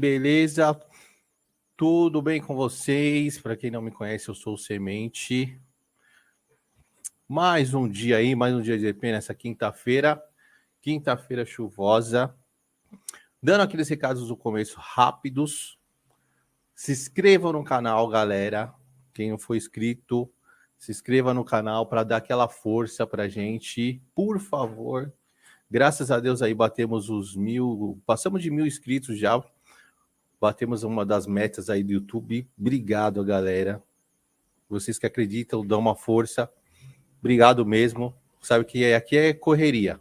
Beleza? Tudo bem com vocês? Para quem não me conhece, eu sou o Semente. Mais um dia aí, mais um dia de EP nessa quinta-feira chuvosa. Dando aqueles recados do começo rápidos. Se inscrevam no canal, galera. Quem não for inscrito, se inscreva no canal para dar aquela força pra gente, por favor. Graças a Deus aí batemos os 1000, passamos de 1000 inscritos já. Batemos uma das metas aí do YouTube. Obrigado, galera. Vocês que acreditam, dão uma força. Obrigado mesmo. Sabe que aqui é correria.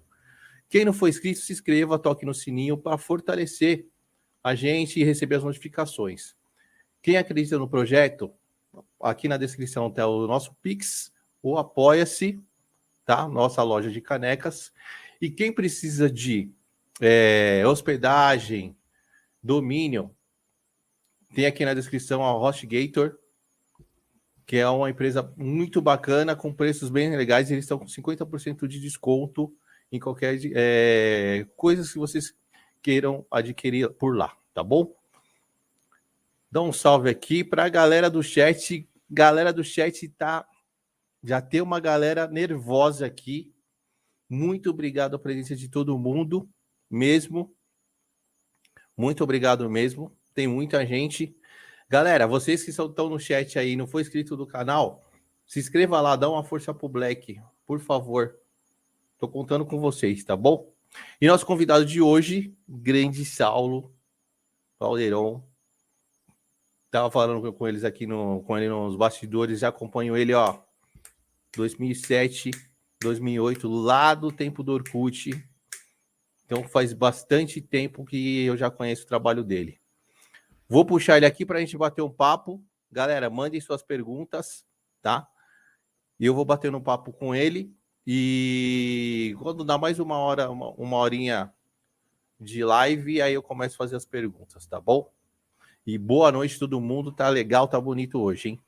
Quem não for inscrito, se inscreva, toque no sininho para fortalecer a gente e receber as notificações. Quem acredita no projeto, aqui na descrição está o nosso Pix, ou Apoia-se, tá? Nossa loja de canecas. E quem precisa de hospedagem, domínio, tem aqui na descrição a HostGator, que é uma empresa muito bacana, com preços bem legais. Eles estão com 50% de desconto em qualquer coisa que vocês queiram adquirir por lá, tá bom? Dá um salve aqui para a galera do chat. Galera do chat já tem uma galera nervosa aqui. Muito obrigado a presença de todo mundo, mesmo. Muito obrigado mesmo. Tem muita gente. Galera, vocês que estão no chat aí, não foi inscrito do canal, se inscreva lá, dá uma força pro Black, por favor. Tô contando com vocês, tá bom? E nosso convidado de hoje, grande Saulo Calderon. Tava falando com eles aqui com ele nos bastidores, já acompanho ele, ó, 2007, 2008, lá do tempo do Orkut. Então faz bastante tempo que eu já conheço o trabalho dele. Vou puxar ele aqui para a gente bater um papo. Galera, mandem suas perguntas, tá? E eu vou bater um papo com ele. E quando dá mais uma hora, uma horinha de live, aí eu começo a fazer as perguntas, tá bom? E boa noite todo mundo. Tá legal, tá bonito hoje, hein?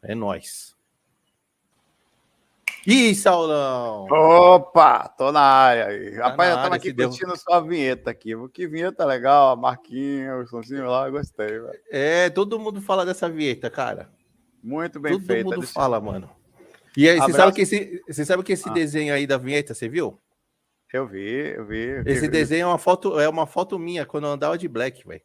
É nóis. Ih, Saulão! Opa, tô na área aí. Tá Rapaz, na eu tava área, aqui se deu... curtindo sua vinheta aqui. Que vinheta legal, a marquinha, o sonzinho lá, eu gostei, velho. todo mundo fala dessa vinheta, cara. Muito bem Todo feita. mundo fala, mano. E aí, Abraço. você sabe que esse desenho aí da vinheta, você viu? Eu vi. Esse desenho é uma foto minha quando eu andava de black, velho.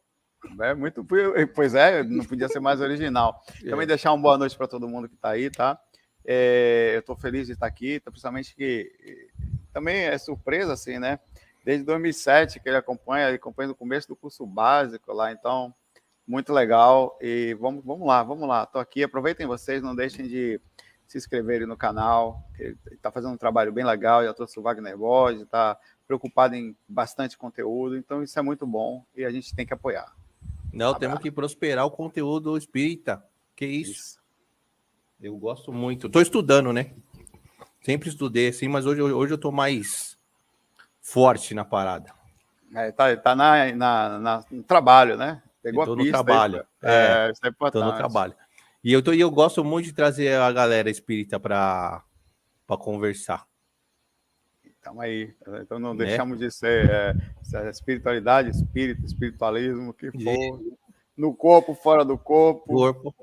É muito, pois é, não podia ser mais original. Também deixar uma boa noite para todo mundo que tá aí, tá? Eu tô feliz de estar aqui, principalmente que também é surpresa, assim, né? Desde 2007 que ele acompanha no começo do curso básico lá, então, muito legal. E vamos lá. Tô aqui, aproveitem vocês, não deixem de se inscreverem no canal, que está fazendo um trabalho bem legal, já trouxe o Wagner Borges, está preocupado em bastante conteúdo, então isso é muito bom e a gente tem que apoiar. Não, temos que prosperar o conteúdo espírita. Que isso? Eu gosto muito. Estou estudando, né? Sempre estudei assim, mas hoje eu tô mais forte na parada. Tá no trabalho, né? Pegou a pista. No trabalho. Isso é importante. Tô no trabalho. E eu gosto muito de trazer a galera espírita para conversar. Estamos aí. Então não deixamos de ser espiritualidade, espiritualismo, o que for. No corpo, fora do corpo.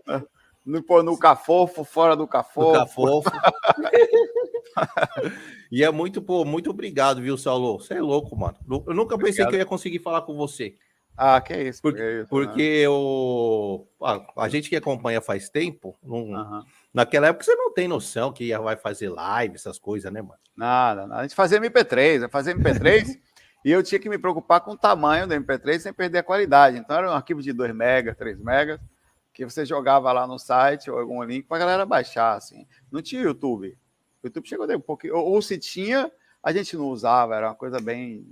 No cafofo, fora do cafofo. No cafofo. E é muito obrigado, viu, Saulo? Você é louco, mano. Eu nunca pensei que eu ia conseguir falar com você. Ah, que isso. Porque a gente que acompanha faz tempo, naquela época você não tem noção que vai fazer live, essas coisas, né, mano? Nada. A gente fazia MP3, e eu tinha que me preocupar com o tamanho do MP3 sem perder a qualidade. Então era um arquivo de 2 MB, 3 MB, que você jogava lá no site ou algum link para a galera baixar, assim. Não tinha YouTube. O YouTube chegou daí um pouquinho. Ou se tinha, a gente não usava, era uma coisa bem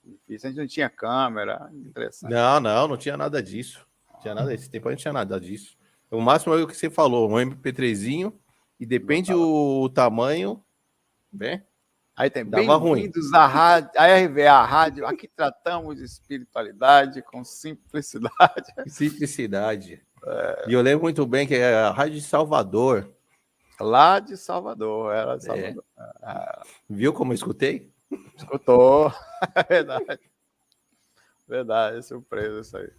difícil. A gente não tinha câmera, interessante. Não tinha nada disso. Tinha nada, esse tempo não tinha nada disso. O máximo é o que você falou, um MP3zinho, e depende o tamanho, né? Aí tem Dava ruim. bem-vindos à rádio, a RVA Rádio, aqui tratamos de espiritualidade com simplicidade. Simplicidade. E eu lembro muito bem que é a Rádio de Salvador. Lá de Salvador, era de Salvador. Viu como eu escutei? Escutou. Verdade. Verdade, surpresa isso aí.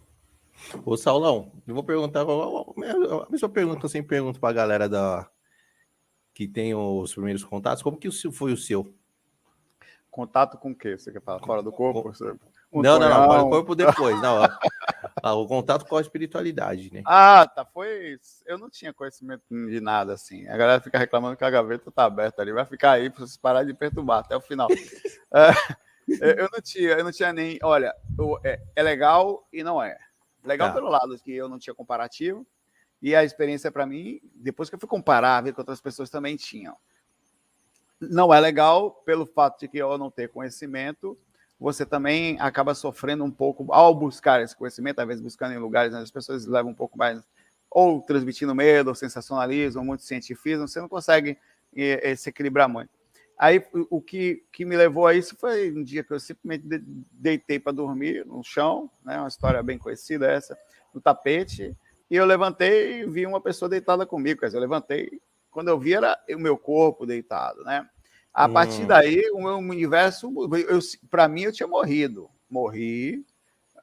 Ô, Saulão, eu vou perguntar a mesma pergunta que eu sempre pergunto pra galera que tem os primeiros contatos. Como que foi o seu? Contato com o quê? Você quer falar? Fora do corpo? Não, fora do corpo depois. Não, o contato com a espiritualidade, né? Ah, tá. Eu não tinha conhecimento de nada assim. A galera fica reclamando que a gaveta tá aberta ali. Vai ficar aí pra vocês pararem de perturbar até o final. Eu não tinha nem. Olha, é legal e não é. Legal pelo lado que eu não tinha comparativo. E a experiência para mim, depois que eu fui comparar, ver que outras pessoas também tinham. Não é legal pelo fato de que eu não ter conhecimento, você também acaba sofrendo um pouco ao buscar esse conhecimento, às vezes buscando em lugares onde as pessoas levam um pouco mais, ou transmitindo medo, ou sensacionalismo, ou muito cientifismo, você não consegue se equilibrar muito. Aí o que me levou a isso foi um dia que eu simplesmente deitei para dormir no chão, né, uma história bem conhecida essa, no tapete, e eu levantei e vi uma pessoa deitada comigo. Quer dizer, eu levantei, quando eu vi era o meu corpo deitado, né? A partir daí, o meu universo, para mim, eu tinha morrido. Morri,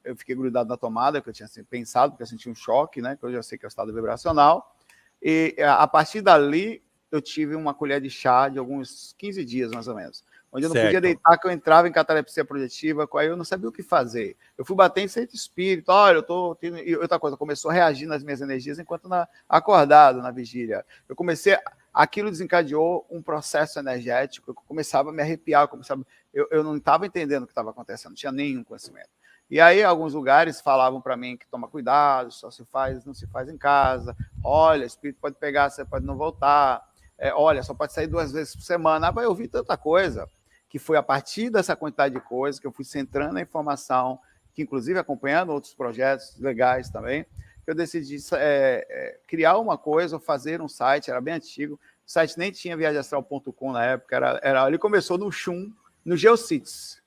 eu fiquei grudado na tomada, que eu tinha pensado, porque eu senti um choque, né? Que eu já sei que é o estado vibracional. E a partir dali, eu tive uma colher de chá de alguns 15 dias, mais ou menos. Onde eu não podia deitar, que eu entrava em catalepsia projetiva, aí eu não sabia o que fazer. Eu fui bater em centro espírito, olha, eu tô tendo... E outra coisa, começou a reagir nas minhas energias enquanto acordado na vigília. Eu comecei... Aquilo desencadeou um processo energético, eu começava a me arrepiar, eu não estava entendendo o que estava acontecendo, não tinha nenhum conhecimento. E aí, alguns lugares falavam para mim que toma cuidado, só se faz, não se faz em casa, olha, o espírito pode pegar, você pode não voltar, olha, só pode sair 2 vezes por semana. Eu ouvi tanta coisa, que foi a partir dessa quantidade de coisas que eu fui centrando a informação, que inclusive acompanhando outros projetos legais também, eu decidi criar uma coisa, fazer um site, era bem antigo, o site nem tinha viagemastral.com na época, ele começou no Shum, no Geocities.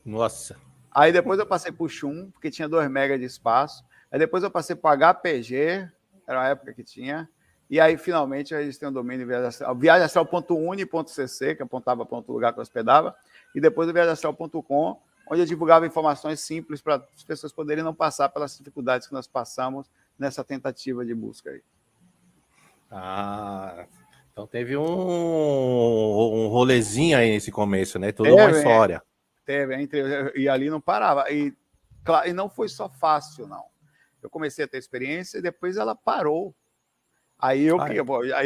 Nossa. Aí depois eu passei para o Shum, porque tinha 2 megas de espaço, aí depois eu passei para o HPG, era a época que tinha, e aí finalmente eles têm um domínio viagemastral.uni.cc, que apontava para outro lugar que eu hospedava, e depois o viagemastral.com, onde eu divulgava informações simples para as pessoas poderem não passar pelas dificuldades que nós passamos nessa tentativa de busca aí. Então teve um rolezinho aí nesse começo, né? Toda uma história. Teve, e ali não parava. E não foi só fácil, não. Eu comecei a ter experiência e depois ela parou. Aí eu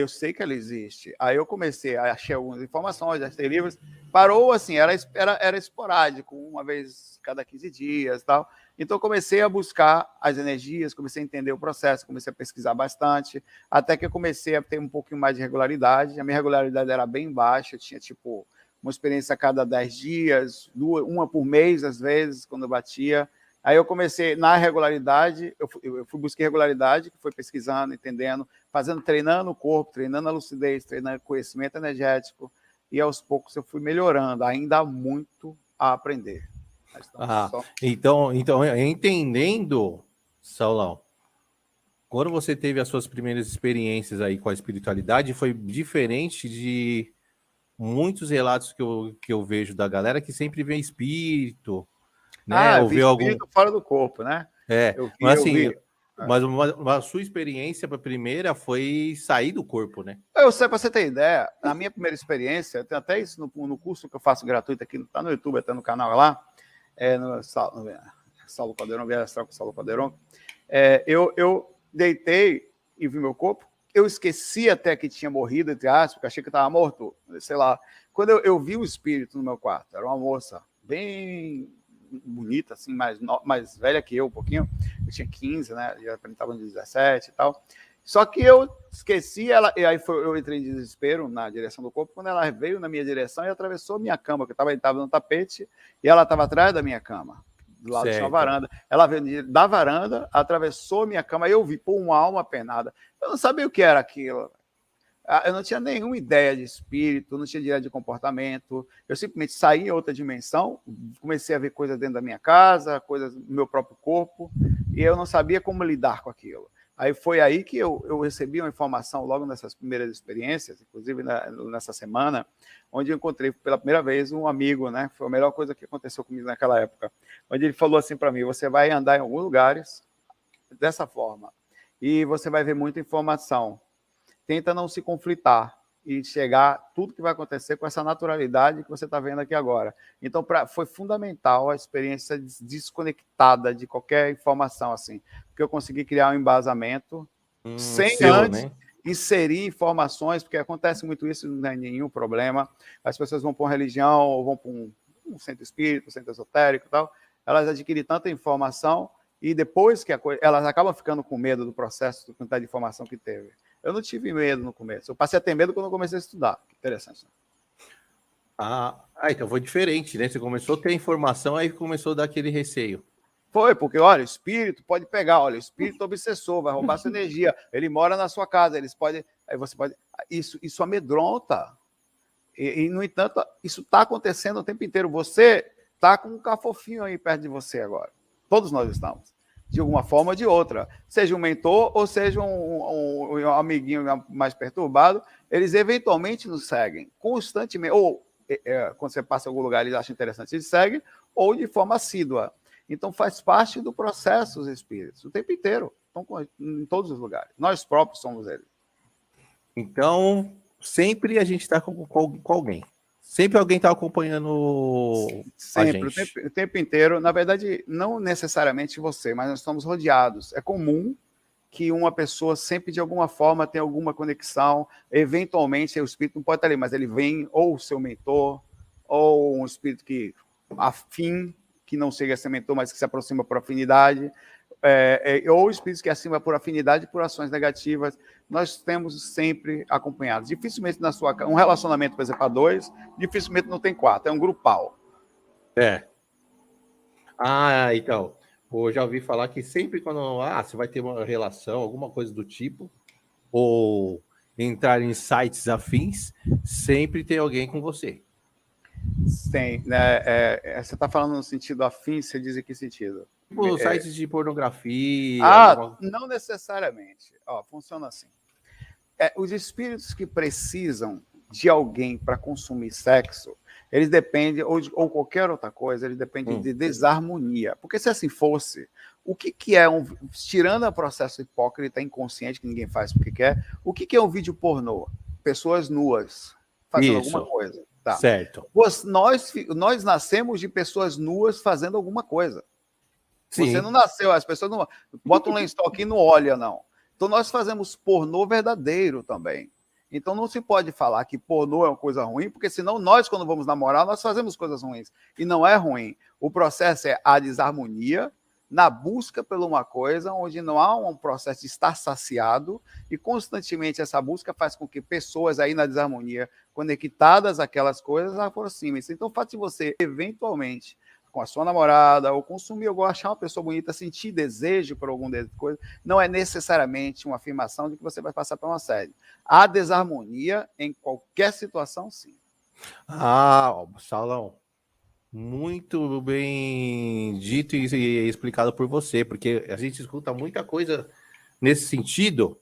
sei que ela existe. Aí eu comecei a achar algumas informações, achei livros. Parou assim, era esporádico, uma vez cada 15 dias e tal. Então eu comecei a buscar as energias, comecei a entender o processo, comecei a pesquisar bastante, até que eu comecei a ter um pouquinho mais de regularidade. A minha regularidade era bem baixa, eu tinha tipo uma experiência a cada 10 dias, uma por mês, às vezes, quando eu batia. Aí eu comecei na regularidade, eu fui buscar regularidade, que foi pesquisando, entendendo, treinando o corpo, treinando a lucidez, treinando o conhecimento energético, e aos poucos eu fui melhorando. Ainda há muito a aprender. Então, entendendo, Saulão, quando você teve as suas primeiras experiências aí com a espiritualidade, foi diferente de muitos relatos que eu vejo da galera que sempre vê espírito, né? Ou espírito fora do corpo, né? Mas assim, mas a sua experiência para a primeira foi sair do corpo, né? Eu sei, para você ter ideia, na minha primeira experiência, tem até isso no curso que eu faço gratuito aqui, tá no YouTube, até no canal lá, no Saulo Caldeirão, Viagem Astral com Saulo Caldeirão, eu deitei e vi meu corpo, eu esqueci até que tinha morrido, entre aspas, porque achei que estava morto, sei lá. Quando eu vi o espírito no meu quarto, era uma moça bem bonita, assim, mais velha que eu, um pouquinho, eu tinha 15, né, já estava em 17 e tal. Só que eu esqueci ela, e aí eu entrei em desespero na direção do corpo, quando ela veio na minha direção e atravessou minha cama, que estava no tapete, e ela estava atrás da minha cama, do lado de uma varanda. Ela veio da varanda, atravessou minha cama, e eu vi, pô, uma alma penada. Eu não sabia o que era aquilo. Eu não tinha nenhuma ideia de espírito, não tinha ideia de comportamento. Eu simplesmente saí em outra dimensão, comecei a ver coisas dentro da minha casa, coisas do meu próprio corpo, e eu não sabia como lidar com aquilo. Aí foi aí que eu recebi uma informação logo nessas primeiras experiências, inclusive nessa semana, onde eu encontrei pela primeira vez um amigo, né? Foi a melhor coisa que aconteceu comigo naquela época, onde ele falou assim para mim: você vai andar em alguns lugares dessa forma e você vai ver muita informação. Tenta não se conflitar e chegar tudo que vai acontecer com essa naturalidade que você está vendo aqui agora. Então, foi fundamental a experiência desconectada de qualquer informação, assim, porque eu consegui criar um embasamento sem antes, né, inserir informações, porque acontece muito isso, não é nenhum problema. As pessoas vão para uma religião, ou vão para um centro espírita, um centro esotérico e tal, elas adquirem tanta informação e depois que elas acabam ficando com medo do processo, da quantidade de informação que teve. Eu não tive medo no começo. Eu passei a ter medo quando eu comecei a estudar. Interessante. Então foi diferente, né? Você começou a ter informação, aí começou a dar aquele receio. Foi, porque, olha, o espírito pode pegar, olha, o espírito obsessor, vai roubar sua energia, ele mora na sua casa, eles podem... Aí você pode... Isso amedronta. E, no entanto, isso está acontecendo o tempo inteiro. Você está com um cafofinho aí perto de você agora. Todos nós estamos. De alguma forma ou de outra. Seja um mentor ou seja um amiguinho mais perturbado, eles eventualmente nos seguem constantemente. Ou quando você passa em algum lugar, eles acham interessante, eles seguem, ou de forma assídua. Então faz parte do processo os espíritos, o tempo inteiro. Estão em todos os lugares. Nós próprios somos eles. Então, sempre a gente está com alguém. Sempre alguém está acompanhando sempre, a gente. O tempo inteiro. Na verdade, não necessariamente você, mas nós estamos rodeados. É comum que uma pessoa sempre, de alguma forma, tenha alguma conexão. Eventualmente, o espírito não pode estar ali, mas ele vem, ou o seu mentor, ou um espírito que afim, que não seja seu mentor, mas que se aproxima por afinidade, ou espíritos que acima por afinidade por ações negativas. Nós temos sempre acompanhados. Dificilmente na sua casa, um relacionamento, por exemplo, a dois, dificilmente não tem quatro, é um grupal. Então, eu já ouvi falar que sempre quando você vai ter uma relação, alguma coisa do tipo, ou entrar em sites afins, sempre tem alguém com você. Tem, né? Você está falando no sentido afim, você diz em que sentido? Tipo, sites de pornografia. Não necessariamente. Funciona assim. Os espíritos que precisam de alguém para consumir sexo, eles dependem, ou qualquer outra coisa, eles dependem de desarmonia. Porque se assim fosse, o que é tirando o processo hipócrita, inconsciente, que ninguém faz porque quer, o que é um vídeo pornô? Pessoas nuas fazendo alguma coisa. Tá. Certo. Nós nascemos de pessoas nuas fazendo alguma coisa. Sim. Você não nasceu, as pessoas não botam um lençol aqui e não olha, não. Então nós fazemos pornô verdadeiro também. Então não se pode falar que pornô é uma coisa ruim, porque senão nós, quando vamos namorar, nós fazemos coisas ruins. E não é ruim. O processo é a desarmonia na busca por uma coisa onde não há um processo de estar saciado, e constantemente essa busca faz com que pessoas aí na desarmonia, conectadas àquelas coisas, aproximem-se. Então o fato de você, eventualmente, com a sua namorada, ou consumir, ou achar uma pessoa bonita, sentir desejo por alguma dessas coisas, não é necessariamente uma afirmação de que você vai passar por uma assédio. Há desarmonia em qualquer situação, sim. Saulão, muito bem dito e explicado por você, porque a gente escuta muita coisa nesse sentido,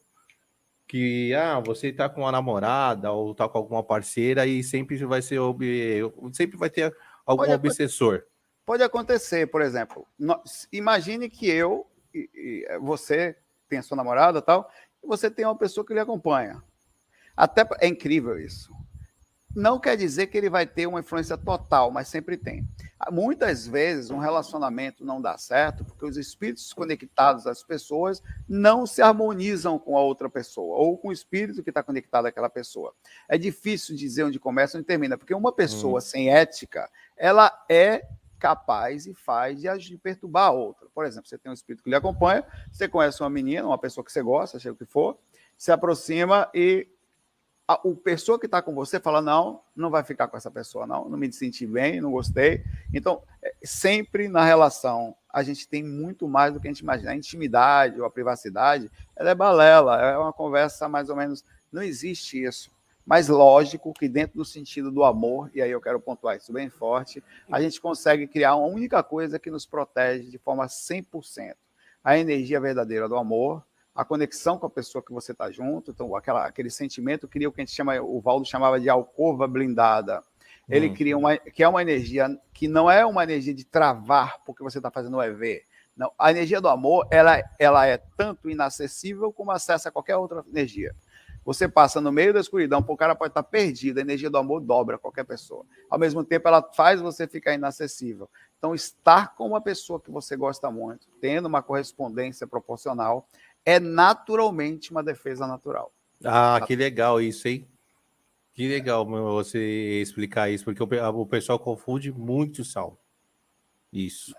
que você tá com uma namorada ou tá com alguma parceira e sempre vai ser sempre vai ter algum obsessor. Pode acontecer, por exemplo, imagine que você tem a sua namorada e tal, e você tem uma pessoa que lhe acompanha. Até é incrível isso. Não quer dizer que ele vai ter uma influência total, mas sempre tem. Muitas vezes um relacionamento não dá certo porque os espíritos conectados às pessoas não se harmonizam com a outra pessoa, ou com o espírito que está conectado àquela pessoa. É difícil dizer onde começa e onde termina, porque uma pessoa sem ética, ela é capaz e faz de perturbar a outra. Por exemplo, você tem um espírito que lhe acompanha, você conhece uma menina, uma pessoa que você gosta, seja o que for, se aproxima e a pessoa que está com você fala, não vai ficar com essa pessoa, não me senti bem, não gostei. Então, sempre na relação, a gente tem muito mais do que a gente imagina. A intimidade ou a privacidade, ela é balela, é uma conversa mais ou menos, não existe isso. Mas lógico que dentro do sentido do amor, e aí eu quero pontuar isso bem forte, a gente consegue criar uma única coisa que nos protege de forma 100%. A energia verdadeira do amor, a conexão com a pessoa que você está junto, então aquele sentimento cria o que a gente chama, o Valdo chamava de alcova blindada. Ele cria que é uma energia que não é uma energia de travar porque você está fazendo o EV. Não, a energia do amor, ela é tanto inacessível como acessa qualquer outra energia. Você passa no meio da escuridão, o cara pode estar perdido, a energia do amor dobra qualquer pessoa. Ao mesmo tempo, ela faz você ficar inacessível. Então, estar com uma pessoa que você gosta muito, tendo uma correspondência proporcional, é naturalmente uma defesa natural. Ah, que legal isso, hein? Que legal você explicar isso, porque o pessoal confunde muito, Sal. Isso.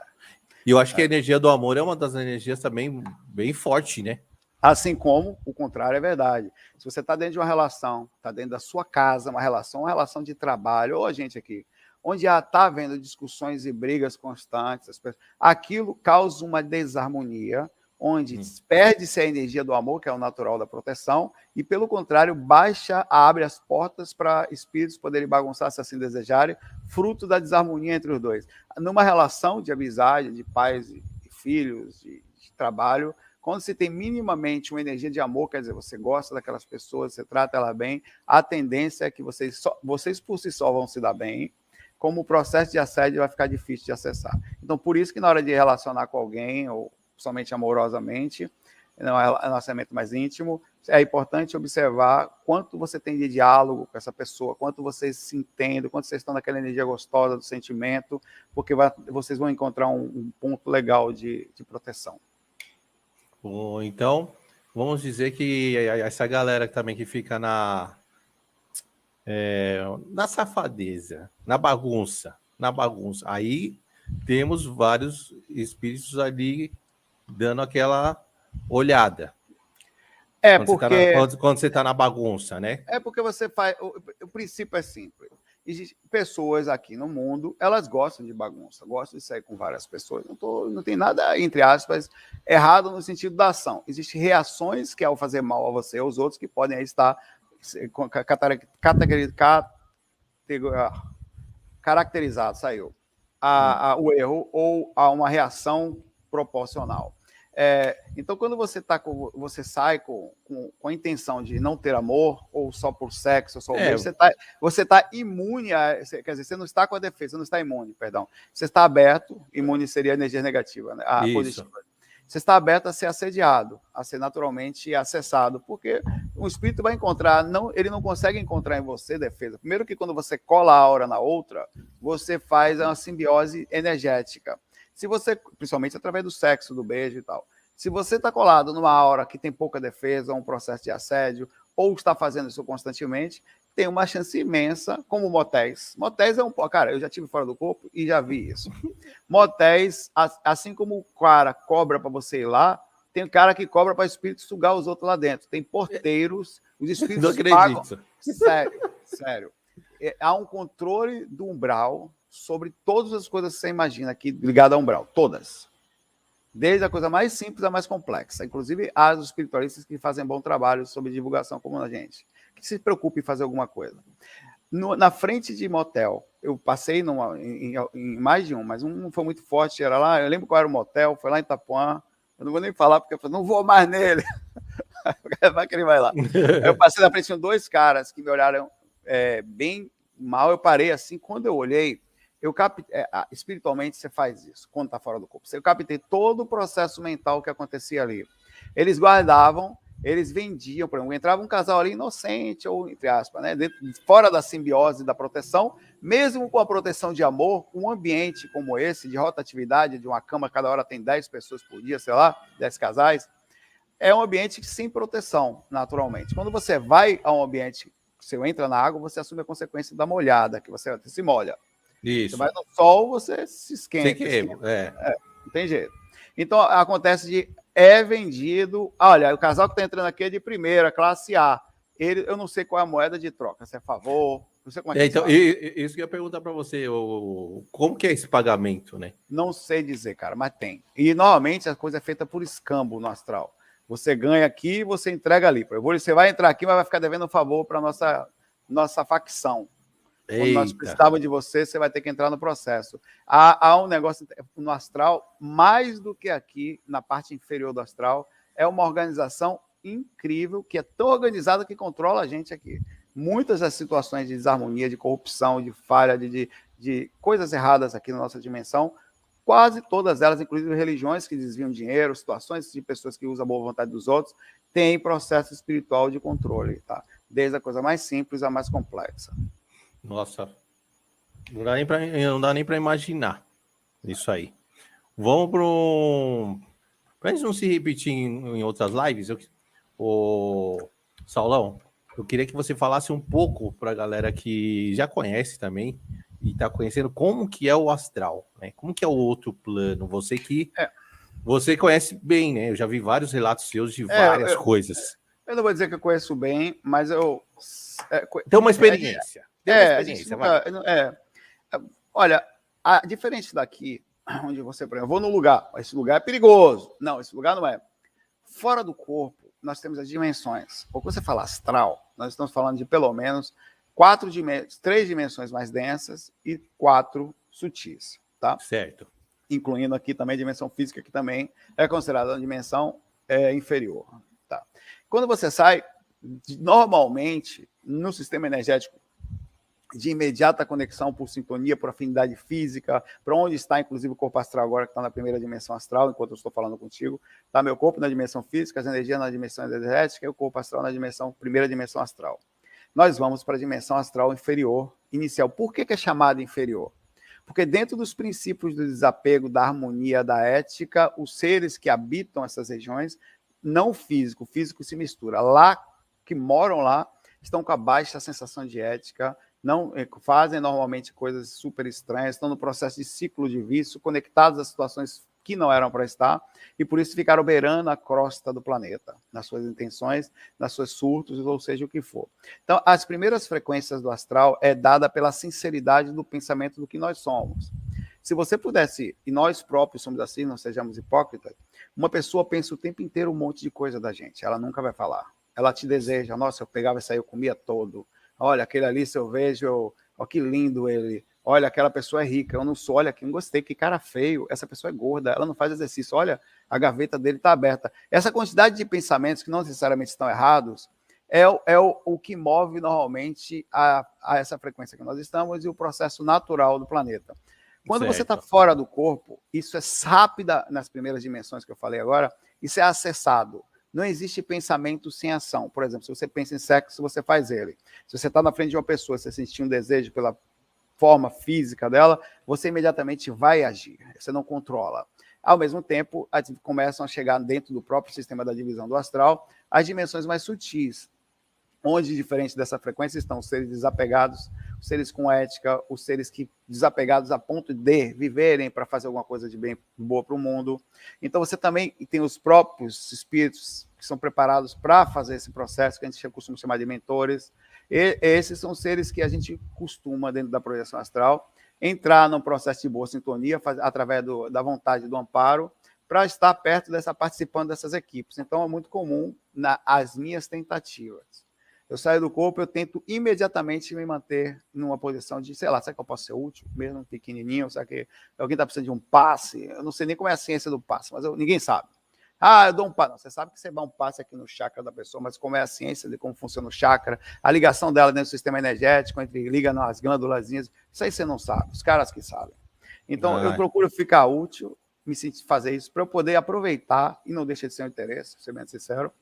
E eu acho que a energia do amor é uma das energias também bem forte, né? Assim como o contrário é verdade. Se você está dentro de uma relação, está dentro da sua casa, uma relação de trabalho, ou a gente aqui, onde já está havendo discussões e brigas constantes, aquilo causa uma desarmonia, onde perde-se a energia do amor, que é o natural da proteção, e, pelo contrário, abre as portas para espíritos poderem bagunçar, se assim desejarem, fruto da desarmonia entre os dois. Numa relação de amizade, de pais e filhos, de trabalho, quando se tem minimamente uma energia de amor, quer dizer, você gosta daquelas pessoas, você trata ela bem, a tendência é que vocês por si só vão se dar bem, como o processo de assédio vai ficar difícil de acessar. Então, por isso que na hora de relacionar com alguém, ou somente amorosamente, não é um relacionamento mais íntimo, é importante observar quanto você tem de diálogo com essa pessoa, quanto vocês se entendem, quanto vocês estão naquela energia gostosa do sentimento, porque vocês vão encontrar um ponto legal de proteção. Bom, então, vamos dizer que essa galera também que fica na safadeza, na bagunça, aí temos vários espíritos ali dando aquela olhada. Quando você está na bagunça, né? É porque você faz... O princípio é simples. Existem pessoas aqui no mundo, elas gostam de bagunça, gostam de sair com várias pessoas. Não tem nada, entre aspas, errado no sentido da ação. Existem reações que, ao fazer mal a você ou aos outros, que podem estar caracterizados, o erro ou a uma reação proporcional. Então, quando você sai com a intenção de não ter amor, ou só por sexo, ou só você está imune quer dizer, você não está com a defesa, você não está imune, perdão. Você está aberto, imune seria a energia negativa, né? A positiva. Você está aberto a ser assediado, a ser naturalmente acessado, porque o espírito vai encontrar, ele não consegue encontrar em você defesa. Primeiro que quando você cola a aura na outra, você faz uma simbiose energética. Se você, principalmente através do sexo, do beijo e tal, se você está colado numa aura que tem pouca defesa, um processo de assédio, ou está fazendo isso constantemente, tem uma chance imensa, como motéis. Motéis é cara, eu já tive fora do corpo e já vi isso. Motéis, assim como o cara cobra para você ir lá, tem um cara que cobra para o espírito sugar os outros lá dentro. Tem porteiros, os espíritos não acredito. Sério. Há um controle do umbral sobre todas as coisas que você imagina aqui ligada ao umbral, todas. Desde a coisa mais simples à mais complexa. Inclusive, há os espiritualistas que fazem bom trabalho sobre divulgação como a gente, que se preocupe em fazer alguma coisa. Na frente de motel, eu passei em mais de um, mas um foi muito forte, era lá, eu lembro qual era o motel, foi lá em Itapuã, eu não vou nem falar, porque eu falei, não vou mais nele. Vai que ele vai lá. Eu passei na frente de dois caras que me olharam bem mal, eu parei assim, quando eu olhei, espiritualmente você faz isso, quando está fora do corpo. Eu captei todo o processo mental que acontecia ali. Eles guardavam, eles vendiam, por exemplo, entrava um casal ali inocente, ou entre aspas, né, fora da simbiose da proteção, mesmo com a proteção de amor, um ambiente como esse, de rotatividade, de uma cama, cada hora tem 10 pessoas por dia, sei lá, 10 casais, é um ambiente sem proteção, naturalmente. Quando você vai a um ambiente, você entra na água, você assume a consequência da molhada, que você se molha. Isso. Você vai no sol, você se esquenta. Não tem jeito. Então, acontece de é vendido. Olha, o casal que está entrando aqui é de primeira, classe A. Eu não sei qual é a moeda de troca, se é favor, não sei como é que Então, isso que eu ia perguntar para você, como que é esse pagamento, né? Não sei dizer, cara, mas tem. E normalmente a coisa é feita por escambo no astral. Você ganha aqui, você entrega ali. Você vai entrar aqui, mas vai ficar devendo um favor para nossa facção. Quando nós precisávamos de você, você vai ter que entrar no processo. Há um negócio no astral, mais do que aqui, na parte inferior do astral, é uma organização incrível, que é tão organizada que controla a gente aqui. Muitas das situações de desarmonia, de corrupção, de falha, de coisas erradas aqui na nossa dimensão, quase todas elas, inclusive religiões que desviam dinheiro, situações de pessoas que usam a boa vontade dos outros, têm processo espiritual de controle, tá? Desde a coisa mais simples à mais complexa. Nossa, não dá nem para imaginar isso aí. Vamos para a gente não se repetir em outras lives, Saulão, eu queria que você falasse um pouco para a galera que já conhece também e está conhecendo como que é o astral, né? Como que é o outro plano? Você conhece bem, né? Eu já vi vários relatos seus de várias coisas. Eu não vou dizer que eu conheço bem, mas eu... Tem uma experiência. Olha, diferente daqui, onde você, por exemplo, eu vou num lugar, esse lugar é perigoso. Não, esse lugar não é. Fora do corpo, nós temos as dimensões. Quando você fala astral, nós estamos falando de pelo menos 3 dimensões mais densas e 4 sutis, tá? Certo. Incluindo aqui também a dimensão física, que também é considerada uma dimensão inferior. Tá? Quando você sai, normalmente, no sistema energético, de imediata conexão por sintonia, por afinidade física, para onde está, inclusive, o corpo astral agora, que está na primeira dimensão astral, enquanto eu estou falando contigo, está meu corpo na dimensão física, as energias na dimensão energética e o corpo astral na primeira dimensão astral. Nós vamos para a dimensão astral inferior, inicial. Por que é chamada inferior? Porque dentro dos princípios do desapego, da harmonia, da ética, os seres que habitam essas regiões, não físico, o físico se mistura. Lá, que moram lá, estão com a baixa sensação de ética, não fazem normalmente coisas super estranhas, estão no processo de ciclo de vício, conectados a situações que não eram para estar, e por isso ficaram beirando a crosta do planeta, nas suas intenções, nas suas surtos, ou seja, o que for. Então, as primeiras frequências do astral é dada pela sinceridade do pensamento do que nós somos. Se você pudesse, e nós próprios somos assim, não sejamos hipócritas, uma pessoa pensa o tempo inteiro um monte de coisa da gente, ela nunca vai falar. Ela te deseja, nossa, eu pegava isso aí, eu comia todo. Olha, aquele ali, se eu vejo, olha que lindo ele. Olha, aquela pessoa é rica, eu não sou, olha, que não gostei, que cara feio, essa pessoa é gorda, ela não faz exercício, olha, a gaveta dele está aberta. Essa quantidade de pensamentos que não necessariamente estão errados é o que move normalmente a essa frequência que nós estamos e o processo natural do planeta. Quando você está fora do corpo, isso é rápido, nas primeiras dimensões que eu falei agora, isso é acessado. Não existe pensamento sem ação. Por exemplo, se você pensa em sexo, você faz ele. Se você está na frente de uma pessoa, você sentir um desejo pela forma física dela, você imediatamente vai agir. Você não controla. Ao mesmo tempo, começam a chegar dentro do próprio sistema da divisão do astral as dimensões mais sutis, onde, diferente dessa frequência, estão os seres desapegados, os seres com ética, os seres que desapegados a ponto de viverem para fazer alguma coisa de bem boa para o mundo. Então, você também tem os próprios espíritos que são preparados para fazer esse processo, que a gente costuma chamar de mentores. E esses são seres que a gente costuma, dentro da projeção astral, entrar num processo de boa sintonia, através da vontade do amparo, para estar perto participando dessas equipes. Então, é muito comum as minhas tentativas. Eu saio do corpo, eu tento imediatamente me manter numa posição de, sei lá, será que eu posso ser útil, mesmo pequenininho? Será que alguém está precisando de um passe? Eu não sei nem como é a ciência do passe, mas ninguém sabe. Ah, eu dou um passe. Não, você sabe que você dá um passe aqui no chakra da pessoa, mas como é a ciência de como funciona o chakra, a ligação dela dentro do sistema energético, liga nas glândulazinhas, isso aí você não sabe, os caras que sabem. Então, eu procuro ficar útil, fazer isso, para eu poder aproveitar, e não deixa de ser um interesse, ser bem sincero,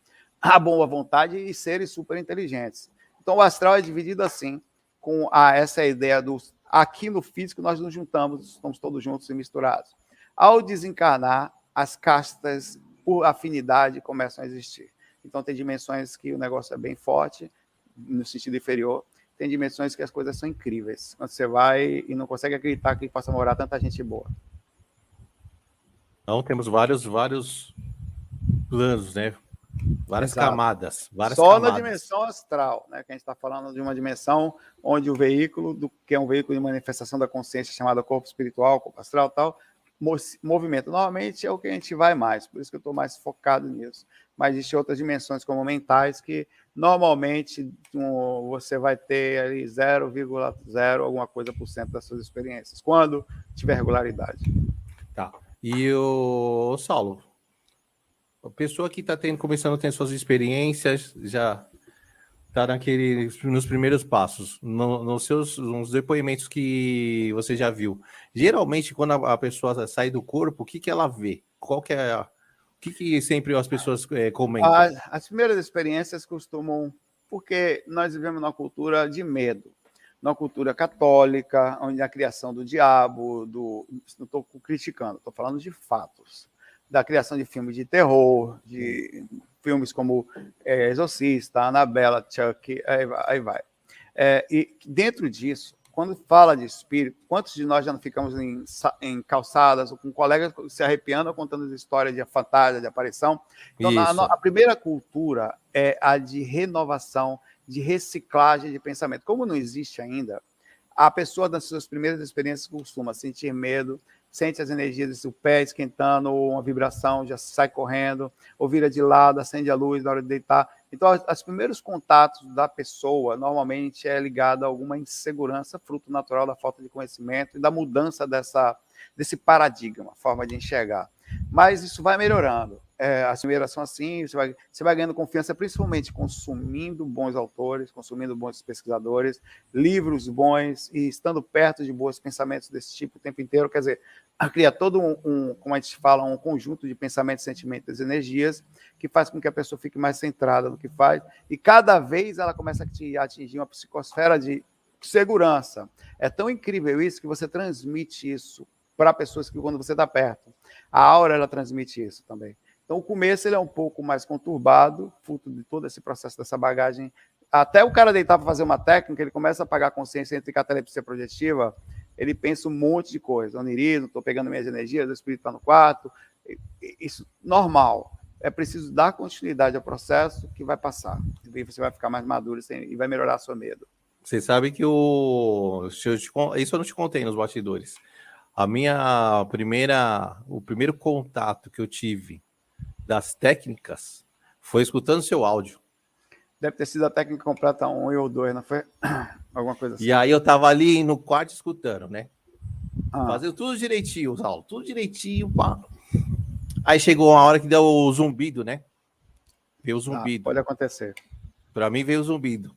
a boa vontade e seres super inteligentes. Então, o astral é dividido assim, com essa ideia do... Aqui no físico, nós nos juntamos, estamos todos juntos e misturados. Ao desencarnar, as castas, por afinidade, começam a existir. Então, tem dimensões que o negócio é bem forte, no sentido inferior. Tem dimensões que as coisas são incríveis. Quando você vai e não consegue acreditar que possa morar tanta gente boa. Então, temos vários planos, né? Várias Exato. camadas, várias Só camadas. na dimensão astral, né? Que a gente está falando de uma dimensão onde o veículo, que é um veículo de manifestação da consciência chamado corpo espiritual, corpo astral e tal, movimento. Normalmente é o que a gente vai mais, por isso que eu estou mais focado nisso. Mas existem outras dimensões, como mentais, que normalmente você vai ter ali 0,0 alguma coisa por cento das suas experiências, quando tiver regularidade. Tá. E o Saulo, a pessoa que está começando a ter suas experiências, já está nos primeiros passos, nos depoimentos que você já viu. Geralmente, quando a pessoa sai do corpo, o que ela vê? Qual que é o que sempre as pessoas comentam? As primeiras experiências costumam... Porque nós vivemos numa cultura de medo, numa cultura católica, onde a criação do diabo, não estou criticando, estou falando de fatos, da criação de filmes de terror, de filmes como Exorcista, Annabella, Chuck, aí vai. E dentro disso, quando fala de espírito, quantos de nós já não ficamos em calçadas ou com colegas se arrepiando ou contando histórias de fantasia, de aparição? Então, a primeira cultura é a de renovação, de reciclagem de pensamento. Como não existe ainda, a pessoa, nas suas primeiras experiências, costuma sentir medo, sente as energias do pé esquentando, ou uma vibração, já sai correndo, ou vira de lado, acende a luz na hora de deitar. Então, os primeiros contatos da pessoa, normalmente, é ligado a alguma insegurança, fruto natural da falta de conhecimento e da mudança desse paradigma, forma de enxergar. Mas isso vai melhorando. As primeiras são assim, você vai ganhando confiança, principalmente consumindo bons autores, consumindo bons pesquisadores, livros bons e estando perto de bons pensamentos desse tipo o tempo inteiro. Quer dizer, cria todo como a gente fala, um conjunto de pensamentos, sentimentos e energias que faz com que a pessoa fique mais centrada no que faz e cada vez ela começa a atingir uma psicosfera de segurança. É tão incrível isso que você transmite isso para pessoas que quando você está perto. A aura, ela transmite isso também. Então, o começo ele é um pouco mais conturbado, fruto de todo esse processo dessa bagagem. Até o cara deitar para fazer uma técnica, ele começa a apagar a consciência entre catalepsia projetiva, ele pensa um monte de coisa. Onirismo, estou pegando minhas energias, o espírito está no quarto. Isso, normal. É preciso dar continuidade ao processo que vai passar. E você vai ficar mais maduro e vai melhorar seu medo. Você sabe que isso eu não te contei nos bastidores. O primeiro contato que eu tive das técnicas foi escutando seu áudio. Deve ter sido a técnica completa 1 ou 2, não foi? Alguma coisa assim. E aí eu tava ali no quarto escutando, né? Fazendo tudo direitinho, Saulo, tudo direitinho, pá. Aí chegou uma hora que deu o zumbido, né? Veio o zumbido. Pode acontecer. Para mim veio o zumbido.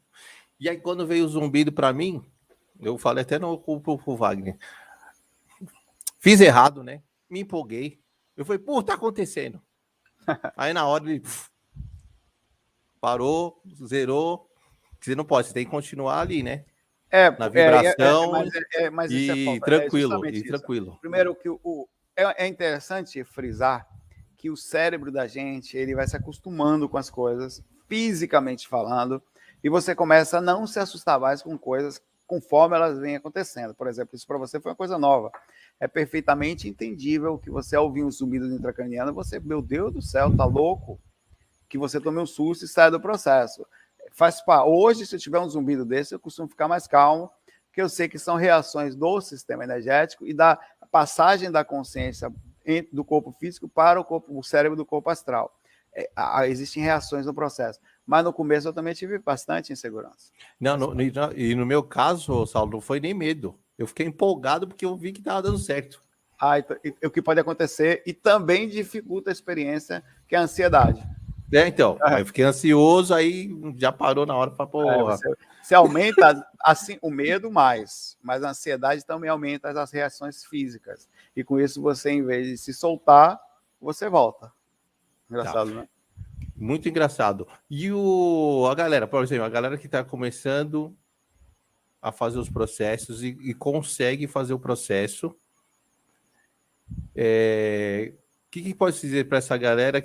E aí quando veio o zumbido para mim, eu falei até pro Wagner. Fiz errado, né? Me empolguei. Eu falei, pô, tá acontecendo. Aí na hora ele parou, zerou. Você não pode, você tem que continuar ali, né? Na vibração mas e tranquilo. Primeiro que é interessante frisar que o cérebro da gente ele vai se acostumando com as coisas, fisicamente falando, e você começa a não se assustar mais com coisas conforme elas vêm acontecendo. Por exemplo, isso para você foi uma coisa nova. É perfeitamente entendível que você, ao ouvir um zumbido intracraniano, você, meu Deus do céu, tá louco? Que você tome um susto e saia do processo. Hoje, se eu tiver um zumbido desse, eu costumo ficar mais calmo, porque eu sei que são reações do sistema energético e da passagem da consciência do corpo físico para o cérebro do corpo astral. Existem reações no processo. Mas no começo eu também tive bastante insegurança. E no meu caso, Saulo, não foi nem medo. Eu fiquei empolgado porque eu vi que estava dando certo. O que pode acontecer e também dificulta a experiência, que é a ansiedade. Então, eu fiquei ansioso, aí já parou na hora para porra. Você aumenta assim o medo mais, mas a ansiedade também aumenta as reações físicas. E com isso você, em vez de se soltar, você volta. Engraçado, né? Muito engraçado. E a galera, por exemplo, a galera que está começando a fazer os processos e consegue fazer o processo, o que pode dizer para essa galera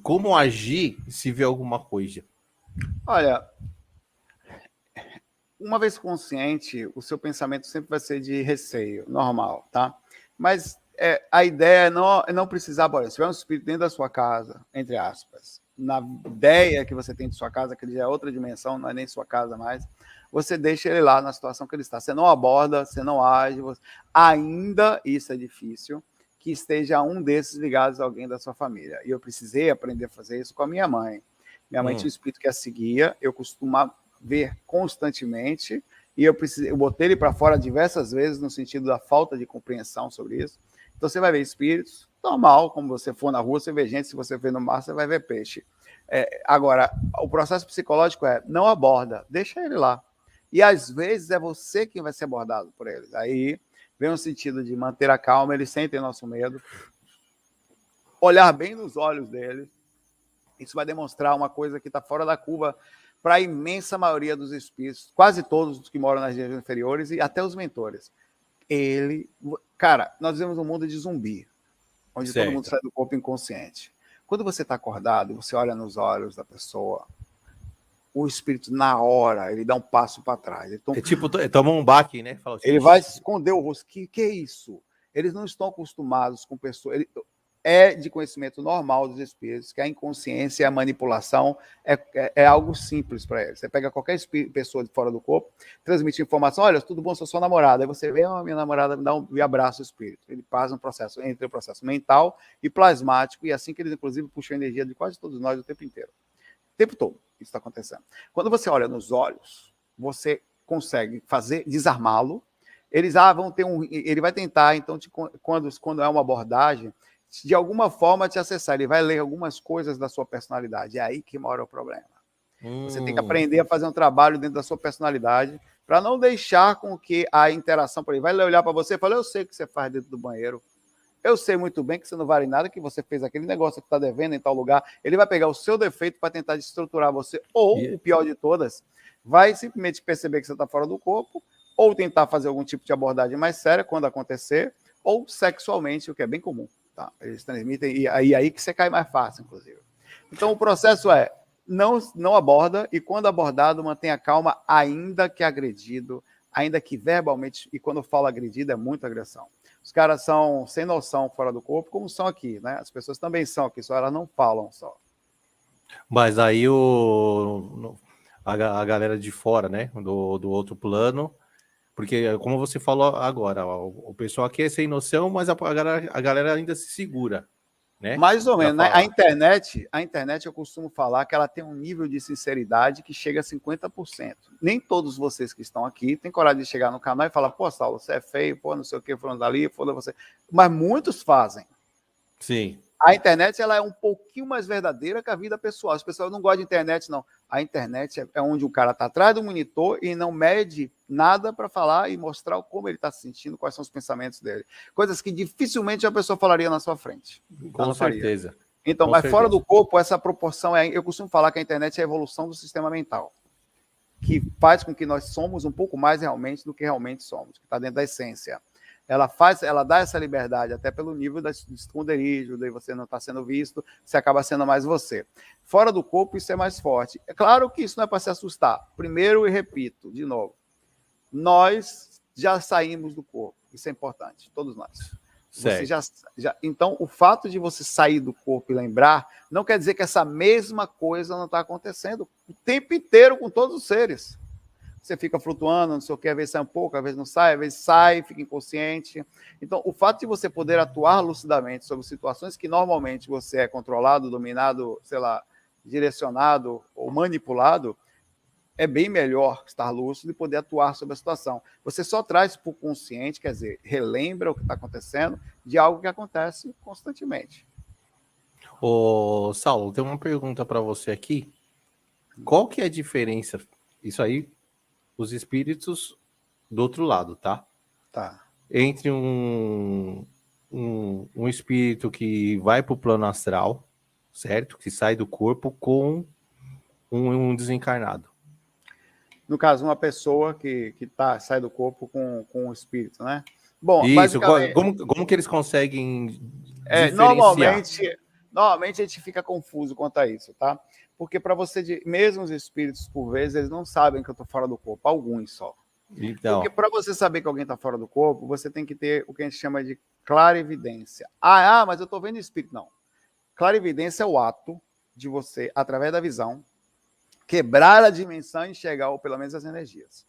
como agir se vê alguma coisa? Olha, uma vez consciente, o seu pensamento sempre vai ser de receio, normal, tá? Mas A ideia é não precisar, por exemplo, se tiver um espírito dentro da sua casa, entre aspas, na ideia que você tem de sua casa, que ele já é outra dimensão, não é nem sua casa mais, você deixa ele lá na situação que ele está. Você não aborda, você não age, ainda, isso é difícil, que esteja um desses ligados a alguém da sua família. E eu precisei aprender a fazer isso com a minha mãe. Minha mãe tinha um espírito que a seguia, eu costumava ver constantemente, e eu botei ele para fora diversas vezes no sentido da falta de compreensão sobre isso. Então você vai ver espíritos, normal, como você for na rua, você vê gente, se você vê no mar, você vai ver peixe. Agora, o processo psicológico não aborda, deixa ele lá. E às vezes é você quem vai ser abordado por eles. Aí vem um sentido de manter a calma, eles sentem nosso medo, olhar bem nos olhos deles. Isso vai demonstrar uma coisa que está fora da curva para a imensa maioria dos espíritos, quase todos os que moram nas regiões inferiores e até os mentores. Cara, nós vivemos um mundo de zumbi, onde todo mundo sai do corpo inconsciente. Quando você está acordado, você olha nos olhos da pessoa, o espírito, na hora, ele dá um passo para trás. Toma um baque, né? Fala assim, ele vai esconder o rosto. Que é isso? Eles não estão acostumados com pessoas... É de conhecimento normal dos espíritos que a inconsciência e a manipulação é algo simples para eles. Você pega qualquer pessoa de fora do corpo, transmite informação, olha, tudo bom, sou sua namorada. Aí você vê, minha namorada me dá e abraça o espírito. Ele passa um processo entre o processo mental e plasmático, e assim que eles, inclusive, puxam a energia de quase todos nós o tempo inteiro. O tempo todo isso está acontecendo. Quando você olha nos olhos, você consegue desarmá-lo. Eles vão ter ele vai tentar, então, quando é uma abordagem, de alguma forma te acessar, ele vai ler algumas coisas da sua personalidade. É aí que mora o problema. Você tem que aprender a fazer um trabalho dentro da sua personalidade para não deixar com que a interação por aí vai olhar para você e falar, eu sei o que você faz dentro do banheiro, eu sei muito bem que você não vale nada, que você fez aquele negócio que está devendo em tal lugar. Ele vai pegar o seu defeito para tentar destruturar você, ou, o pior de todas, vai simplesmente perceber que você está fora do corpo, ou tentar fazer algum tipo de abordagem mais séria quando acontecer, ou sexualmente, o que é bem comum. Tá, eles transmitem, e aí que você cai mais fácil, inclusive. Então, o processo não aborda, e quando abordado, mantenha calma, ainda que agredido, ainda que verbalmente, e quando eu falo agredido, é muita agressão. Os caras são sem noção fora do corpo, como são aqui, né? As pessoas também são aqui, só elas não falam só. Mas aí a galera de fora, né, do outro plano... Porque, como você falou agora, o pessoal aqui é sem noção, mas a galera ainda se segura, né? Mais ou menos, né? A internet, eu costumo falar que ela tem um nível de sinceridade que chega a 50%. Nem todos vocês que estão aqui têm coragem de chegar no canal e falar, pô, Saulo, você é feio, pô, não sei o que, falando dali, foda você. Mas muitos fazem. Sim. A internet, ela é um pouquinho mais verdadeira que a vida pessoal. As pessoas não gostam de internet, não. A internet é onde o cara está atrás do monitor e não mede nada para falar e mostrar como ele está se sentindo, quais são os pensamentos dele. Coisas que dificilmente a pessoa falaria na sua frente. Com certeza. Então, mas fora do corpo, essa proporção eu costumo falar que a internet é a evolução do sistema mental, que faz com que nós somos um pouco mais realmente do que realmente somos, que está dentro da essência. Ela dá essa liberdade, até pelo nível de esconderijo, daí você não está sendo visto, você acaba sendo mais você. Fora do corpo, isso é mais forte. É claro que isso não é para se assustar. Primeiro, e repito, de novo, nós já saímos do corpo. Isso é importante, todos nós. Você então, o fato de você sair do corpo e lembrar, não quer dizer que essa mesma coisa não está acontecendo o tempo inteiro com todos os seres. Você fica flutuando, não sei o que, às vezes sai um pouco, às vezes não sai, às vezes sai, fica inconsciente. Então, o fato de você poder atuar lucidamente sobre situações que normalmente você é controlado, dominado, sei lá, direcionado ou manipulado, é bem melhor estar lúcido e poder atuar sobre a situação. Você só traz para o consciente, quer dizer, relembra o que está acontecendo de algo que acontece constantemente. Ô, Saulo, tem uma pergunta para você aqui. Qual que é a diferença? Isso aí, os espíritos do outro lado, tá? Tá. Entre um espírito que vai para o plano astral, certo? Que sai do corpo, com um desencarnado. No caso, uma pessoa que sai do corpo com o espírito, né? Bom, isso, como que eles conseguem diferenciar? Normalmente a gente fica confuso quanto a isso, tá? Porque para você, mesmo os espíritos, por vezes, eles não sabem que eu estou fora do corpo, alguns só. Então, Porque para você saber que alguém está fora do corpo, você tem que ter o que a gente chama de clarividência. Mas eu estou vendo espírito. Não. Clarividência é o ato de você, através da visão, quebrar a dimensão e enxergar, ou pelo menos, as energias.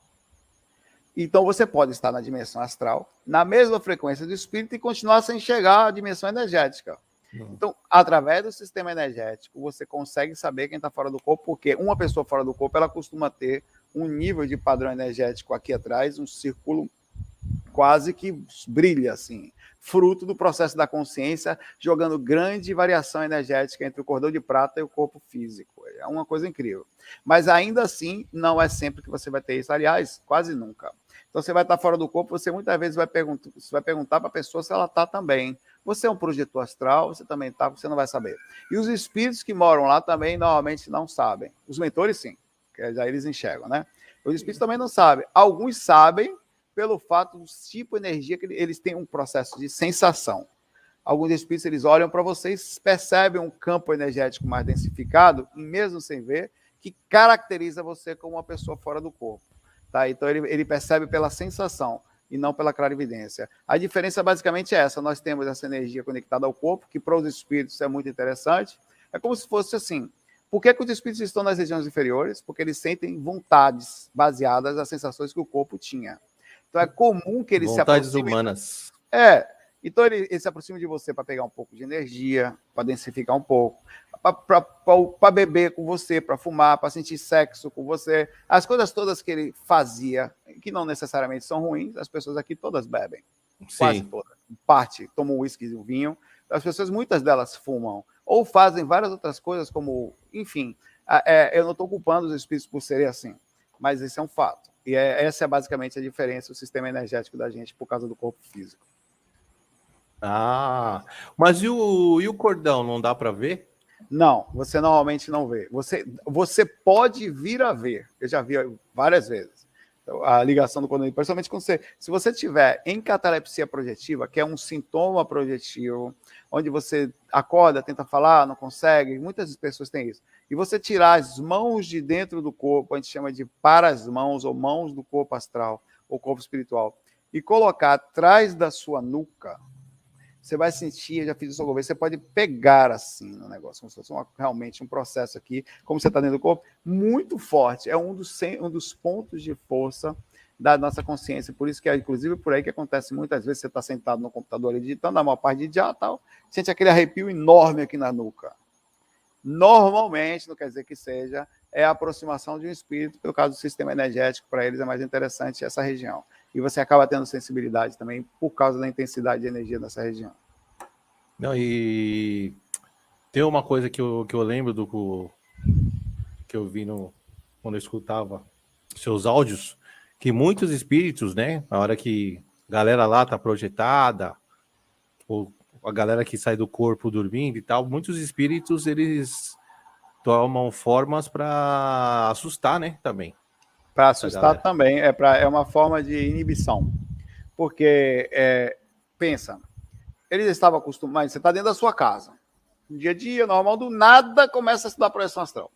Então, você pode estar na dimensão astral, na mesma frequência do espírito, e continuar sem enxergar a dimensão energética. Então, através do sistema energético, você consegue saber quem está fora do corpo, porque uma pessoa fora do corpo, ela costuma ter um nível de padrão energético aqui atrás, um círculo quase que brilha, assim, fruto do processo da consciência, jogando grande variação energética entre o cordão de prata e o corpo físico. É uma coisa incrível. Mas ainda assim, não é sempre que você vai ter isso. Aliás, quase nunca. Então, você vai estar fora do corpo, você muitas vezes vai perguntar para a pessoa se ela está também. Você é um projetor astral, você também está, você não vai saber. E os espíritos que moram lá também, normalmente, não sabem. Os mentores, sim, que já eles enxergam, né? Os espíritos também não sabem. Alguns sabem pelo fato do tipo de energia que eles têm um processo de sensação. Alguns espíritos, eles olham para vocês, percebem um campo energético mais densificado, mesmo sem ver, que caracteriza você como uma pessoa fora do corpo. Tá? Então, ele percebe pela sensação e não pela clarividência. A diferença basicamente é essa. Nós temos essa energia conectada ao corpo, que para os espíritos é muito interessante. É como se fosse assim. Por que os espíritos estão nas regiões inferiores? Porque eles sentem vontades baseadas nas sensações que o corpo tinha. Então, é comum que eles se aproximem... vontades humanas. Então, ele se aproxima de você para pegar um pouco de energia, para densificar um pouco, para beber com você, para fumar, para sentir sexo com você. As coisas todas que ele fazia, que não necessariamente são ruins, as pessoas aqui todas bebem. Quase todas. Parte tomam uísque e vinho. As pessoas, muitas delas fumam. Ou fazem várias outras coisas, como... Enfim, eu não estou culpando os espíritos por serem assim, mas esse é um fato. E essa é basicamente a diferença do sistema energético da gente por causa do corpo físico. Mas e o cordão, não dá para ver? Não, você normalmente não vê. Você pode vir a ver. Eu já vi várias vezes a ligação do cordão, principalmente quando se você tiver em catalepsia projetiva, que é um sintoma projetivo, onde você acorda, tenta falar, não consegue, muitas pessoas têm isso. E você tirar as mãos de dentro do corpo, a gente chama de para-as-mãos, ou mãos do corpo astral, ou corpo espiritual, e colocar atrás da sua nuca, você vai sentir, eu já fiz isso alguma vez, você pode pegar assim no negócio, como se fosse realmente um processo aqui, como você está dentro do corpo, muito forte. É um dos pontos de força da nossa consciência. Por isso que é, inclusive, por aí que acontece muitas vezes, você está sentado no computador ali, digitando, a maior parte de dia tal, sente aquele arrepio enorme aqui na nuca. Normalmente, não quer dizer que seja, é a aproximação de um espírito, pelo caso do sistema energético, para eles é mais interessante essa região. E você acaba tendo sensibilidade também por causa da intensidade de energia dessa região. Não, e tem uma coisa que eu lembro que eu vi quando eu escutava seus áudios, que muitos espíritos, né, na hora que a galera lá tá projetada, ou a galera que sai do corpo dormindo e tal, muitos espíritos, eles tomam formas para assustar, né, também. Para assustar também, é uma forma de inibição. Porque, pensa, eles estavam acostumados, você está dentro da sua casa, no dia a dia, normal, do nada, começa a estudar projeção astral.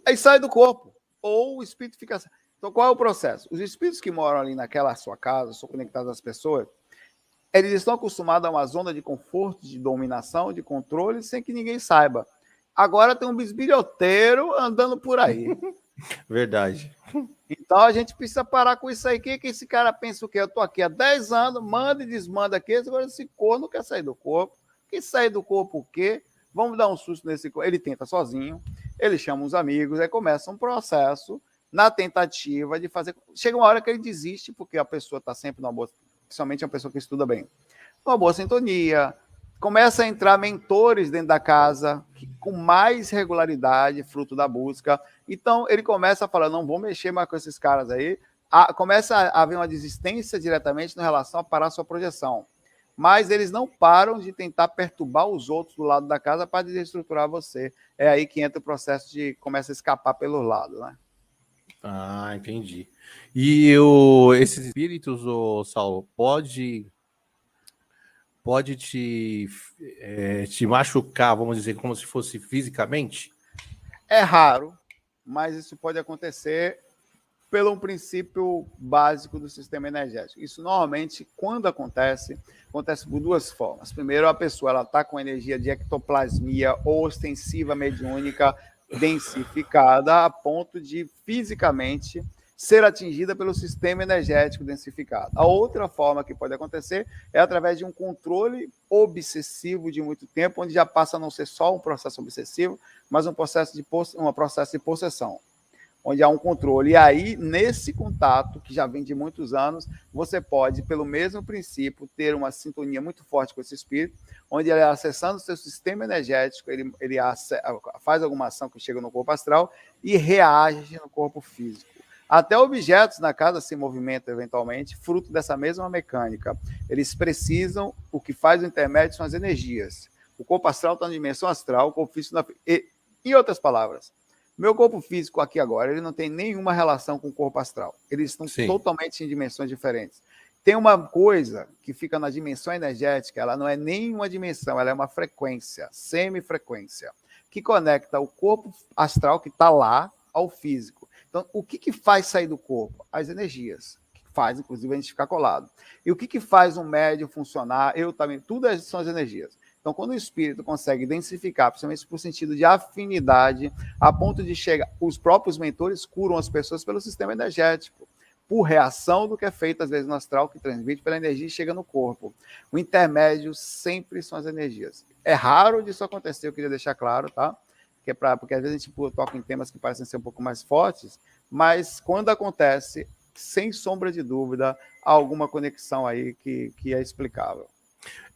Aí sai do corpo, ou o espírito fica... Então, qual é o processo? Os espíritos que moram ali naquela sua casa, são conectados às pessoas, eles estão acostumados a uma zona de conforto, de dominação, de controle, sem que ninguém saiba. Agora tem um bisbilhoteiro andando por aí. Verdade. Então a gente precisa parar com isso aí. Que esse cara pensa o quê? Eu tô aqui há 10 anos, manda e desmanda aqui, agora esse corno quer sair do corpo. Quer sair do corpo o quê? Vamos dar um susto nesse corpo. Ele tenta sozinho, ele chama os amigos, aí começa um processo na tentativa de fazer... Chega uma hora que ele desiste, porque a pessoa está sempre numa boa... Principalmente uma pessoa que estuda bem. Uma boa sintonia. Começa a entrar mentores dentro da casa, com mais regularidade, fruto da busca. Então, ele começa a falar, não vou mexer mais com esses caras aí. Começa a haver uma desistência diretamente em relação a parar a sua projeção. Mas eles não param de tentar perturbar os outros do lado da casa para desestruturar você. É aí que entra o processo de começa a escapar pelos lados, né? Entendi. E esses espíritos, Saulo, pode te machucar, vamos dizer, como se fosse fisicamente? É raro, mas isso pode acontecer pelo um princípio básico do sistema energético. Isso normalmente, quando acontece por duas formas. Primeiro, a pessoa está com energia de ectoplasmia ou ostensiva mediúnica densificada a ponto de fisicamente ser atingida pelo sistema energético densificado. A outra forma que pode acontecer é através de um controle obsessivo de muito tempo, onde já passa a não ser só um processo obsessivo, mas um processo de possessão, onde há um controle. E aí, nesse contato, que já vem de muitos anos, você pode, pelo mesmo princípio, ter uma sintonia muito forte com esse espírito, onde ele, acessando o seu sistema energético, ele faz alguma ação que chega no corpo astral e reage no corpo físico. Até objetos na casa se movimentam eventualmente, fruto dessa mesma mecânica. Eles precisam, o que faz o intermédio são as energias. O corpo astral está na dimensão astral, o corpo físico na... Em outras palavras, meu corpo físico aqui agora, ele não tem nenhuma relação com o corpo astral. Eles estão totalmente em dimensões diferentes. Tem uma coisa que fica na dimensão energética, ela não é nem uma dimensão, ela é uma frequência, semifrequência, que conecta o corpo astral que está lá ao físico. Então, o que faz sair do corpo? As energias, que faz, inclusive, a gente ficar colado. E o que faz um médium funcionar? Eu também, tudo são as energias. Então, quando o espírito consegue densificar, principalmente por sentido de afinidade, a ponto de chegar, os próprios mentores curam as pessoas pelo sistema energético, por reação do que é feito, às vezes, no astral, que transmite pela energia e chega no corpo. O intermédio sempre são as energias. É raro disso acontecer, eu queria deixar claro, tá? Porque às vezes a gente toca em temas que parecem ser um pouco mais fortes, mas quando acontece, sem sombra de dúvida, há alguma conexão aí que é explicável.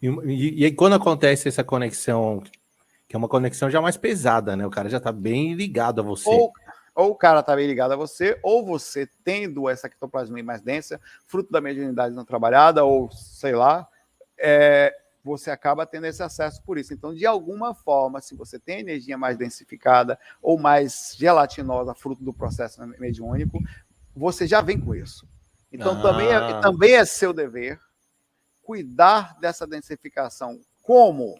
E quando acontece essa conexão, que é uma conexão já mais pesada, né? O cara já está bem ligado a você. Ou o cara está bem ligado a você, ou você tendo essa ectoplasmia mais densa, fruto da mediunidade não trabalhada, ou sei lá, você acaba tendo esse acesso por isso. Então, de alguma forma, se você tem energia mais densificada ou mais gelatinosa, fruto do processo mediúnico, você já vem com isso. Então, também é seu dever cuidar dessa densificação. Como?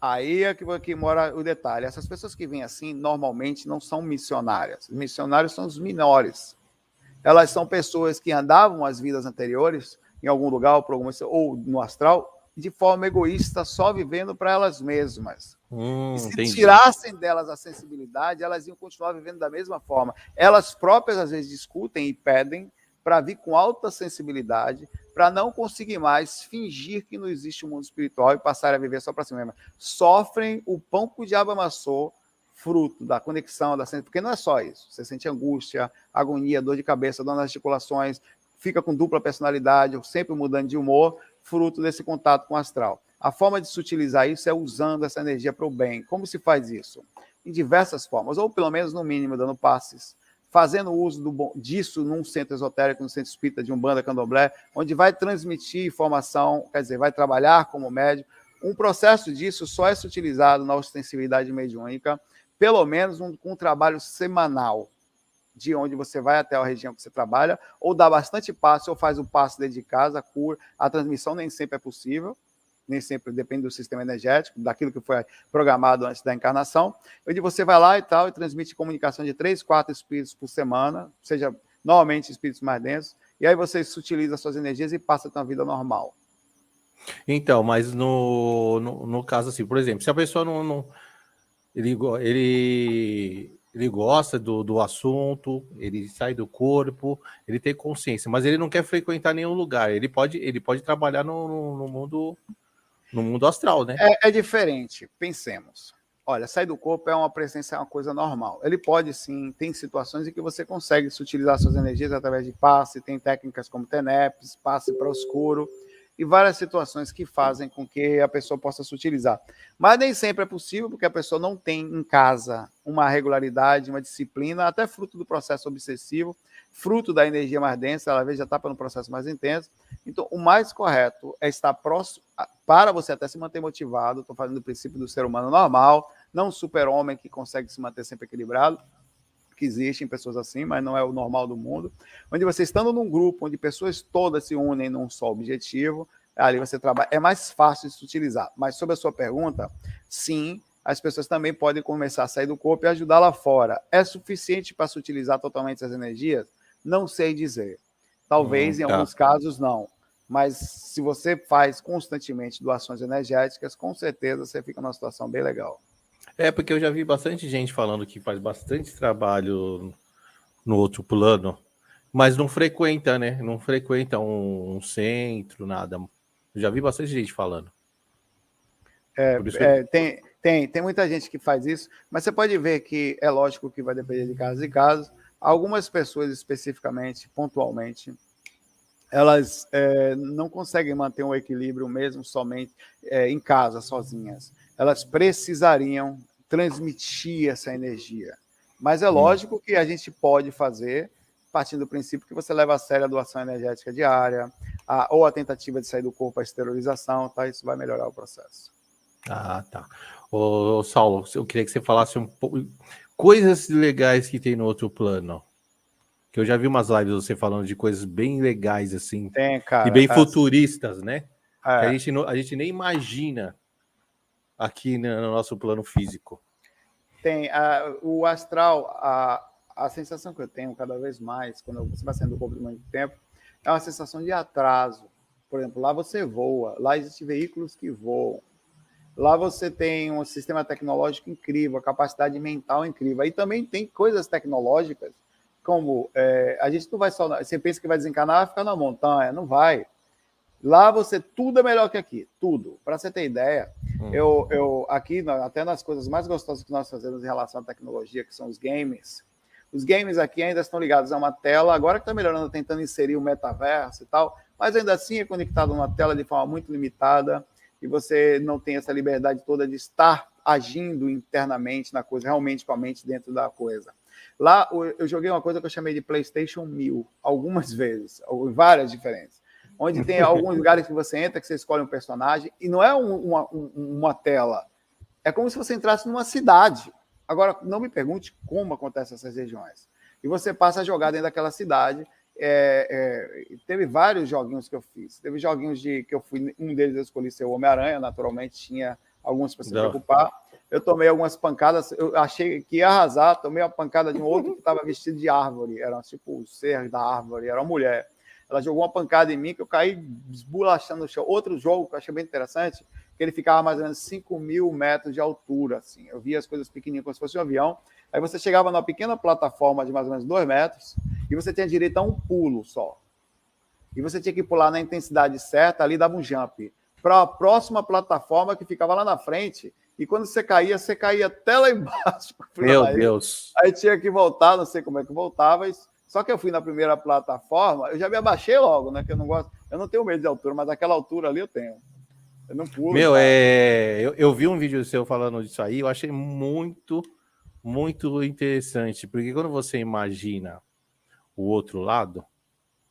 Aí é que mora o detalhe. Essas pessoas que vêm assim, normalmente não são missionárias. Os missionários são os menores. Elas são pessoas que andavam as vidas anteriores, em algum lugar, ou no astral, de forma egoísta, só vivendo para elas mesmas. E se tirassem delas a sensibilidade, elas iam continuar vivendo da mesma forma. Elas próprias, às vezes, discutem e pedem para vir com alta sensibilidade, para não conseguir mais fingir que não existe um mundo espiritual e passarem a viver só para si mesmas. Sofrem o pão que o diabo amassou, fruto da conexão, porque não é só isso. Você sente angústia, agonia, dor de cabeça, dor nas articulações, fica com dupla personalidade, sempre mudando de humor, fruto desse contato com o astral. A forma de se utilizar isso é usando essa energia para o bem. Como se faz isso? Em diversas formas, ou pelo menos, no mínimo, dando passes, fazendo uso disso num centro esotérico, no centro espírita de Umbanda, Candomblé, onde vai transmitir informação, quer dizer, vai trabalhar como médium. Um processo disso só é utilizado na ostensibilidade mediúnica, pelo menos com um trabalho semanal, de onde você vai até a região que você trabalha, ou dá bastante passe, ou faz o passe dentro de casa, cura. A transmissão nem sempre é possível, nem sempre depende do sistema energético, daquilo que foi programado antes da encarnação, onde você vai lá e tal, e transmite comunicação de 3, 4 espíritos por semana, seja normalmente espíritos mais densos, e aí você utiliza as suas energias e passa a ter uma vida normal. Então, mas no caso assim, por exemplo, se a pessoa ele gosta do assunto, ele sai do corpo, ele tem consciência, mas ele não quer frequentar nenhum lugar. Ele pode trabalhar no mundo astral, né? É diferente. Pensemos. Olha, sair do corpo é uma presença, é uma coisa normal. Ele pode sim, tem situações em que você consegue se utilizar suas energias através de passe, tem técnicas como TENEPS, passe para o escuro, e várias situações que fazem com que a pessoa possa se utilizar. Mas nem sempre é possível, porque a pessoa não tem em casa uma regularidade, uma disciplina, até fruto do processo obsessivo, fruto da energia mais densa, ela às vezes já está para um processo mais intenso. Então, o mais correto é estar próximo, para você até se manter motivado. Estou falando do princípio do ser humano normal, não super-homem que consegue se manter sempre equilibrado, que existem pessoas assim, mas não é o normal do mundo, onde você estando num grupo, onde pessoas todas se unem num só objetivo, ali você trabalha, é mais fácil de se utilizar. Mas sobre a sua pergunta, sim, as pessoas também podem começar a sair do corpo e ajudar lá fora. É suficiente para se utilizar totalmente essas energias? Não sei dizer. Talvez, em Tá. alguns casos, não. Mas se você faz constantemente doações energéticas, com certeza você fica numa situação bem legal. É, porque eu já vi bastante gente falando que faz bastante trabalho no outro plano, mas não frequenta, né? Não frequenta um centro, nada. Eu já vi bastante gente falando. Por isso que... Tem muita gente que faz isso, mas você pode ver que é lógico que vai depender de caso em caso. Algumas pessoas especificamente, pontualmente, elas não conseguem manter um equilíbrio mesmo somente em casa, sozinhas. Elas precisariam transmitir essa energia. Mas é lógico que a gente pode fazer, partindo do princípio que você leva a sério a doação energética diária, ou a tentativa de sair do corpo, a esterilização, tá? Isso vai melhorar o processo. Ah, tá. Ô, Saulo, eu queria que você falasse um pouco coisas legais que tem no outro plano. Que eu já vi umas lives você falando de coisas bem legais, assim. Tem, cara. E bem futuristas, né? Que É. a gente nem imagina aqui no nosso plano físico. Tem o astral, a sensação que eu tenho cada vez mais, quando você vai saindo do corpo de muito tempo, é uma sensação de atraso. Por exemplo, lá você voa, lá existem veículos que voam. Lá você tem um sistema tecnológico incrível, a capacidade mental incrível. Aí também tem coisas tecnológicas, como a gente não vai só... Você pensa que vai desencanar, vai ficar na montanha. Não vai. Lá tudo é melhor que aqui, tudo. Para você ter ideia, eu aqui, até nas coisas mais gostosas que nós fazemos em relação à tecnologia, que são os games aqui ainda estão ligados a uma tela, agora que está melhorando, tentando inserir o metaverso e tal, mas ainda assim é conectado a uma tela de forma muito limitada, e você não tem essa liberdade toda de estar agindo internamente na coisa, realmente com a mente dentro da coisa. Lá eu joguei uma coisa que eu chamei de PlayStation 1000, algumas vezes, em várias diferentes, onde tem alguns lugares que você entra, que você escolhe um personagem, e não é uma tela, é como se você entrasse numa cidade. Agora, não me pergunte como acontecem essas regiões. E você passa a jogar dentro daquela cidade. Teve vários joguinhos que eu fiz. Teve joguinhos que eu fui, um deles eu escolhi ser o Homem-Aranha, naturalmente tinha alguns para se preocupar. Eu tomei algumas pancadas, eu achei que ia arrasar, tomei uma pancada de um outro que estava vestido de árvore, era tipo o ser da árvore, era uma mulher. Ela jogou uma pancada em mim que eu caí esbulachando no chão. Outro jogo que eu achei bem interessante, que ele ficava mais ou menos 5.000 metros de altura. Assim. Eu via as coisas pequenininhas, como se fosse um avião. Aí você chegava numa pequena plataforma de mais ou menos 2 metros e você tinha direito a um pulo só. E você tinha que pular na intensidade certa, ali dava um jump. Para a próxima plataforma que ficava lá na frente, e quando você caía até lá embaixo. Meu Deus! Aí tinha que voltar, não sei como é que voltava, só que eu fui na primeira plataforma, eu já me abaixei logo, né? Que eu não gosto, eu não tenho medo de altura, mas aquela altura ali eu tenho. Eu não pulo. Meu, eu vi um vídeo seu falando disso aí, eu achei muito, muito interessante, porque quando você imagina o outro lado,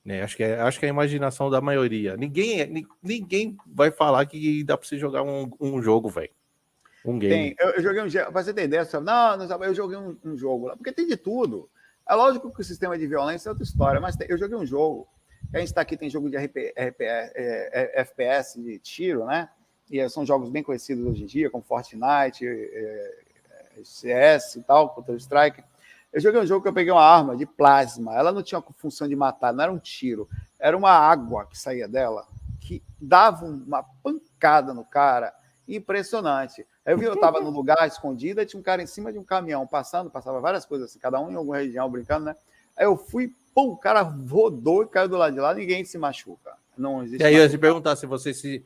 né? Acho que é a imaginação da maioria. Ninguém vai falar que dá para você jogar um jogo, velho. Um game. Eu joguei um jogo, pra você ter ideia, eu joguei um jogo lá, porque tem de tudo. É lógico que o sistema de violência é outra história, mas eu joguei um jogo, a gente está aqui, tem jogo de FPS, de tiro, né? E são jogos bem conhecidos hoje em dia, como Fortnite, CS e tal, Counter-Strike. Eu joguei um jogo que eu peguei uma arma de plasma, ela não tinha função de matar, não era um tiro, era uma água que saía dela, que dava uma pancada no cara, impressionante. Aí eu estava num lugar escondido, e tinha um cara em cima de um caminhão passava várias coisas assim, cada um em alguma região brincando, né? Aí eu fui, pum, o cara rodou e caiu do lado de lá, ninguém se machuca. Não existe. E aí eu ia te perguntar se você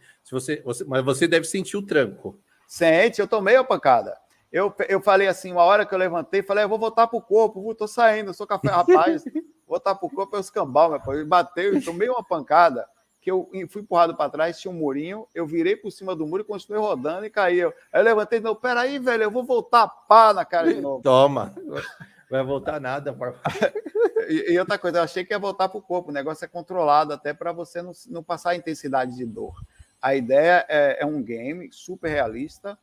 mas você deve sentir o tranco. Sente, eu tomei a pancada. Eu falei assim, uma hora que eu levantei, falei, eu vou voltar pro corpo, tô saindo, eu sou café, rapaz, voltar pro corpo é os cambal, meu pai. Ele bateu e tomei uma pancada, que eu fui empurrado para trás, tinha um murinho, eu virei por cima do muro e continuei rodando e caí. Aí eu levantei de novo, peraí, velho, eu vou voltar pá na cara de novo. Toma, vai voltar nada. E outra coisa, eu achei que ia voltar pro corpo, o negócio é controlado até para você não passar a intensidade de dor. A ideia é um game super realista,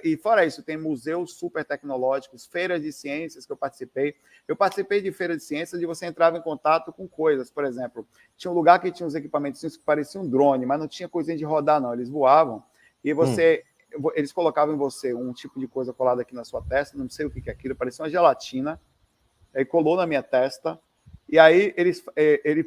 e fora isso, tem museus super tecnológicos, feiras de ciências que eu participei. Eu participei de feiras de ciências onde você entrava em contato com coisas. Por exemplo, tinha um lugar que tinha uns equipamentos que pareciam um drone, mas não tinha coisinha de rodar, não. Eles voavam e você eles colocavam em você um tipo de coisa colada aqui na sua testa, não sei o que é aquilo, parecia uma gelatina, aí colou na minha testa, e aí eles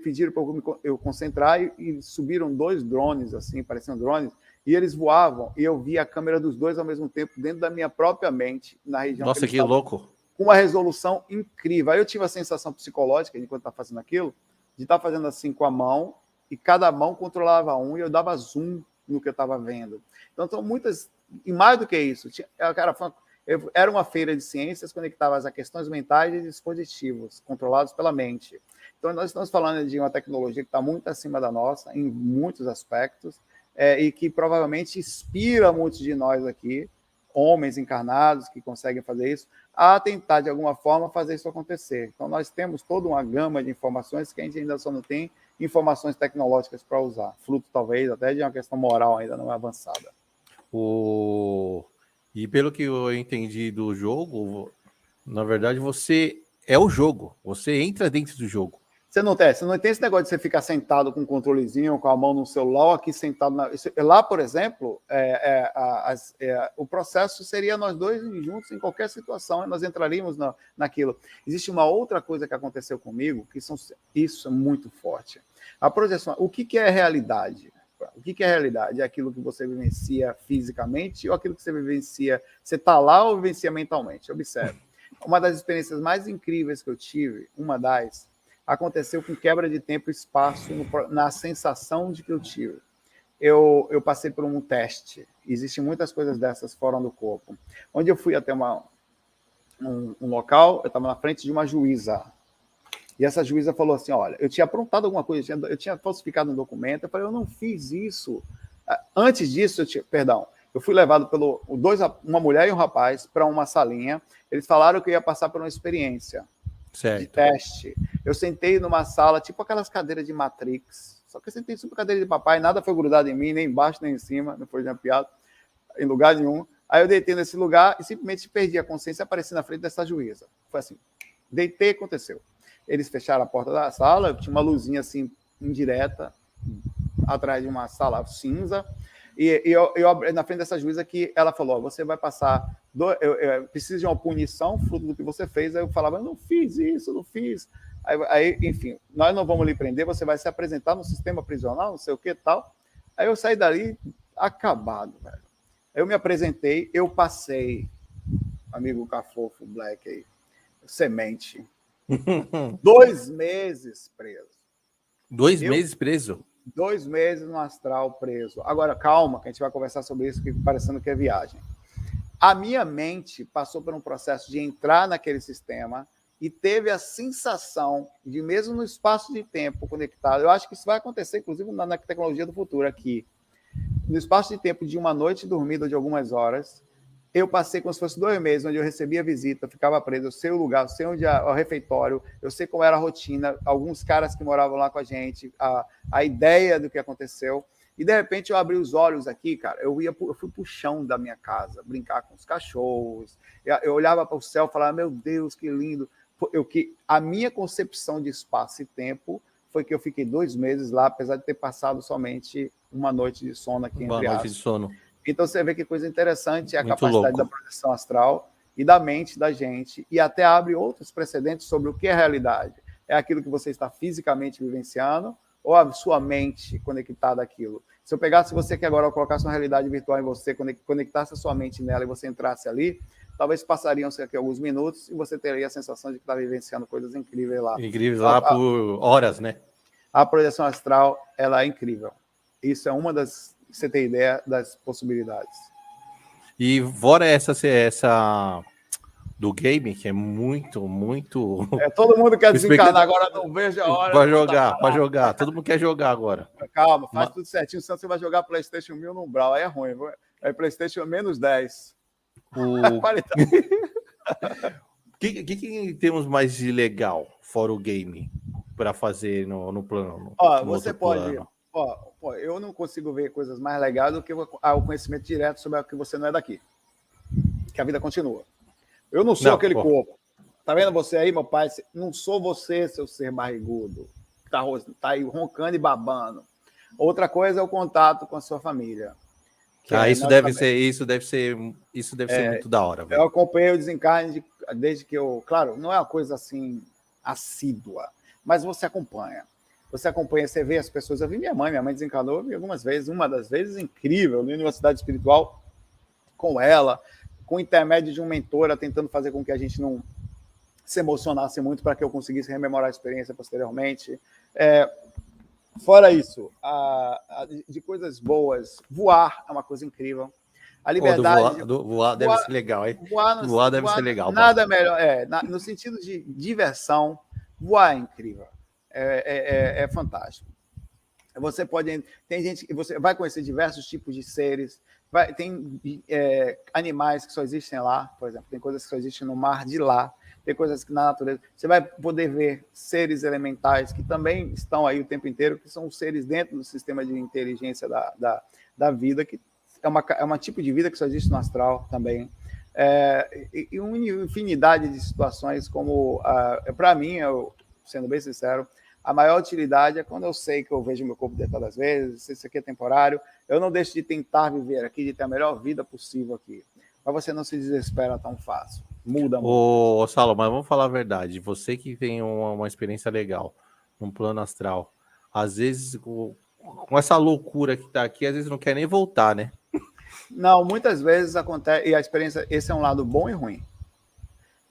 pediram para eu concentrar e subiram 2 drones, assim, pareciam drones, e eles voavam, e eu via a câmera dos 2 ao mesmo tempo dentro da minha própria mente, na região Nossa, que louco! Com uma resolução incrível. Aí eu tive a sensação psicológica, enquanto estava fazendo aquilo, de estar fazendo assim com a mão, e cada mão controlava um, e eu dava zoom no que eu estava vendo. Então, são muitas... E mais do que isso, era uma feira de ciências conectadas a questões mentais e dispositivos controlados pela mente. Então, nós estamos falando de uma tecnologia que está muito acima da nossa, em muitos aspectos, e que provavelmente inspira muitos de nós aqui, homens encarnados que conseguem fazer isso, a tentar, de alguma forma, fazer isso acontecer. Então, nós temos toda uma gama de informações que a gente ainda só não tem informações tecnológicas para usar. Fruto, talvez, até de uma questão moral ainda não avançada. E pelo que eu entendi do jogo, na verdade, você é o jogo. Você entra dentro do jogo. Você não tem esse negócio de você ficar sentado com um controlezinho, com a mão no celular, ou aqui sentado lá, por exemplo, o processo seria nós 2 juntos em qualquer situação, nós entraríamos naquilo. Existe uma outra coisa que aconteceu comigo, isso é muito forte. A projeção, o que é realidade? O que é realidade? É aquilo que você vivencia fisicamente ou aquilo que você vivencia, você está lá ou vivencia mentalmente? Observe. Uma das experiências mais incríveis que eu tive, aconteceu com quebra de tempo e espaço na sensação de que eu tive. Eu passei por um teste. Existem muitas coisas dessas fora do corpo. Onde eu fui até um local, eu estava na frente de uma juíza. E essa juíza falou assim, olha, eu tinha aprontado alguma coisa, eu tinha falsificado um documento. Eu falei, eu não fiz isso. Antes disso, eu fui levado uma mulher e um rapaz para uma salinha. Eles falaram que eu ia passar por uma experiência. Certo. De teste. Eu sentei numa sala, tipo aquelas cadeiras de Matrix. Só que eu sentei super cadeira de papai, nada foi grudado em mim, nem embaixo, nem em cima, não foi jampeado em lugar nenhum. Aí eu deitei nesse lugar e simplesmente perdi a consciência e apareci na frente dessa juíza. Foi assim, deitei, aconteceu. Eles fecharam a porta da sala, tinha uma luzinha assim, indireta, atrás de uma sala cinza, e eu na frente dessa juíza que ela falou, você vai passar, eu preciso de uma punição, fruto do que você fez. Aí eu falava, eu não fiz isso, não fiz. Aí, enfim, nós não vamos lhe prender, você vai se apresentar no sistema prisional, não sei o que tal. Aí eu saí dali acabado, velho. Eu me apresentei, eu passei, amigo Cafofo Black aí, semente, 2 meses preso. 2 meses preso? 2 meses no astral preso. Agora, calma, que a gente vai conversar sobre isso, que parecendo que é viagem. A minha mente passou por um processo de entrar naquele sistema e teve a sensação de, mesmo no espaço de tempo conectado, eu acho que isso vai acontecer, inclusive, na tecnologia do futuro aqui, no espaço de tempo de uma noite dormida de algumas horas, eu passei como se fosse 2 meses, onde eu recebia visita, eu ficava preso, eu sei o lugar, eu sei onde é o refeitório, eu sei como era a rotina, alguns caras que moravam lá com a gente, a ideia do que aconteceu. E, de repente, eu abri os olhos aqui, cara, eu fui pro chão da minha casa, brincar com os cachorros, eu olhava para o céu e falava, meu Deus, que lindo. A minha concepção de espaço e tempo foi que eu fiquei 2 meses lá, apesar de ter passado somente uma noite de sono aqui, uma noite de sono. Então, você vê que coisa interessante é a Muito capacidade louco. da projeção astral e da mente da gente, e até abre outros precedentes sobre o que é realidade. É aquilo que você está fisicamente vivenciando ou a sua mente conectada àquilo. Se eu pegasse você que agora colocasse uma realidade virtual em você, conectasse a sua mente nela e você entrasse ali, talvez passariam-se aqui alguns minutos e você teria a sensação de que está vivenciando coisas incríveis lá. Incríveis lá por horas, né? A projeção astral, ela é incrível. Isso é uma das... Você tem ideia das possibilidades. E fora essa do game, que é muito... Todo mundo quer desencarnar agora, não vejo a hora. Para jogar. Todo mundo quer jogar agora. Calma, faz tudo certinho, senão você vai jogar PlayStation 1000 no Brawl, aí é ruim. É PlayStation menos 10. O que temos mais de legal, fora o game, para fazer no plano? Você pode... plano? Eu não consigo ver coisas mais legais do que o conhecimento direto sobre o que você não é daqui. Que a vida continua. Eu não sou aquele corpo. Tá vendo você aí, meu pai? Não sou você, seu ser barrigudo. Tá aí roncando e babando. Outra coisa é o contato com a sua família. Isso deve ser muito da hora, velho. Eu acompanhei o desencarne desde que eu... Claro, não é uma coisa assim assídua, mas você acompanha. Você acompanha, você vê as pessoas. Eu vi minha mãe desencarnou algumas vezes. Uma das vezes, incrível, na Universidade Espiritual, com ela, com o intermédio de um mentora, tentando fazer com que a gente não se emocionasse muito para que eu conseguisse rememorar a experiência posteriormente. Fora isso, de coisas boas, voar é uma coisa incrível. A liberdade... Voar deve ser legal, hein? Voar deve ser legal. Nada melhor. No sentido de diversão, voar é incrível. É fantástico. Você pode... Tem gente que você vai conhecer diversos tipos de seres. Tem animais que só existem lá, por exemplo. Tem coisas que só existem no mar de lá. Tem coisas que na natureza... Você vai poder ver seres elementais que também estão aí o tempo inteiro, que são seres dentro do sistema de inteligência da vida, que é uma tipo de vida que só existe no astral também. E uma infinidade de situações como... para mim, sendo bem sincero, a maior utilidade é quando eu sei que eu vejo meu corpo deitadas vezes, se isso aqui é temporário, eu não deixo de tentar viver aqui, de ter a melhor vida possível aqui. Mas você não se desespera tão fácil. Muda muito. Ô, Saulo, mas vamos falar a verdade. Você que tem uma experiência legal num plano astral, às vezes, com essa loucura que tá aqui, às vezes não quer nem voltar, né? Não, muitas vezes acontece, e a experiência, esse é um lado bom e ruim.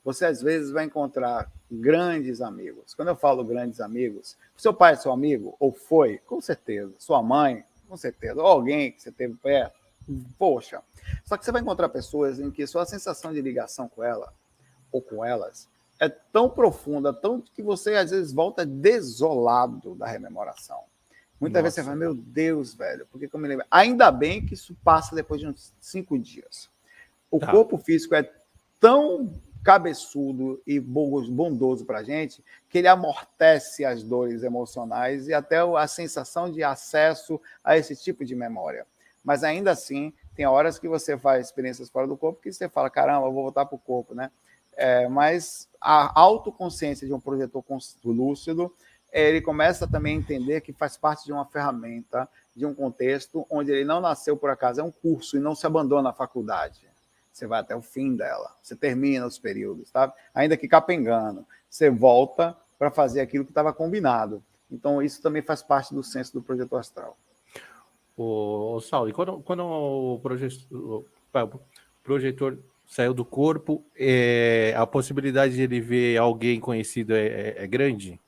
Você, às vezes, vai encontrar grandes amigos. Quando eu falo grandes amigos, seu pai é seu amigo? Ou foi? Com certeza. Sua mãe? Com certeza. Ou alguém que você teve perto? Poxa. Só que você vai encontrar pessoas em que sua sensação de ligação com ela, ou com elas, é tão profunda, tão que você, às vezes, volta desolado da rememoração. Muitas vezes você fala, meu Deus, velho, por que eu me lembro? Ainda bem que isso passa depois de uns 5 dias. O corpo físico é tão cabeçudo e bondoso para a gente, que ele amortece as dores emocionais e até a sensação de acesso a esse tipo de memória. Mas ainda assim, tem horas que você faz experiências fora do corpo que você fala, caramba, eu vou voltar para o corpo, né? Mas a autoconsciência de um projetor lúcido, ele começa também a entender que faz parte de uma ferramenta, de um contexto onde ele não nasceu por acaso, é um curso e não se abandona a faculdade. Você vai até o fim dela, você termina os períodos, tá? Ainda que capengando, você volta para fazer aquilo que estava combinado. Então, isso também faz parte do senso do projetor astral. Ô, Saulo, e quando o projetor saiu do corpo, a possibilidade de ele ver alguém conhecido é grande?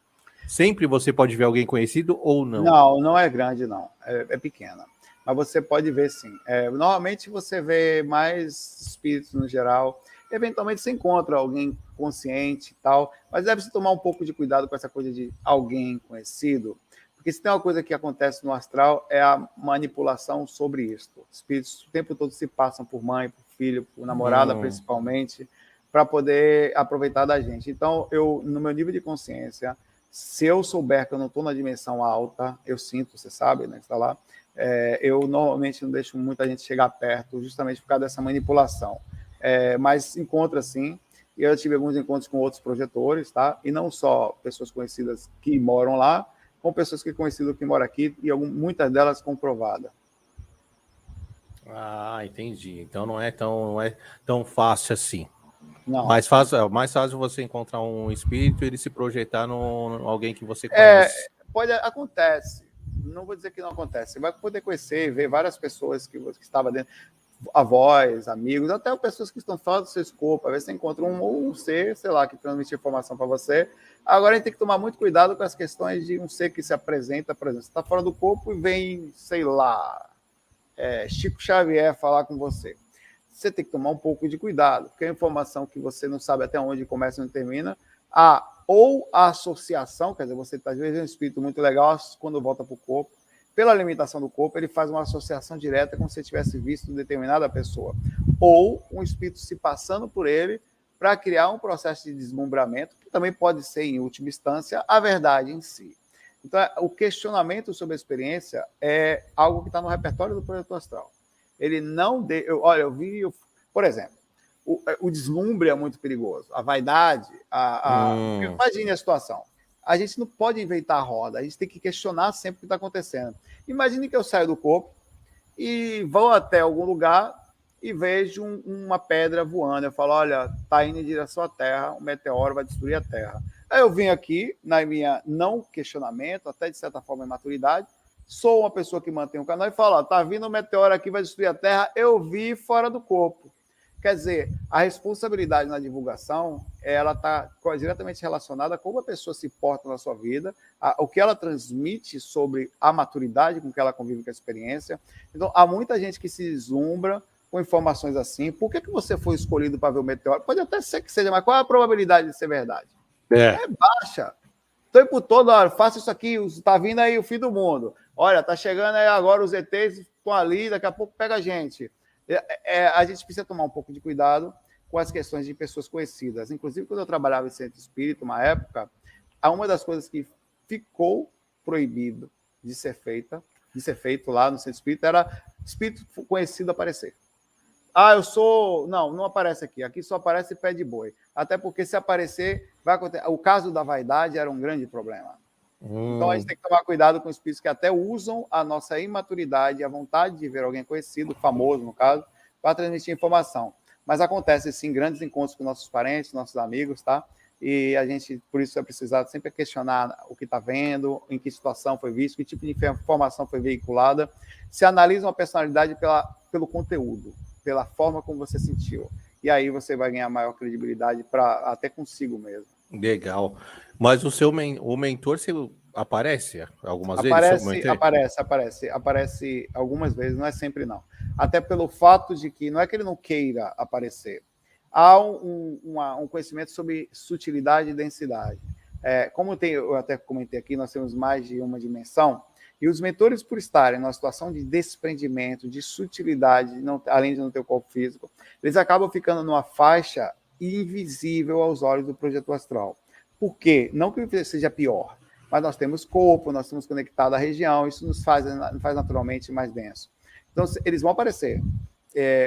Sempre você pode ver alguém conhecido ou não? Não, não é grande, não. É pequena. Mas você pode ver, sim. Normalmente você vê mais espíritos no geral. Eventualmente você encontra alguém consciente e tal, mas deve-se tomar um pouco de cuidado com essa coisa de alguém conhecido, porque se tem uma coisa que acontece no astral é a manipulação sobre isso. Os espíritos o tempo todo se passam por mãe, por filho, por namorada, principalmente, para poder aproveitar da gente. Então, no meu nível de consciência, se eu souber que eu não estou na dimensão alta, eu sinto, você sabe, né, que está lá, eu normalmente não deixo muita gente chegar perto, justamente por causa dessa manipulação. Mas encontra sim, e eu tive alguns encontros com outros projetores, tá? E não só pessoas conhecidas que moram lá, com pessoas que conhecidas que moram aqui, e muitas delas comprovadas. Ah, entendi. Então não é tão fácil assim. Não. Mais fácil você encontrar um espírito e ele se projetar no alguém que você conhece. Acontece. Não vou dizer que não acontece. Você vai poder conhecer e ver várias pessoas que estavam dentro, avós, amigos, até pessoas que estão fora do seu escopo. Às vezes você encontra um ser, sei lá, que transmite informação para você. Agora a gente tem que tomar muito cuidado com as questões de um ser que se apresenta, por exemplo, você está fora do corpo e vem, sei lá, Chico Xavier falar com você. Você tem que tomar um pouco de cuidado, porque a informação que você não sabe até onde começa e onde termina, ou a associação, quer dizer, você está às vezes um espírito muito legal, quando volta para o corpo, pela limitação do corpo, ele faz uma associação direta como se você tivesse visto determinada pessoa. Ou um espírito se passando por ele para criar um processo de deslumbramento, que também pode ser, em última instância, a verdade em si. Então, o questionamento sobre a experiência é algo que está no repertório do projetor astral. Ele não... Por exemplo, o deslumbre é muito perigoso. A vaidade... Imagine a situação. A gente não pode inventar a roda, a gente tem que questionar sempre o que está acontecendo. Imagine que eu saio do corpo e vou até algum lugar e vejo uma pedra voando. Eu falo, olha, está indo em direção à Terra, um meteoro vai destruir a Terra. Aí eu vim aqui, na minha não questionamento, até de certa forma em maturidade, sou uma pessoa que mantém um canal e falo, ó, tá vindo um meteoro aqui, vai destruir a Terra, eu vi fora do corpo. Quer dizer, a responsabilidade na divulgação, ela está diretamente relacionada a como a pessoa se porta na sua vida, o que ela transmite sobre a maturidade com que ela convive com a experiência. Então, há muita gente que se deslumbra com informações assim. Por que você foi escolhido para ver o meteoro? Pode até ser que seja, mas qual é a probabilidade de ser verdade? É baixa. O tempo todo, olha, faça isso aqui, está vindo aí o fim do mundo. Olha, está chegando aí agora os ETs, estão ali, daqui a pouco pega a gente. A gente precisa tomar um pouco de cuidado com as questões de pessoas conhecidas. Inclusive, quando eu trabalhava em centro espírita, uma época, uma das coisas que ficou proibido de ser feito lá no centro espírita, era espírito conhecido aparecer. Eu sou... Não aparece aqui. Aqui só aparece pé de boi. Até porque se aparecer, vai acontecer. O caso da vaidade era um grande problema. Então, a gente tem que tomar cuidado com espíritos que até usam a nossa imaturidade, a vontade de ver alguém conhecido, famoso, no caso, para transmitir informação. Mas acontece, sim, grandes encontros com nossos parentes, nossos amigos, tá? E a gente, por isso, é precisado sempre questionar o que está vendo, em que situação foi visto, que tipo de informação foi veiculada. Se analisa uma personalidade pelo conteúdo, pela forma como você sentiu. E aí você vai ganhar maior credibilidade até consigo mesmo. Legal. Mas o mentor se aparece algumas vezes? Aparece algumas vezes, não é sempre não. Até pelo fato de que não é que ele não queira aparecer. Há um conhecimento sobre sutilidade e densidade. Eu até comentei aqui, nós temos mais de uma dimensão, e os mentores, por estarem numa situação de desprendimento, de sutilidade, além de não ter o corpo físico, eles acabam ficando numa faixa invisível aos olhos do projetor astral. Por quê? Não que seja pior, mas nós temos corpo, nós estamos conectados à região, isso nos faz naturalmente mais denso. Então, eles vão aparecer.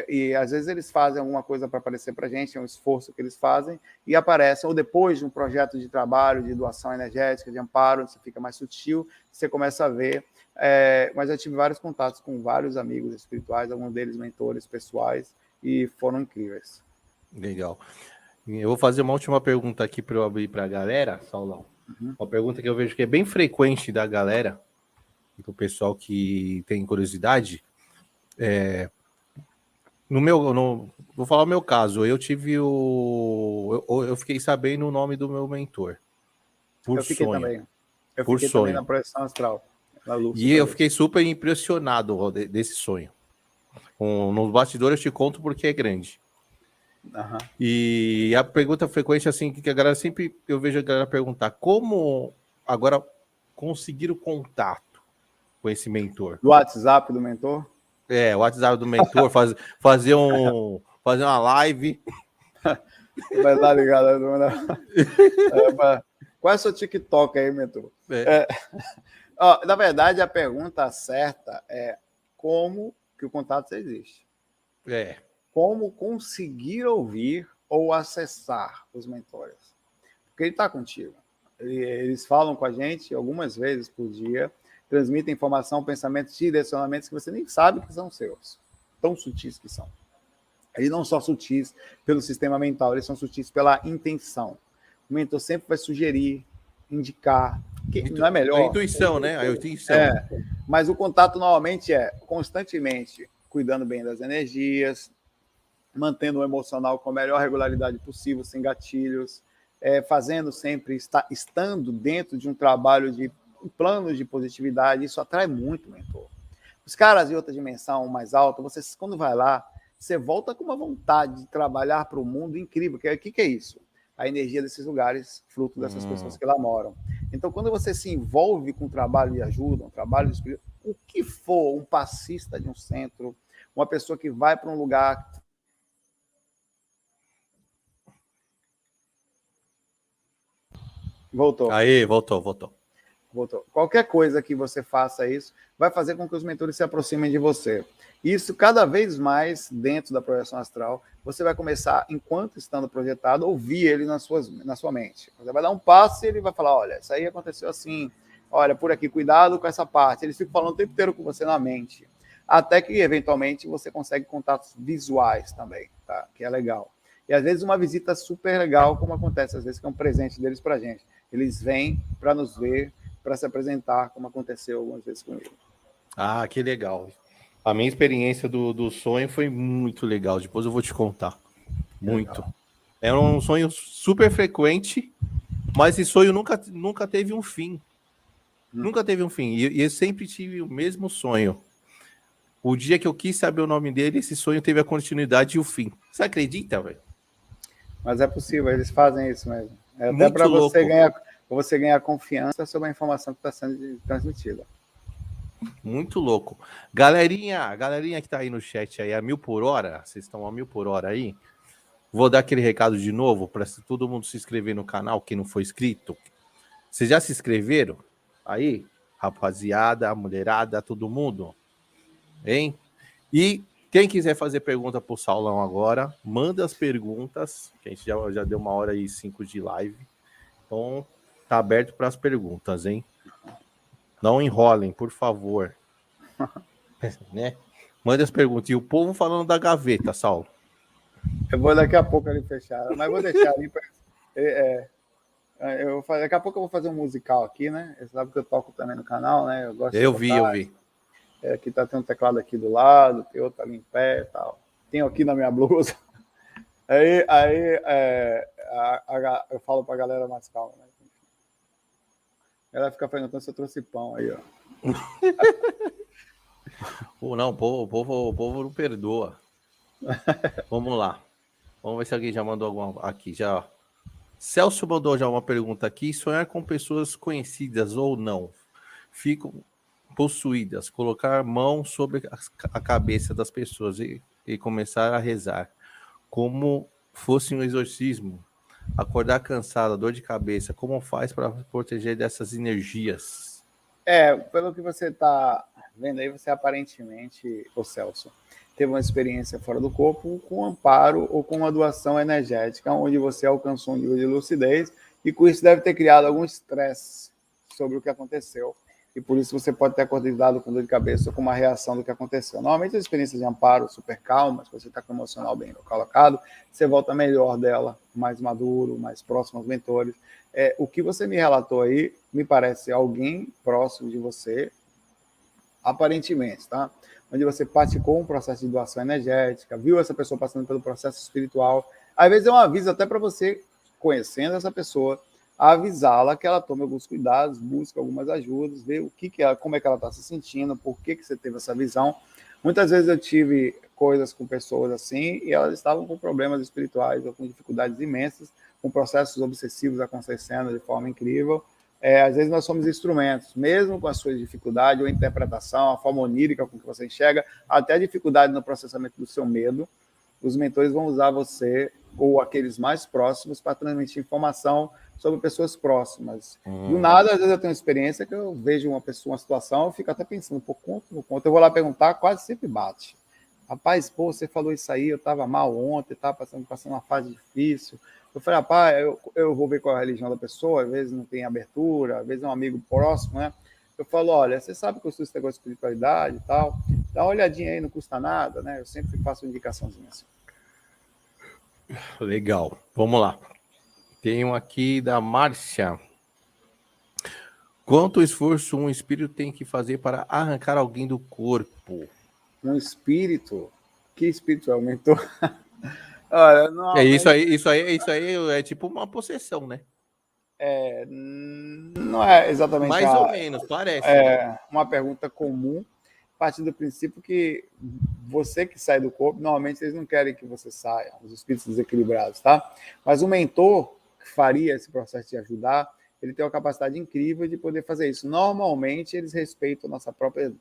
E às vezes eles fazem alguma coisa para aparecer para a gente, é um esforço que eles fazem, e aparecem, ou depois de um projeto de trabalho, de doação energética, de amparo, você fica mais sutil, você começa a ver. Mas eu tive vários contatos com vários amigos espirituais, alguns deles mentores pessoais, e foram incríveis. Legal. Eu vou fazer uma última pergunta aqui para eu abrir para a galera, Saulão. Uma pergunta que eu vejo que é bem frequente da galera, do pessoal que tem curiosidade. Vou falar o meu caso. Eu tive eu fiquei sabendo o nome do meu mentor. Eu fiquei sonho. Também na projeção astral. E eu fiquei super impressionado desse sonho. Nos bastidores eu te conto porque é grande. Uhum. E a pergunta frequente, assim, que a galera sempre, eu vejo a galera perguntar, como agora conseguir o contato com esse mentor? Do WhatsApp do mentor? O WhatsApp do mentor, fazer uma live. Vai dar ligado. Qual é o seu TikTok aí, mentor? Na verdade, a pergunta certa é como que o contato existe. Como conseguir ouvir ou acessar os mentores. Porque ele está contigo. Eles falam com a gente algumas vezes por dia, transmitem informação, pensamentos, direcionamentos que você nem sabe que são seus. Tão sutis que são. Eles não são sutis pelo sistema mental, eles são sutis pela intenção. O mentor sempre vai sugerir, indicar, que não é melhor. A intuição, né? A intuição. Mas o contato normalmente é constantemente cuidando bem das energias, mantendo o emocional com a melhor regularidade possível, sem gatilhos, fazendo sempre, estando dentro de um trabalho de planos de positividade. Isso atrai muito o mentor. Os caras de outra dimensão mais alta, você, quando vai lá, você volta com uma vontade de trabalhar para o mundo incrível. O que é isso? A energia desses lugares, fruto dessas pessoas que lá moram. Então, quando você se envolve com um trabalho de ajuda, um trabalho de espírito, o que for, um passista de um centro, uma pessoa que vai para um lugar... Voltou. Aí, voltou. Qualquer coisa que você faça isso, vai fazer com que os mentores se aproximem de você. Isso, cada vez mais, dentro da projeção astral, você vai começar, enquanto estando projetado, a ouvir ele na sua mente. Você vai dar um passo e ele vai falar, olha, isso aí aconteceu assim, olha, por aqui, cuidado com essa parte. Eles ficam falando o tempo inteiro com você na mente. até que, eventualmente, você consegue contatos visuais também, tá? Que é legal. E, às vezes, uma visita super legal, como acontece, às vezes, que é um presente deles para a gente. Eles vêm para nos ver, para se apresentar, como aconteceu algumas vezes comigo. Ah, que legal. A minha experiência do sonho foi muito legal. Depois eu vou te contar. Muito. Era um sonho super frequente, mas esse sonho nunca teve um fim. Nunca teve um fim. E eu sempre tive o mesmo sonho. O dia que eu quis saber o nome dele, esse sonho teve a continuidade e o fim. Você acredita, velho? Mas é possível, eles fazem isso mesmo. É até Muito para louco. você ganhar confiança sobre a informação que está sendo transmitida. Muito louco. Galerinha que tá aí no chat aí a 1000 por hora, vocês estão a 1000 por hora aí? Vou dar aquele recado de novo para todo mundo se inscrever no canal, quem não for inscrito. Vocês já se inscreveram? Aí, rapaziada, mulherada, todo mundo? Hein? E quem quiser fazer pergunta pro Saulão agora, manda as perguntas, que a gente já deu 1h05 de live. Então, tá aberto para as perguntas, hein? Não enrolem, por favor. Né? Manda as perguntas. E o povo falando da gaveta, Saulo. Eu vou daqui a pouco ali fechar, mas vou deixar ali para. Daqui a pouco eu vou fazer um musical aqui, né? Você sabe que eu toco também no canal, né? Eu gosto de tocar. Eu vi. Aqui tem um teclado aqui do lado, tem outro ali em pé e tal. Tenho aqui na minha blusa. Eu falo pra galera mais calma, né? Ela fica perguntando se eu trouxe pão aí, ó. Não, o povo não perdoa. Vamos lá. Vamos ver se alguém já mandou alguma aqui. Já. Celso mandou já uma pergunta aqui. Sonhar com pessoas conhecidas ou não ficam possuídas. Colocar a mão sobre a cabeça das pessoas e começar a rezar. Como fosse um exorcismo. Acordar cansado, dor de cabeça. Como faz para proteger dessas energias? Pelo que você está vendo aí, você aparentemente, o Celso, teve uma experiência fora do corpo com amparo ou com uma doação energética, onde você alcançou um nível de lucidez e com isso deve ter criado algum estresse sobre o que aconteceu. E por isso você pode ter acordado com dor de cabeça ou com uma reação do que aconteceu. Normalmente as experiências de amparo super calmas, você está com o emocional bem colocado, você volta melhor dela, mais maduro, mais próximo aos mentores. O que você me relatou aí me parece alguém próximo de você, aparentemente, tá? Onde você praticou um processo de doação energética, viu essa pessoa passando pelo processo espiritual. Às vezes é um aviso até para você, conhecendo essa pessoa, avisá-la que ela tome alguns cuidados, busque algumas ajudas, ver como é que ela está se sentindo, por que você teve essa visão. Muitas vezes eu tive coisas com pessoas assim e elas estavam com problemas espirituais ou com dificuldades imensas, com processos obsessivos acontecendo de forma incrível. Às vezes nós somos instrumentos, mesmo com a sua dificuldade ou interpretação, a forma onírica com que você enxerga, até a dificuldade no processamento do seu medo, os mentores vão usar você ou aqueles mais próximos para transmitir informação sobre pessoas próximas. Do nada, às vezes eu tenho uma experiência que eu vejo uma situação, eu fico até pensando, por conta, eu vou lá perguntar, quase sempre bate. Rapaz, você falou isso aí, eu estava mal ontem, estava passando uma fase difícil. Eu falei, rapaz, eu vou ver qual é a religião da pessoa, às vezes não tem abertura, às vezes é um amigo próximo, né? Eu falo, olha, você sabe que eu estudo esse negócio de espiritualidade e tal, dá uma olhadinha aí, não custa nada, né? Eu sempre faço uma indicaçãozinha assim. Legal, vamos lá. Tem um aqui da Márcia. Quanto esforço um espírito tem que fazer para arrancar alguém do corpo? Um espírito? Que espírito é o mentor? Olha, Isso aí é tipo uma possessão, né? Não é exatamente mais ou menos, parece. Uma pergunta comum, a partir do princípio que você que sai do corpo, normalmente eles não querem que você saia, os espíritos desequilibrados, tá? Mas o mentor que faria esse processo de ajudar, ele tem uma capacidade incrível de poder fazer isso. Normalmente eles respeitam a nossa própria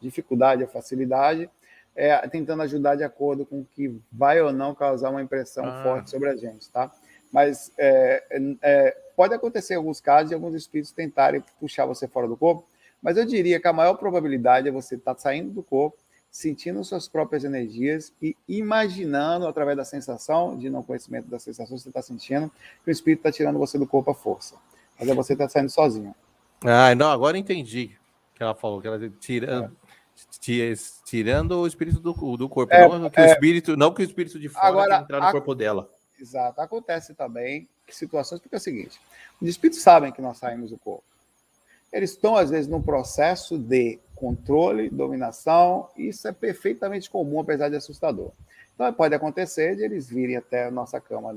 dificuldade, a facilidade, tentando ajudar de acordo com o que vai ou não causar uma impressão forte sobre a gente, tá? Mas pode acontecer em alguns casos de alguns espíritos tentarem puxar você fora do corpo, mas eu diria que a maior probabilidade é você estar saindo do corpo, sentindo suas próprias energias e imaginando, através da sensação, de não conhecimento das sensações que você está sentindo, que o espírito está tirando você do corpo à força. Mas você está saindo sozinho. Não, agora entendi que ela falou, que ela tirando. Tirando o espírito do corpo, não que o espírito de fora Agora, quer entrar no corpo dela. Exato. Acontece também situações, porque é o seguinte, os espíritos sabem que nós saímos do corpo. Eles estão, às vezes, num processo de controle, dominação, e isso é perfeitamente comum, apesar de assustador. Então, pode acontecer de eles virem até a nossa cama,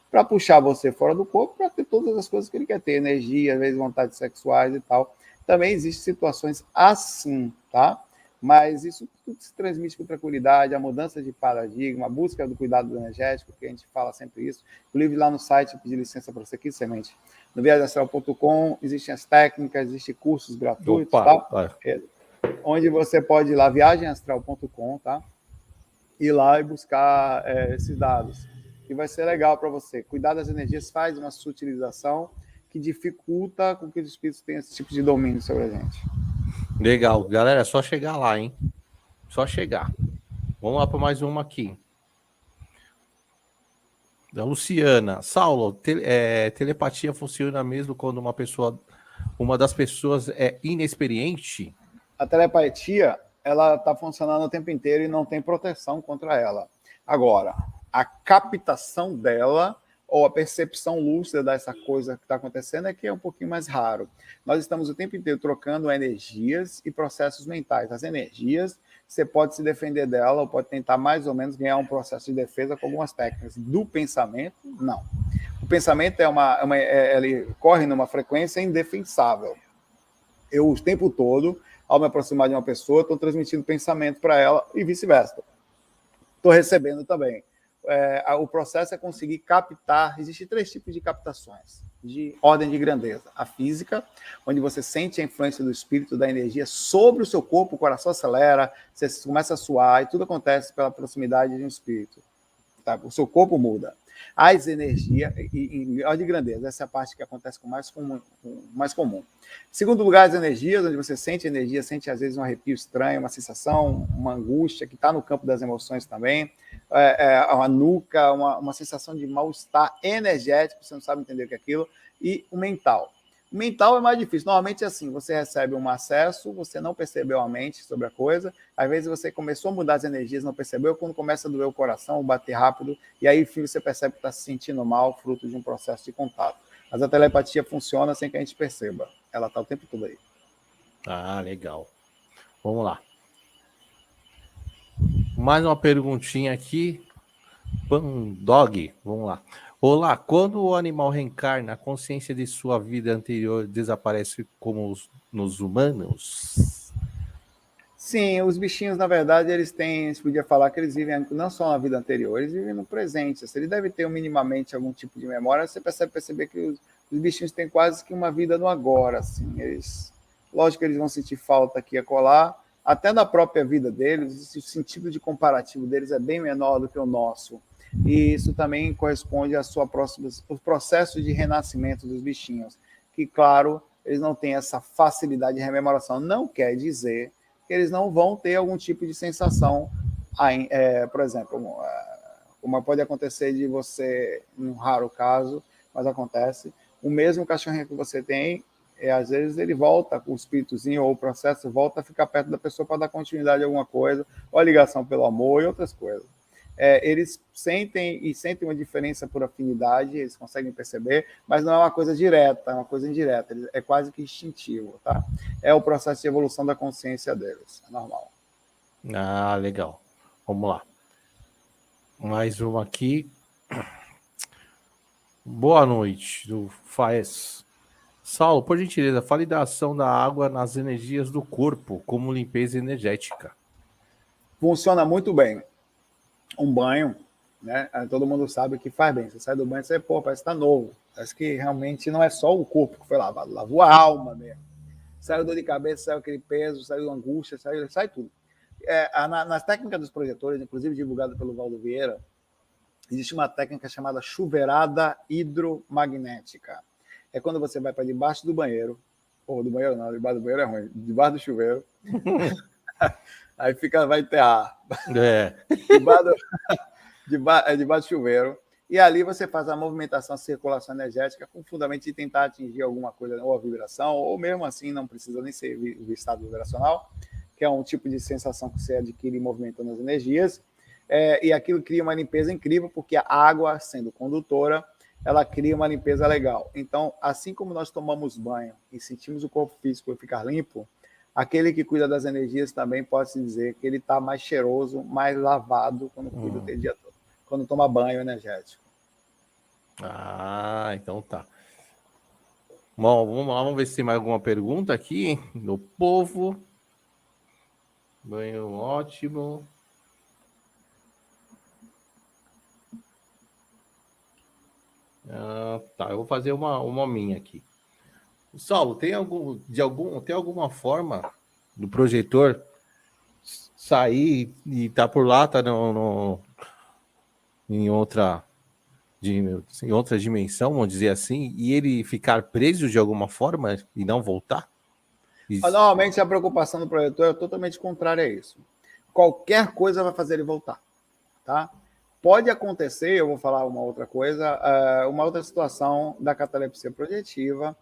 para puxar você fora do corpo, para ter todas as coisas que ele quer ter, energia, às vezes vontades sexuais e tal. Também existem situações assim, tá? Mas isso tudo se transmite com tranquilidade, a mudança de paradigma, a busca do cuidado energético, que a gente fala sempre isso. Inclusive, lá no site, eu pedi licença para você aqui, Semente, no viagemastral.com, existem as técnicas, existem cursos gratuitos, tá? Onde você pode ir lá, viagemastral.com, tá? Ir lá e buscar esses dados. E vai ser legal para você. Cuidar das energias faz uma sutilização que dificulta com que os espíritos tenham esse tipo de domínio sobre a gente. Legal. Galera, é só chegar lá, hein? Só chegar. Vamos lá para mais uma aqui. Da Luciana. Saulo, telepatia funciona mesmo quando uma das pessoas é inexperiente? A telepatia, ela está funcionando o tempo inteiro e não tem proteção contra ela. Agora, a captação dela ou a percepção lúcida dessa coisa que está acontecendo é que é um pouquinho mais raro. Nós estamos o tempo inteiro trocando energias e processos mentais. As energias, você pode se defender dela ou pode tentar mais ou menos ganhar um processo de defesa com algumas técnicas. Do pensamento, não. O pensamento ele corre numa frequência indefensável. Eu, o tempo todo, ao me aproximar de uma pessoa, estou transmitindo pensamento para ela e vice-versa. Estou recebendo também. O processo é conseguir captar. Existem 3 tipos de captações de ordem de grandeza. A física, onde você sente a influência do espírito, da energia sobre o seu corpo, o coração acelera, você começa a suar e tudo acontece pela proximidade de um espírito. Tá? O seu corpo muda. As energias, em ordem de grandeza, essa é a parte que acontece com mais comum. Segundo lugar, as energias, onde você sente energia, sente às vezes um arrepio estranho, uma sensação, uma angústia, que está no campo das emoções também, uma nuca, uma sensação de mal-estar energético, você não sabe entender o que é aquilo, e o mental. O mental é mais difícil. Normalmente é assim, você recebe um acesso, você não percebeu a mente sobre a coisa, às vezes você começou a mudar as energias, não percebeu, quando começa a doer o coração, bater rápido, e aí, enfim, você percebe que está se sentindo mal, fruto de um processo de contato. Mas a telepatia funciona sem que a gente perceba. Ela está o tempo todo aí. Ah, legal. Vamos lá. Mais uma perguntinha aqui. Pandog, vamos lá. Olá, quando o animal reencarna, a consciência de sua vida anterior desaparece como nos humanos? Sim, os bichinhos, na verdade, eles têm, a gente podia falar que eles vivem não só na vida anterior, eles vivem no presente. Ele deve ter minimamente algum tipo de memória, você perceber que os bichinhos têm quase que uma vida no agora, assim. Lógico que eles vão sentir falta aqui e acolá, até na própria vida deles, o sentido de comparativo deles é bem menor do que o nosso. E isso também corresponde à o processo de renascimento dos bichinhos, que, claro, eles não têm essa facilidade de rememoração. Não quer dizer que eles não vão ter algum tipo de sensação, por exemplo, como pode acontecer de você, em um raro caso, mas acontece, o mesmo cachorrinho que você tem, às vezes ele volta com o espíritozinho ou o processo volta a ficar perto da pessoa para dar continuidade a alguma coisa, ou a ligação pelo amor e outras coisas. Eles sentem uma diferença por afinidade, eles conseguem perceber, mas não é uma coisa direta, é uma coisa indireta, é quase que instintivo, tá? É o processo de evolução da consciência deles, é normal. Ah, legal. Vamos lá. Mais uma aqui. Boa noite, do Faes. Saulo, por gentileza, fale da ação da água nas energias do corpo, como limpeza energética. Funciona muito bem. Um banho, né? Todo mundo sabe que faz bem. Você sai do banho, você, parece que está novo. Parece que realmente não é só o corpo que foi lavado, lavou a alma mesmo. Saiu dor de cabeça, saiu aquele peso, saiu angústia, sai tudo. Nas técnicas dos projetores, inclusive divulgada pelo Valdo Vieira, existe uma técnica chamada chuveirada hidromagnética. É quando você vai para debaixo do banheiro, ou do banheiro não, debaixo do banheiro é ruim, debaixo do chuveiro, aí vai enterrar. Debaixo do chuveiro. E ali você faz a movimentação, a circulação energética com o fundamento de tentar atingir alguma coisa, ou a vibração, ou mesmo assim, não precisa nem ser o estado vibracional, que é um tipo de sensação que você adquire movimentando as energias, e aquilo cria uma limpeza incrível, porque a água, sendo condutora, ela cria uma limpeza legal. Então, assim como nós tomamos banho e sentimos o corpo físico ficar limpo, aquele que cuida das energias também pode se dizer que ele está mais cheiroso, mais lavado quando cuida do dia todo, quando toma banho energético. Ah, então tá. Bom, vamos lá, vamos ver se tem mais alguma pergunta aqui do povo. Banho ótimo. Tá, eu vou fazer uma minha aqui. Saulo, tem alguma forma do projetor sair e tá por lá, tá em outra dimensão, vamos dizer assim, e ele ficar preso de alguma forma e não voltar? Normalmente a preocupação do projetor é totalmente contrária a isso. Qualquer coisa vai fazer ele voltar, tá? Pode acontecer, eu vou falar uma outra coisa, uma outra situação da catalepsia projetiva,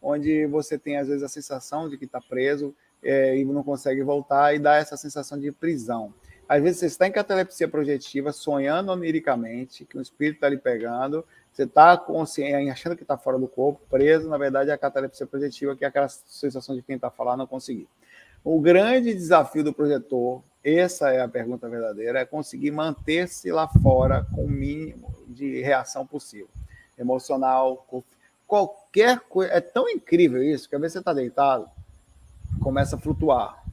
onde você tem, às vezes, a sensação de que está preso e não consegue voltar, e dá essa sensação de prisão. Às vezes, você está em catalepsia projetiva, sonhando oniricamente, que o espírito está lhe pegando, você está consciente, achando que está fora do corpo, preso, na verdade, é a catalepsia projetiva, que é aquela sensação de tentar falar não conseguir. O grande desafio do projetor, essa é a pergunta verdadeira, é conseguir manter-se lá fora com o mínimo de reação possível. Emocional, qualquer coisa. É tão incrível isso, que às vezes você está deitado, começa a flutuar.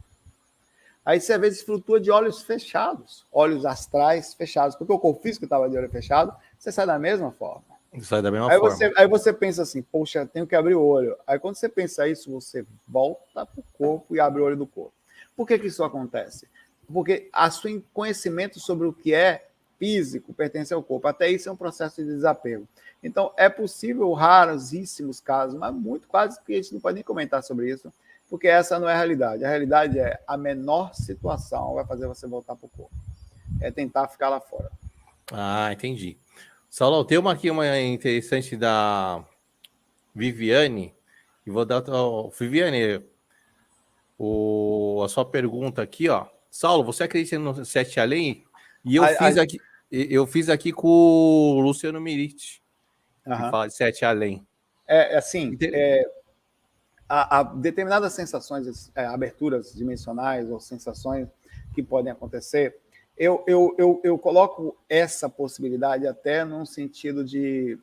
Aí você às vezes flutua de olhos fechados, olhos astrais fechados, porque o corpo físico estava de olho fechado, você sai da mesma forma. Sai da mesma forma. Aí você pensa assim, poxa, tenho que abrir o olho. Aí quando você pensa isso, você volta para o corpo e abre o olho do corpo. Por que isso acontece? Porque o seu conhecimento sobre o que é físico pertence ao corpo. Até isso é um processo de desapego. Então, é possível, raríssimos casos, mas muito, quase que a gente não pode nem comentar sobre isso, porque essa não é a realidade. A realidade é a menor situação vai fazer você voltar para o corpo. É tentar ficar lá fora. Ah, entendi. Saulo, tem uma interessante da Viviane. E vou dar. Viviane, a sua pergunta aqui, ó. Saulo, você acredita no Sete Além? E eu fiz aqui com o Luciano Miriti, que fala de Sete Além. Há determinadas sensações, aberturas dimensionais ou sensações que podem acontecer. Eu coloco essa possibilidade até num sentido de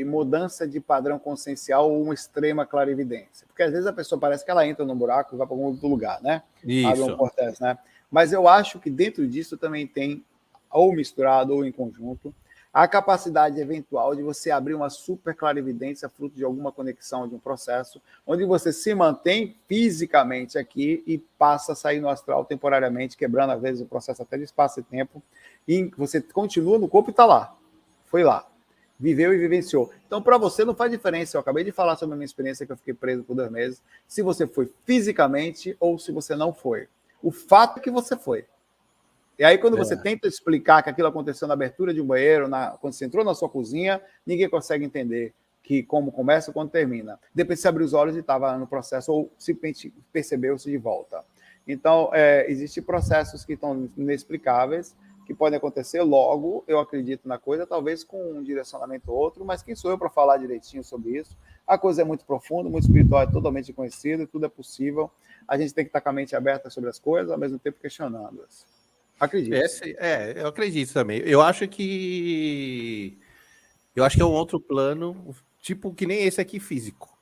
mudança de padrão consciencial ou uma extrema clarividência. Porque às vezes a pessoa parece que ela entra num buraco e vai para algum outro lugar, né? Isso. Abre um vortex, né? Mas eu acho que dentro disso também tem, ou misturado ou em conjunto, a capacidade eventual de você abrir uma super clarividência fruto de alguma conexão, de um processo, onde você se mantém fisicamente aqui e passa a sair no astral temporariamente, quebrando às vezes o processo até de espaço e tempo, e você continua no corpo e está lá. Foi lá. Viveu e vivenciou. Então, para você não faz diferença. Eu acabei de falar sobre a minha experiência que eu fiquei preso por 2 meses, se você foi fisicamente ou se você não foi. O fato é que você foi. E aí, quando você tenta explicar que aquilo aconteceu na abertura de um banheiro, quando você entrou na sua cozinha, ninguém consegue entender que como começa e quando termina. Depois você abriu os olhos e estava no processo, ou simplesmente percebeu-se de volta. Então, existem processos que estão inexplicáveis, que podem acontecer logo, eu acredito na coisa, talvez com um direcionamento ou outro, mas quem sou eu para falar direitinho sobre isso? A coisa é muito profunda, muito espiritual, é totalmente conhecido, tudo é possível. A gente tem que estar com a mente aberta sobre as coisas, ao mesmo tempo questionando-as. Acredito. Eu acredito também. Eu acho que é um outro plano, tipo que nem esse aqui físico.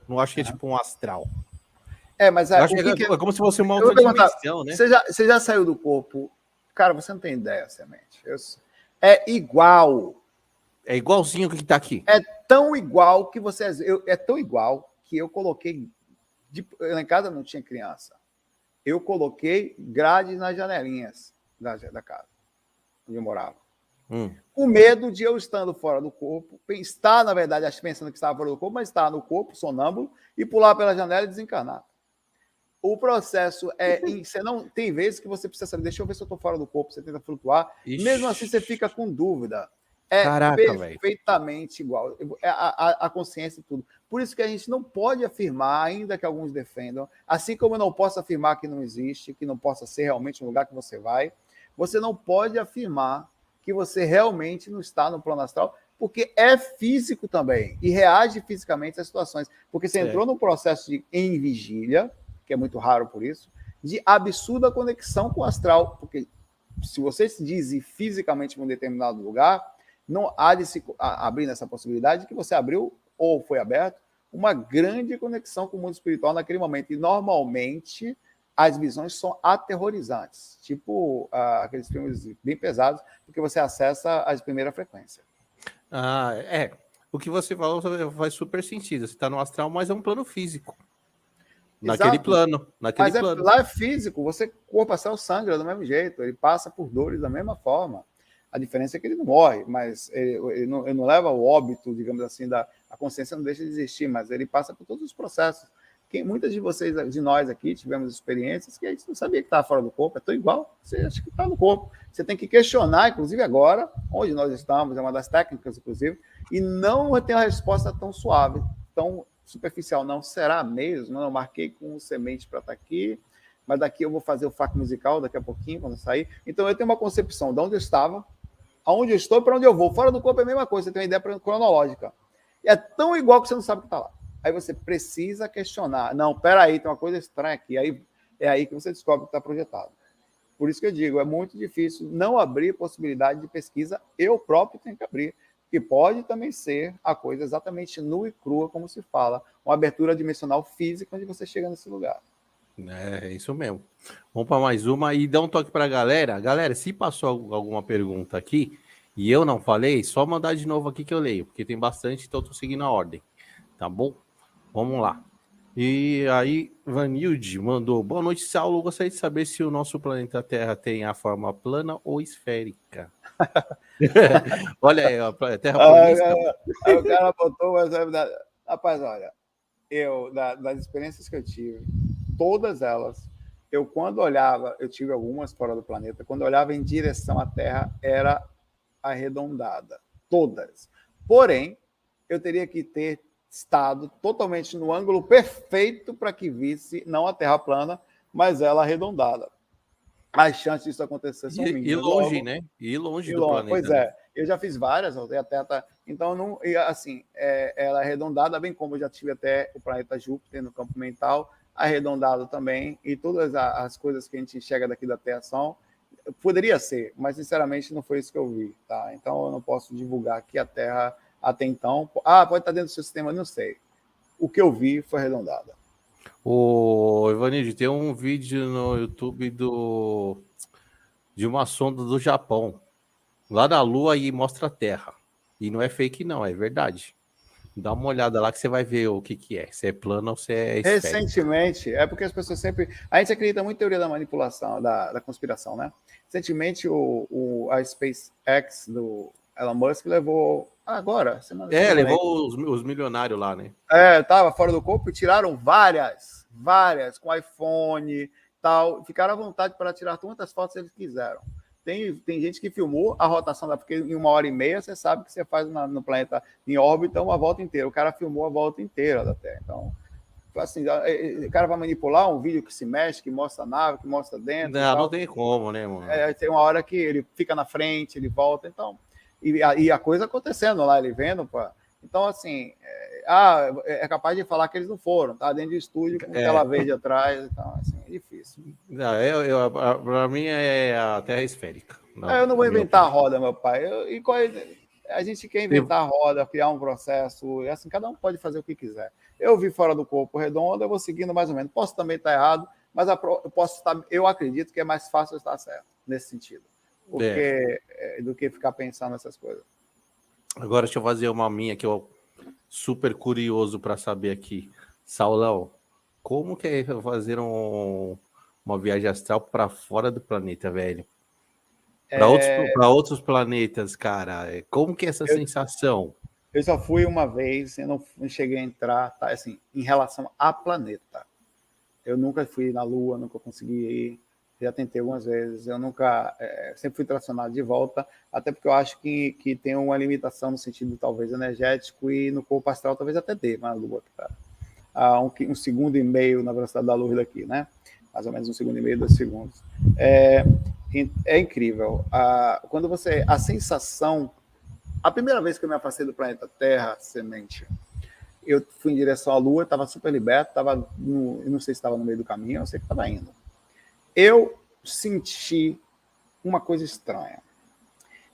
Não acho que é tipo um astral. Mas é como se fosse uma outra dimensão, né? Você já saiu do corpo? Cara, você não tem ideia, Semente. É igual. É igualzinho o que está aqui. É tão igual que você. É tão igual que eu coloquei. Lá em casa não tinha criança. Eu coloquei grades nas janelinhas da casa onde eu morava. Com medo de eu estando fora do corpo, estar, na verdade, pensando que estava fora do corpo, mas estar no corpo, sonâmbulo, e pular pela janela e desencarnar. O processo você não tem vezes que você precisa saber, deixa eu ver se eu estou fora do corpo, você tenta flutuar, mesmo assim você fica com dúvida. É Caraca, velho. perfeitamente igual. A consciência e tudo. Por isso que a gente não pode afirmar, ainda que alguns defendam, assim como eu não posso afirmar que não existe, que não possa ser realmente um lugar que você não pode afirmar que você realmente não está no plano astral, porque é físico também e reage fisicamente às situações. Porque você entrou num processo em vigília, que é muito raro por isso, de absurda conexão com o astral, porque se você se diz fisicamente em um determinado lugar, não há de se abrir essa possibilidade que você abriu ou foi aberto uma grande conexão com o mundo espiritual naquele momento. E normalmente as visões são aterrorizantes, tipo aqueles filmes bem pesados, porque você acessa as primeiras frequências. O que você falou faz super sentido. Você está no astral, mas é um plano físico. Naquele plano. Mas lá é físico, corpo astral sangra do mesmo jeito, ele passa por dores da mesma forma. A diferença é que ele não morre, mas ele não leva ao óbito, digamos assim, a consciência não deixa de existir, mas ele passa por todos os processos. Muitas de vocês, de nós aqui, tivemos experiências que a gente não sabia que estava fora do corpo, é tão igual, você acha que está no corpo. Você tem que questionar, inclusive agora, onde nós estamos, é uma das técnicas, inclusive, e não tem uma resposta tão suave, tão superficial. Não será mesmo? Não, eu marquei com semente para estar aqui, mas daqui eu vou fazer o fac musical daqui a pouquinho, quando eu sair. Então eu tenho uma concepção de onde eu estava, aonde eu estou e para onde eu vou. Fora do corpo é a mesma coisa, você tem uma ideia cronológica. E é tão igual que você não sabe o que está lá. Aí você precisa questionar. Não, peraí, tem uma coisa estranha aqui. Aí é aí que você descobre que está projetado. Por isso que eu digo, é muito difícil não abrir possibilidade de pesquisa. Eu próprio tenho que abrir. Que pode também ser a coisa exatamente nua e crua, como se fala. Uma abertura dimensional física onde você chega nesse lugar. É isso mesmo. Vamos para mais uma e dá um toque para a galera. Galera, se passou alguma pergunta aqui e eu não falei, só mandar de novo aqui que eu leio, porque tem bastante, então eu tô seguindo a ordem. Tá bom? Vamos lá. E aí, Vanilde mandou: boa noite, Saulo. Gostaria de saber se o nosso planeta Terra tem a forma plana ou esférica. Olha aí, a Terra planista. Aí o cara botou, mas rapaz, olha, das experiências que eu tive, todas elas, quando olhava, eu tive algumas fora do planeta, quando eu olhava em direção à Terra, era arredondada. Todas. Porém, eu teria que ter estado totalmente no ângulo perfeito para que visse, não a Terra plana, mas ela arredondada. As chances disso acontecer são mínimas. E longe, né? E longe do planeta. Pois é. Eu já fiz várias, até então não, assim, ela é arredondada, bem como eu já tive até o planeta Júpiter no campo mental, arredondado também, e todas as coisas que a gente enxerga daqui da Terra são, poderia ser, mas sinceramente não foi isso que eu vi, tá? Então eu não posso divulgar que a Terra até então, pode estar dentro do seu sistema, não sei. O que eu vi foi arredondada. Ô, Ivanilde, tem um vídeo no YouTube de uma sonda do Japão, lá da Lua, e mostra a Terra. E não é fake, não, é verdade. Dá uma olhada lá que você vai ver o que é, se é plano ou se é esférico. Recentemente, é porque as pessoas sempre... A gente acredita muito em teoria da manipulação, da conspiração, né? Recentemente, a SpaceX do Elon Musk levou... Agora, levou os milionários lá, né? Tava fora do corpo e tiraram várias, com iPhone tal. Ficaram à vontade para tirar quantas fotos eles quiseram. Tem gente que filmou a rotação da... Porque em 1h30 você sabe que você faz no planeta em órbita uma volta inteira. O cara filmou a volta inteira da Terra. Então, assim, o cara vai manipular um vídeo que se mexe, que mostra a nave, que mostra dentro. Não tem como, né, mano? Tem uma hora que ele fica na frente, ele volta, então... E a coisa acontecendo lá, ele vendo, pô. Então, assim, é capaz de falar que eles não foram, tá? Dentro de estúdio, com tela verde atrás, então, assim, é difícil. Para mim é a Terra esférica. Eu não vou inventar a roda, meu pai. A gente quer inventar a roda, criar um processo, e assim, cada um pode fazer o que quiser. Eu vi fora do corpo redondo, eu vou seguindo mais ou menos. Posso também estar errado, mas eu acredito que é mais fácil estar certo, nesse sentido. Do que ficar pensando nessas coisas. Agora deixa eu fazer uma minha que eu super curioso para saber aqui. Saulão, como que é fazer uma viagem astral para fora do planeta, velho? Para outros planetas, cara. Como que é essa sensação? Eu só fui uma vez, eu não cheguei a entrar, tá? Assim, em relação a planeta. Eu nunca fui na Lua, nunca consegui ir. Já tentei algumas vezes, eu nunca, sempre fui tracionado de volta, até porque eu acho que tem uma limitação no sentido talvez energético e no corpo astral talvez até dê, na Lua, que tá a 1,5 segundo na velocidade da luz daqui, né? Mais ou menos 1,5 segundo, 2 segundos. É incrível. Quando você, a sensação, a primeira vez que eu me afastei do planeta Terra, semente, eu fui em direção à Lua, estava super liberto, eu não sei se estava no meio do caminho, eu sei que estava indo. Eu senti uma coisa estranha.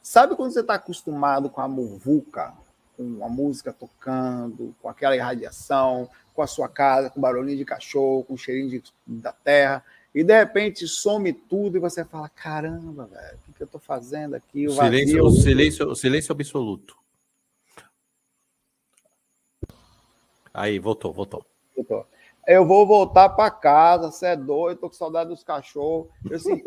Sabe quando você está acostumado com a muvuca, com a música tocando, com aquela irradiação, com a sua casa, com barulhinho de cachorro, com o cheirinho da terra, e de repente some tudo e você fala, caramba, velho, o que eu estou fazendo aqui? O vazio. O silêncio absoluto. Aí, voltou. Eu vou voltar para casa, você é doido, tô com saudade dos cachorros. Eu senti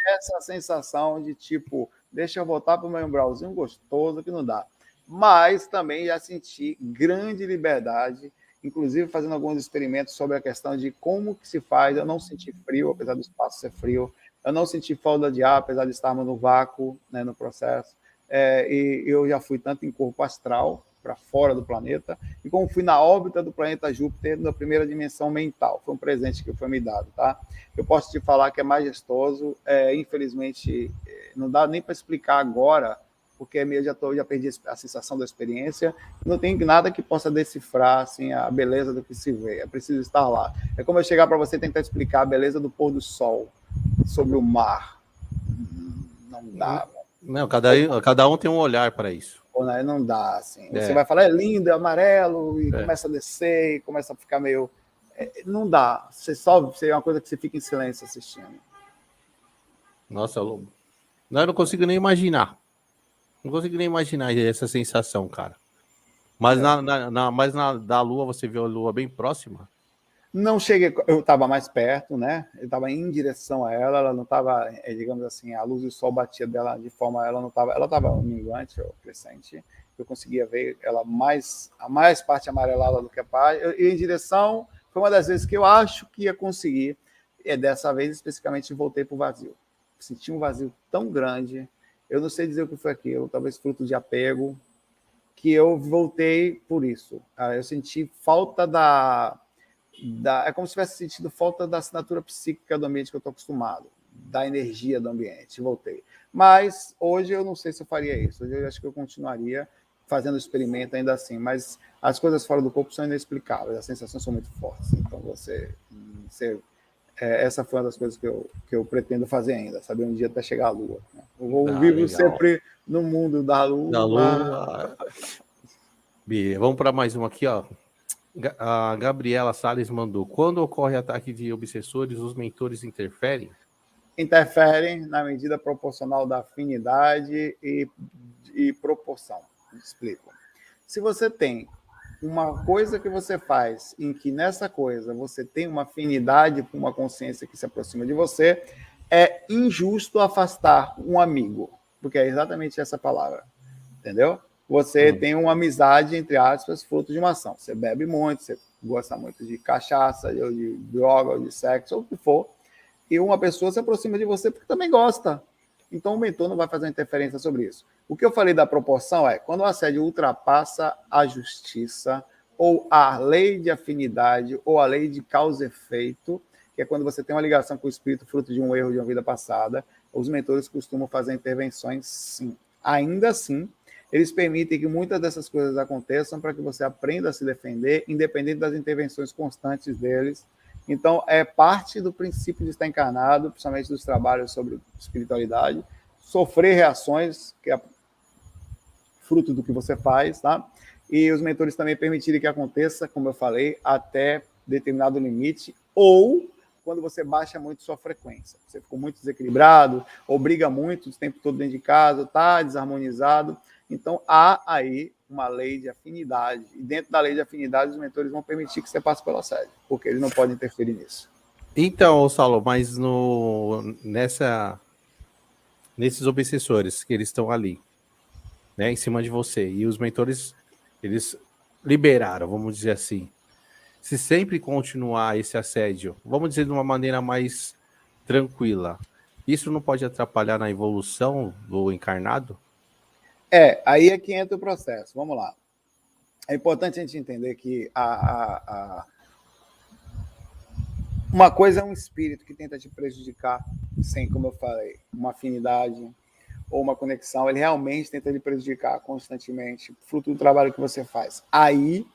essa sensação de tipo, deixa eu voltar para o meu umbralzinho gostoso, que não dá. Mas também já senti grande liberdade, inclusive fazendo alguns experimentos sobre a questão de como que se faz. Eu não senti frio, apesar do espaço ser frio. Eu não senti falta de ar, apesar de estarmos no vácuo, né, no processo. E eu já fui tanto em corpo astral, para fora do planeta, e como fui na órbita do planeta Júpiter na primeira dimensão mental. Foi um presente que foi me dado, tá? Eu posso te falar que é majestoso, infelizmente não dá nem para explicar agora, porque já perdi a sensação da experiência, não tem nada que possa decifrar assim, a beleza do que se vê, é preciso estar lá. É como eu chegar para você e tentar explicar a beleza do pôr do sol sobre o mar. Não dá. Não, cada um tem um olhar para isso. Não dá, assim. Você vai falar, é lindo, é amarelo, e começa a descer, e começa a ficar meio... não dá. Você é uma coisa que você fica em silêncio assistindo. Nossa, eu não consigo nem imaginar. Não consigo nem imaginar essa sensação, cara. Mas da Lua, você viu a Lua bem próxima? Não cheguei, eu estava mais perto, né? Eu estava em direção a ela não estava, digamos assim, a luz do sol batia dela de forma, ela estava minguante ou crescente. Eu conseguia ver ela a mais parte amarelada do que a parte. Eu em direção, foi uma das vezes que eu acho que ia conseguir. E dessa vez, especificamente, voltei para o vazio. Senti um vazio tão grande, eu não sei dizer o que foi aquilo, talvez fruto de apego, que eu voltei por isso. Eu senti falta é como se tivesse sentido falta da assinatura psíquica do ambiente que eu estou acostumado, da energia do ambiente, voltei. Mas hoje eu não sei se eu faria isso, hoje eu acho que eu continuaria fazendo o experimento ainda assim, mas as coisas fora do corpo são inexplicáveis, as sensações são muito fortes, então essa foi uma das coisas que eu pretendo fazer ainda, saber um dia até chegar à Lua. Né? Eu vou vivo sempre no mundo da Lua. Da Lua. Vamos para mais uma aqui, ó. A Gabriela Salles mandou: quando ocorre ataque de obsessores, os mentores interferem? Interferem na medida proporcional da afinidade e proporção. Explico. Se você tem uma coisa que você faz em que nessa coisa você tem uma afinidade com uma consciência que se aproxima de você, é injusto afastar um amigo, porque é exatamente essa palavra, entendeu? Você tem uma amizade, entre aspas, fruto de uma ação. Você bebe muito, você gosta muito de cachaça, ou de droga, ou de sexo, ou o que for, e uma pessoa se aproxima de você porque também gosta. Então o mentor não vai fazer uma interferência sobre isso. O que eu falei da proporção é quando o assédio ultrapassa a justiça, ou a lei de afinidade, ou a lei de causa e efeito, que é quando você tem uma ligação com o espírito fruto de um erro de uma vida passada, os mentores costumam fazer intervenções, sim. Ainda assim, eles permitem que muitas dessas coisas aconteçam para que você aprenda a se defender, independente das intervenções constantes deles. Então, é parte do princípio de estar encarnado, principalmente dos trabalhos sobre espiritualidade, sofrer reações, que é fruto do que você faz, tá? E os mentores também permitirem que aconteça, como eu falei, até determinado limite, ou quando você baixa muito sua frequência. Você ficou muito desequilibrado, ou briga muito o tempo todo dentro de casa, está desarmonizado. Então, há aí uma lei de afinidade. E dentro da lei de afinidade, os mentores vão permitir que você passe pelo assédio, porque eles não podem interferir nisso. Então, Saulo, mas nesses obsessores que eles estão ali, né, em cima de você, e os mentores, eles liberaram, vamos dizer assim. Se sempre continuar esse assédio, vamos dizer de uma maneira mais tranquila, isso não pode atrapalhar na evolução do encarnado? Aí é que entra o processo. Vamos lá. É importante a gente entender que uma coisa é um espírito que tenta te prejudicar sem, como eu falei, uma afinidade ou uma conexão. Ele realmente tenta lhe prejudicar constantemente, fruto do trabalho que você faz. Aí...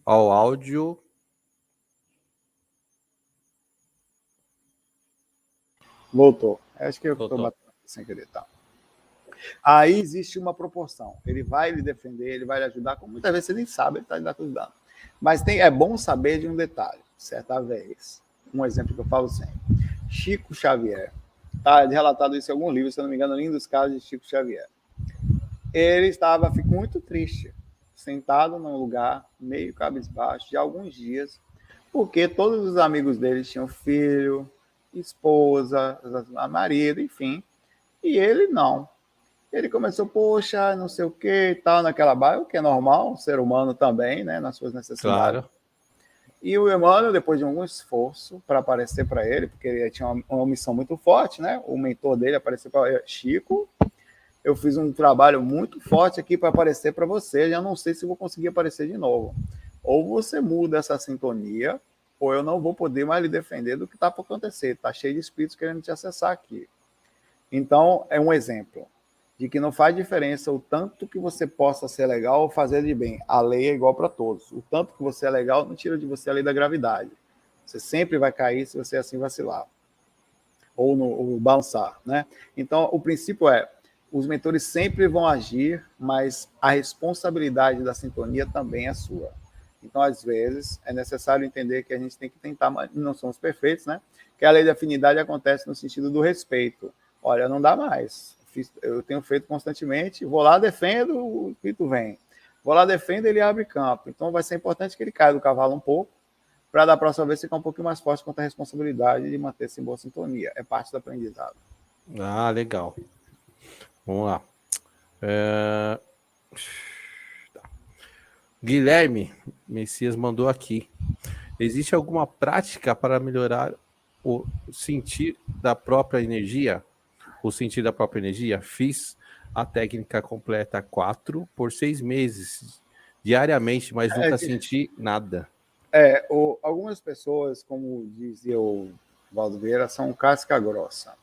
Ó, o áudio... Voltou. Acho que eu estou Voltou. batendo sem querer, tá? Aí existe uma proporção. Ele vai lhe defender, ele vai lhe ajudar, como muitas vezes você nem sabe, ele está lhe ajudando. Mas é bom saber de um detalhe. Certa vez, um exemplo que eu falo sempre. Chico Xavier. Está relatado isso em algum livro, se eu não me engano, Lindos Casos de Chico Xavier. Ele ficou muito triste, sentado num lugar meio cabisbaixo, de alguns dias, porque todos os amigos dele tinham filho, esposa, marido, enfim, e ele não. Ele começou, poxa, não sei o que e tal, naquela bairro, o que é normal, um ser humano também, né, nas suas necessidades. Claro. E o Emmanuel, depois de algum esforço para aparecer para ele, porque ele tinha uma missão muito forte, né, o mentor dele apareceu para ele, Chico, eu fiz um trabalho muito forte aqui para aparecer para você, já não sei se vou conseguir aparecer de novo. Ou você muda essa sintonia, ou eu não vou poder mais lhe defender do que está para acontecer. Está cheio de espíritos querendo te acessar aqui. Então, é um exemplo de que não faz diferença o tanto que você possa ser legal ou fazer de bem. A lei é igual para todos. O tanto que você é legal não tira de você a lei da gravidade. Você sempre vai cair se você assim vacilar. Ou balançar, né? Então, o princípio é, os mentores sempre vão agir, mas a responsabilidade da sintonia também é sua. Então, às vezes, é necessário entender que a gente tem que tentar, mas não somos perfeitos, né? Que a lei da afinidade acontece no sentido do respeito. Olha, não dá mais. Eu tenho feito constantemente, vou lá, defendo, o espírito vem. Vou lá, defendo, ele abre campo. Então, vai ser importante que ele caia do cavalo um pouco, para da próxima vez ficar um pouquinho mais forte quanto à responsabilidade de manter-se em boa sintonia. É parte do aprendizado. Ah, legal. Vamos lá. Guilherme Messias mandou aqui. Existe alguma prática para melhorar o sentir da própria energia? O sentir da própria energia? Fiz a técnica completa 4 por 6 meses, diariamente, mas nunca senti nada. Algumas pessoas, como dizia o Valdo Vieira, são casca grossa.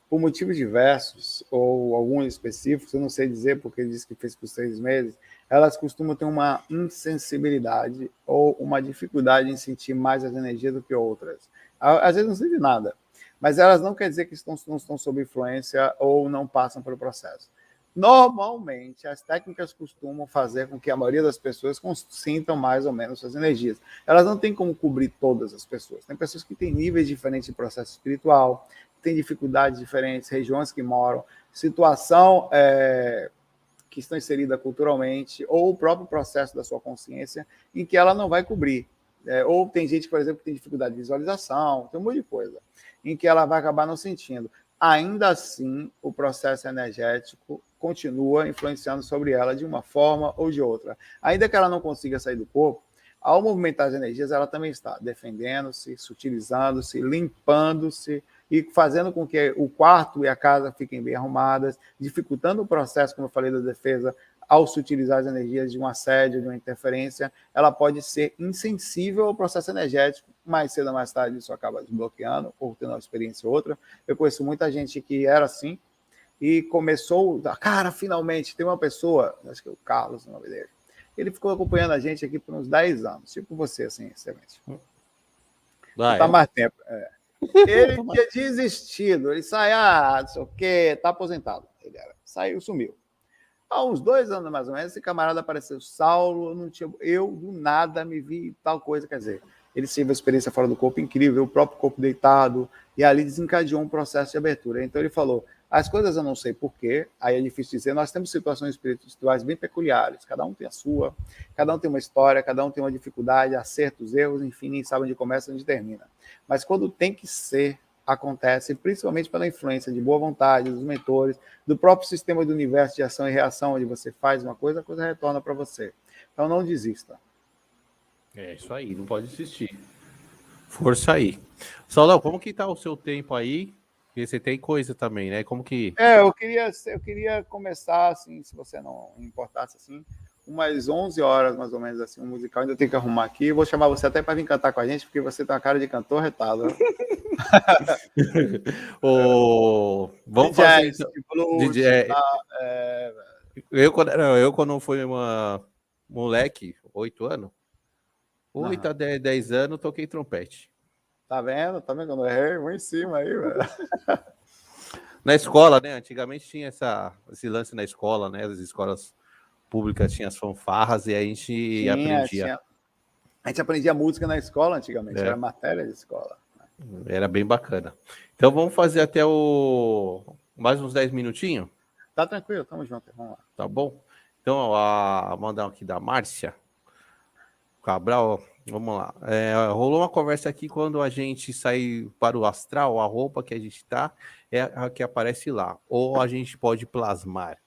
Por motivos diversos, ou alguns específicos, eu não sei dizer porque ele disse que fez por 6 meses, elas costumam ter uma insensibilidade ou uma dificuldade em sentir mais as energias do que outras. Às vezes não sentem nada, mas elas não quer dizer que não estão sob influência ou não passam pelo processo. Normalmente, as técnicas costumam fazer com que a maioria das pessoas sintam mais ou menos suas energias. Elas não têm como cobrir todas as pessoas. Tem pessoas que têm níveis diferentes de processo espiritual, têm dificuldades diferentes, regiões que moram, situação que estão inseridas culturalmente, ou o próprio processo da sua consciência, em que ela não vai cobrir. Ou tem gente, por exemplo, que tem dificuldade de visualização, tem um monte de coisa, em que ela vai acabar não sentindo. Ainda assim, o processo energético continua influenciando sobre ela de uma forma ou de outra. Ainda que ela não consiga sair do corpo, ao movimentar as energias, ela também está defendendo-se, sutilizando-se, limpando-se e fazendo com que o quarto e a casa fiquem bem arrumadas, dificultando o processo, como eu falei, da defesa, ao sutilizar as energias de um assédio, de uma interferência, ela pode ser insensível ao processo energético, mais cedo ou mais tarde isso acaba desbloqueando, ou tendo uma experiência ou outra. Eu conheço muita gente que era assim, e começou, cara, finalmente, tem uma pessoa, acho que é o Carlos, o nome dele, ele ficou acompanhando a gente aqui por uns 10 anos, tipo você, assim, excelente. Tá mais tempo. Ele tinha desistido, ele saiu, não sei o quê, tá aposentado. Ele saiu, sumiu. Há uns 2 anos, mais ou menos, esse camarada apareceu, Saulo, eu do nada me vi tal coisa, quer dizer, ele teve uma experiência fora do corpo incrível, o próprio corpo deitado, e ali desencadeou um processo de abertura. Então ele falou, as coisas eu não sei porquê, aí é difícil dizer, nós temos situações espirituais bem peculiares, cada um tem a sua, cada um tem uma história, cada um tem uma dificuldade, acertos, erros, enfim, nem sabe onde começa e onde termina. Mas quando tem que ser, acontece, principalmente pela influência de boa vontade, dos mentores, do próprio sistema do universo de ação e reação, onde você faz uma coisa, a coisa retorna para você. Então não desista. É isso aí, não pode desistir. Força aí. Saulão, como que tá o seu tempo aí? Porque você tem coisa também, né? Como que... Eu queria começar, assim, se você não importasse, assim, umas 11 horas, mais ou menos, assim, um musical. Ainda tenho que arrumar aqui. Vou chamar você até para vir cantar com a gente, porque você tem uma cara de cantor retado. Vamos De fazer jazz, então. de blues, DJ, tá? eu quando fui moleque, 8 anos, 8 Aham. a 10 anos, toquei trompete. Tá vendo? Tá vendo quando eu errei? Vou em cima aí, velho. Na escola, né? Antigamente tinha esse lance na escola, né? As escolas públicas tinham as fanfarras e a gente aprendia. A gente aprendia música na escola antigamente, É, era matéria de escola. era bem bacana. Então vamos fazer até mais uns 10 minutinhos, Tá tranquilo, tamo junto, vamos lá. tá bom? Então, mandar aqui da Márcia Cabral, vamos lá. Rolou uma conversa aqui quando a gente sai para o astral, a roupa que a gente tá é a que aparece lá. Ou a gente pode plasmar.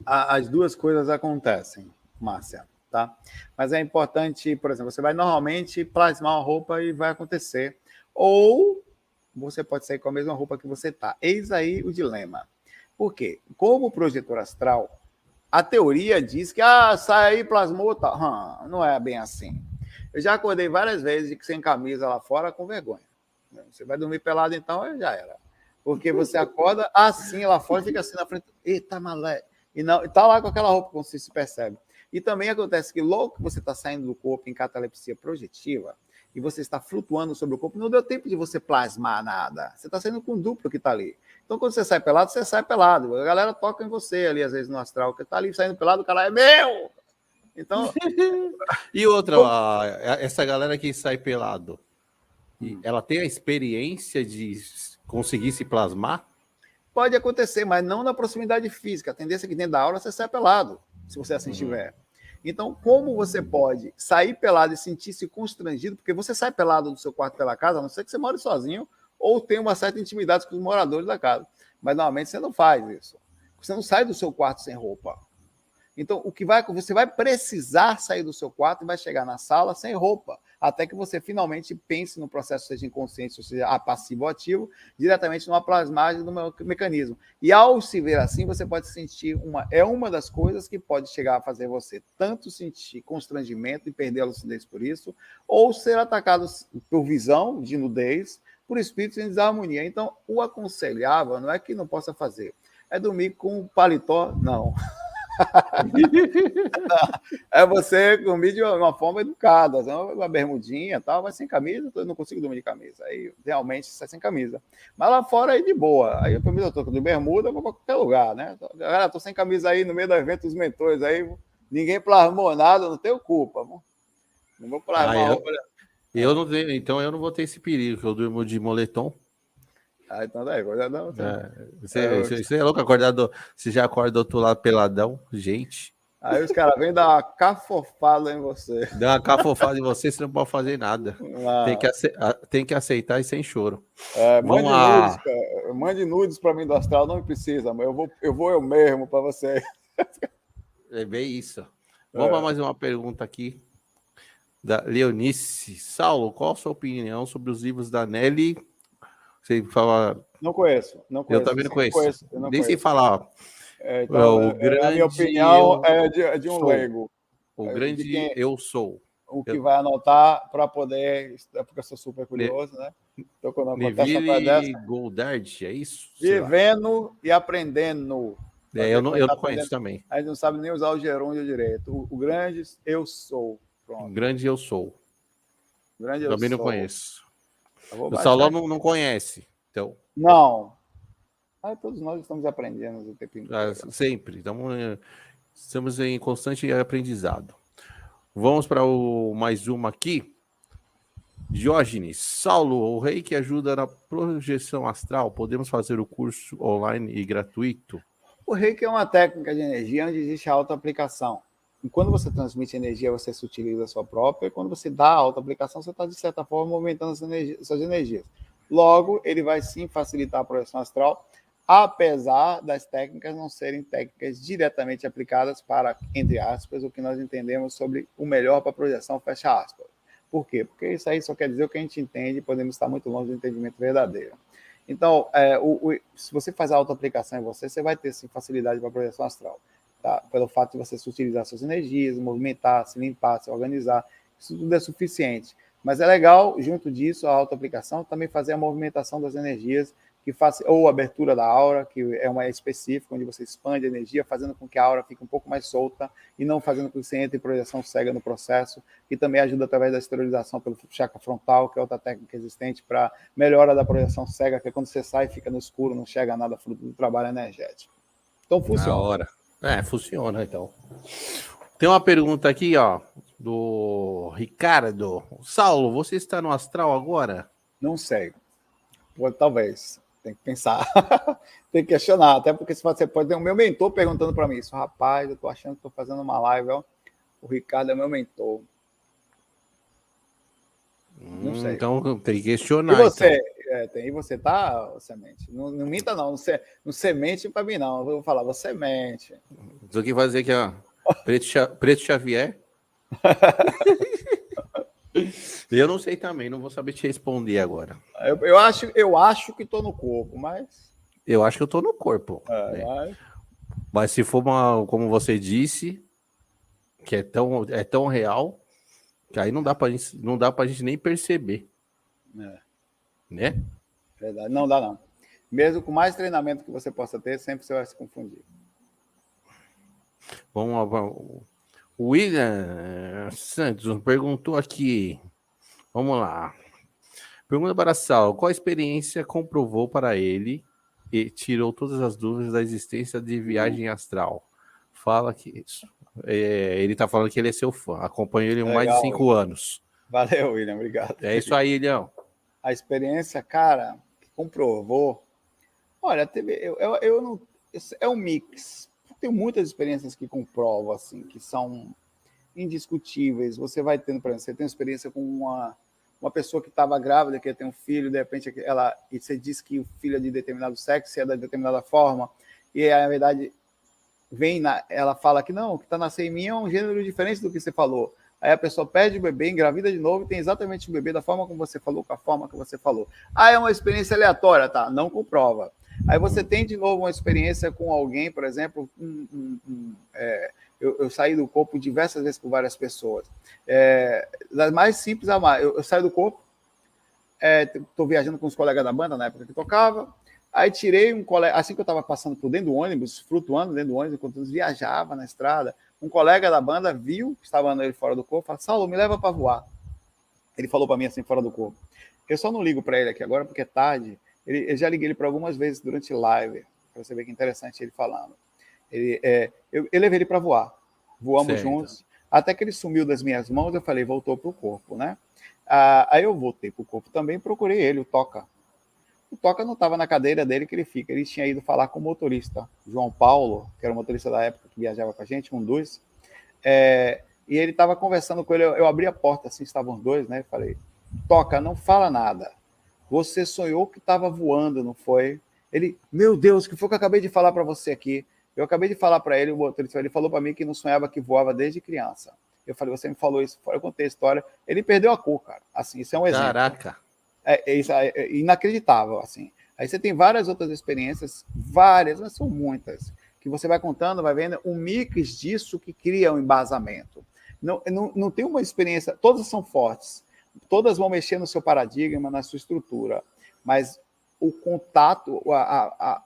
As duas coisas acontecem, Márcia, tá? Mas é importante, por exemplo, você vai normalmente plasmar uma roupa e vai acontecer. Ou você pode sair com a mesma roupa que você tá. Eis aí o dilema. Por quê? Como projetor astral, a teoria diz que sai aí, plasmou, tá. Não é bem assim. Eu já acordei várias vezes de que sem camisa lá fora com vergonha. Você vai dormir pelado então, já era. Porque você acorda assim lá fora, fica assim na frente, eita malé. E não, tá lá com aquela roupa, como se percebe. E também acontece que logo que você está saindo do corpo em catalepsia projetiva e você está flutuando sobre o corpo, não deu tempo de você plasmar nada. Você está saindo com o duplo que está ali. Então, quando você sai pelado, você sai pelado. A galera toca em você ali, às vezes, no astral, que está ali saindo pelado, o cara é meu! Então... E outra, essa galera que sai pelado, ela tem a experiência de conseguir se plasmar? Pode acontecer, mas não na proximidade física. A tendência é que dentro da aula você sai pelado, se você assim estiver. Então, como você pode sair pelado e sentir-se constrangido, porque você sai pelado do seu quarto pela casa, a não ser que você more sozinho ou tenha uma certa intimidade com os moradores da casa. Mas normalmente você não faz isso. Você não sai do seu quarto sem roupa. Então, você vai precisar sair do seu quarto e vai chegar na sala sem roupa, até que você finalmente pense no processo, seja inconsciente, ou seja, passivo ou ativo, diretamente numa plasmagem do mecanismo. E ao se ver assim, você pode sentir uma das coisas que pode chegar a fazer você tanto sentir constrangimento e perder a lucidez por isso, ou ser atacado por visão de nudez, por espíritos em desarmonia. Então, o aconselhável não é que não possa fazer, é dormir com paletó, não. É você dormir de uma forma educada, uma bermudinha, tal, vai sem camisa, eu não consigo dormir de camisa, aí realmente sai sem camisa. Mas lá fora aí de boa, aí eu tô de bermuda, eu vou para qualquer lugar, né? Galera, tô sem camisa aí no meio do evento dos mentores, aí ninguém plasmou nada, não tenho culpa, não vou plasmar roupa. Eu não tenho, então eu não vou ter esse perigo, que eu durmo de moletom. Então daí, coisa não. Você é louco, você já acorda do outro lado peladão, gente. Aí os caras vêm dar uma cafofada em você. Dá uma cafofada em você não pode fazer nada. Tem que aceitar e sem choro. Mande nudes para mim do astral, não precisa, mas eu vou mesmo para você. É bem isso. Vamos para mais uma pergunta aqui da Leonice. Saulo, qual a sua opinião sobre os livros da Nelly? Você fala... Não conheço. Eu também não conheço. Nem sei falar. Então, a minha opinião é de um leigo. O grande eu sou. O que vai anotar para poder... Porque eu sou super curioso, né? Então, quando acontece uma coisa dessa... Goldard, é isso? Vivendo e aprendendo. Eu não conheço também. A gente não sabe nem usar o gerúndio direito. O grande eu sou. Pronto. O grande eu sou. Também não conheço. O Saulão não conhece. Então... Não. Todos nós estamos aprendendo o tempo inteiro. Sempre. Estamos em constante aprendizado. Vamos para mais uma aqui. Diógenes. Saulo, o rei que ajuda na projeção astral, podemos fazer o curso online e gratuito? O reiki é uma técnica de energia onde existe a autoaplicação. E quando você transmite energia, você se utiliza a sua própria. E quando você dá a autoaplicação, você está, de certa forma, movimentando essas energias. Logo, ele vai sim facilitar a projeção astral, apesar das técnicas não serem técnicas diretamente aplicadas para, entre aspas, o que nós entendemos sobre o melhor para a projeção, fecha aspas. Por quê? Porque isso aí só quer dizer o que a gente entende e podemos estar muito longe do entendimento verdadeiro. Então, se você faz a autoaplicação em você vai ter sim, facilidade para a projeção astral. Tá? Pelo fato de você utilizar suas energias, movimentar, se limpar, se organizar, isso tudo é suficiente. Mas é legal, junto disso, a autoaplicação, também fazer a movimentação das energias, que faz, ou abertura da aura, que é uma específica, onde você expande a energia, fazendo com que a aura fique um pouco mais solta e não fazendo com que você entre em projeção cega no processo, que também ajuda através da esterilização pelo chakra frontal, que é outra técnica existente para melhora da projeção cega, que é quando você sai, fica no escuro, não chega a nada, fruto do trabalho energético. Então funciona. Na hora. Funciona, então. Tem uma pergunta aqui, ó, do Ricardo. Saulo, você está no astral agora? Não sei. Talvez. Tem que pensar. Tem que questionar. Até porque você pode ter o meu mentor perguntando para mim isso. Rapaz, eu tô achando que tô fazendo uma live, ó. O Ricardo é meu mentor. Não sei. Então tem que questionar. E você? Então. E você tá, Semente? Não minta, não. Não semente para mim, não. Eu vou falar, você mente. Isso aqui vai dizer que, ó, Preto Xavier. Eu não sei também, não vou saber te responder agora. Eu acho que tô no corpo, mas... Eu acho que eu tô no corpo. Mas se for como você disse, que é tão real, que aí não dá pra gente nem perceber. Né? Verdade. Não dá, não. Mesmo com mais treinamento que você possa ter, sempre você vai se confundir. Vamos lá. O William Santos perguntou aqui. Vamos lá. Pergunta para Sal: qual experiência comprovou para ele e tirou todas as dúvidas da existência de viagem astral? Fala que isso. Ele tá falando que ele é seu fã. Acompanho ele há mais de 5 anos. Valeu, William. Obrigado. É isso aí, William. A experiência, cara, que comprovou. Olha, eu não. É um mix. Tem muitas experiências que comprovam, assim, que são indiscutíveis. Você vai tendo, por exemplo, você tem uma experiência com uma pessoa que estava grávida, que tem um filho, de repente e você diz que o filho é de determinado sexo, é de determinada forma, e aí, na verdade, ela fala que não, o que está nascendo em mim é um gênero diferente do que você falou. Aí a pessoa perde o bebê, engravida de novo e tem exatamente o bebê da forma como você falou, com a forma que você falou. Ah, é uma experiência aleatória, tá? Não comprova. Aí você tem de novo uma experiência com alguém, por exemplo, eu saí do corpo diversas vezes com várias pessoas. Das mais simples a mais. Eu saí do corpo, estou viajando com os colegas da banda na época que tocava, aí tirei um colega, assim que eu estava passando por dentro do ônibus, flutuando dentro do ônibus, enquanto eu viajava na estrada, um colega da banda viu que estava andando ele fora do corpo, falou: Saulo, me leva para voar. Ele falou para mim assim, fora do corpo. Eu só não ligo para ele aqui agora porque é tarde. Eu já liguei ele para algumas vezes durante live, para você ver que interessante ele falando. Eu levei ele para voar. Voamos juntos. Até que ele sumiu das minhas mãos, eu falei, voltou para o corpo, né? Aí eu voltei para o corpo também, procurei ele, o Toca. O Toca não estava na cadeira dele que ele fica. Ele tinha ido falar com o motorista, João Paulo, que era o motorista da época que viajava com a gente, um dos. E ele estava conversando com ele. Eu abri a porta, assim, estavam os dois, né? Eu falei, Toca, não fala nada. Você sonhou que estava voando, não foi? Ele, meu Deus, o que foi que eu acabei de falar para você aqui? Eu acabei de falar para ele, o motorista, ele falou para mim que não sonhava que voava desde criança. Eu falei, você me falou isso, eu contei a história. Ele perdeu a cor, cara. Assim, isso é um exemplo. Caraca. Isso é inacreditável, assim. Aí você tem várias outras experiências, várias, mas são muitas, que você vai contando, vai vendo um mix disso que cria um embasamento. Não tem uma experiência, todas são fortes, todas vão mexer no seu paradigma, na sua estrutura, mas o contato, a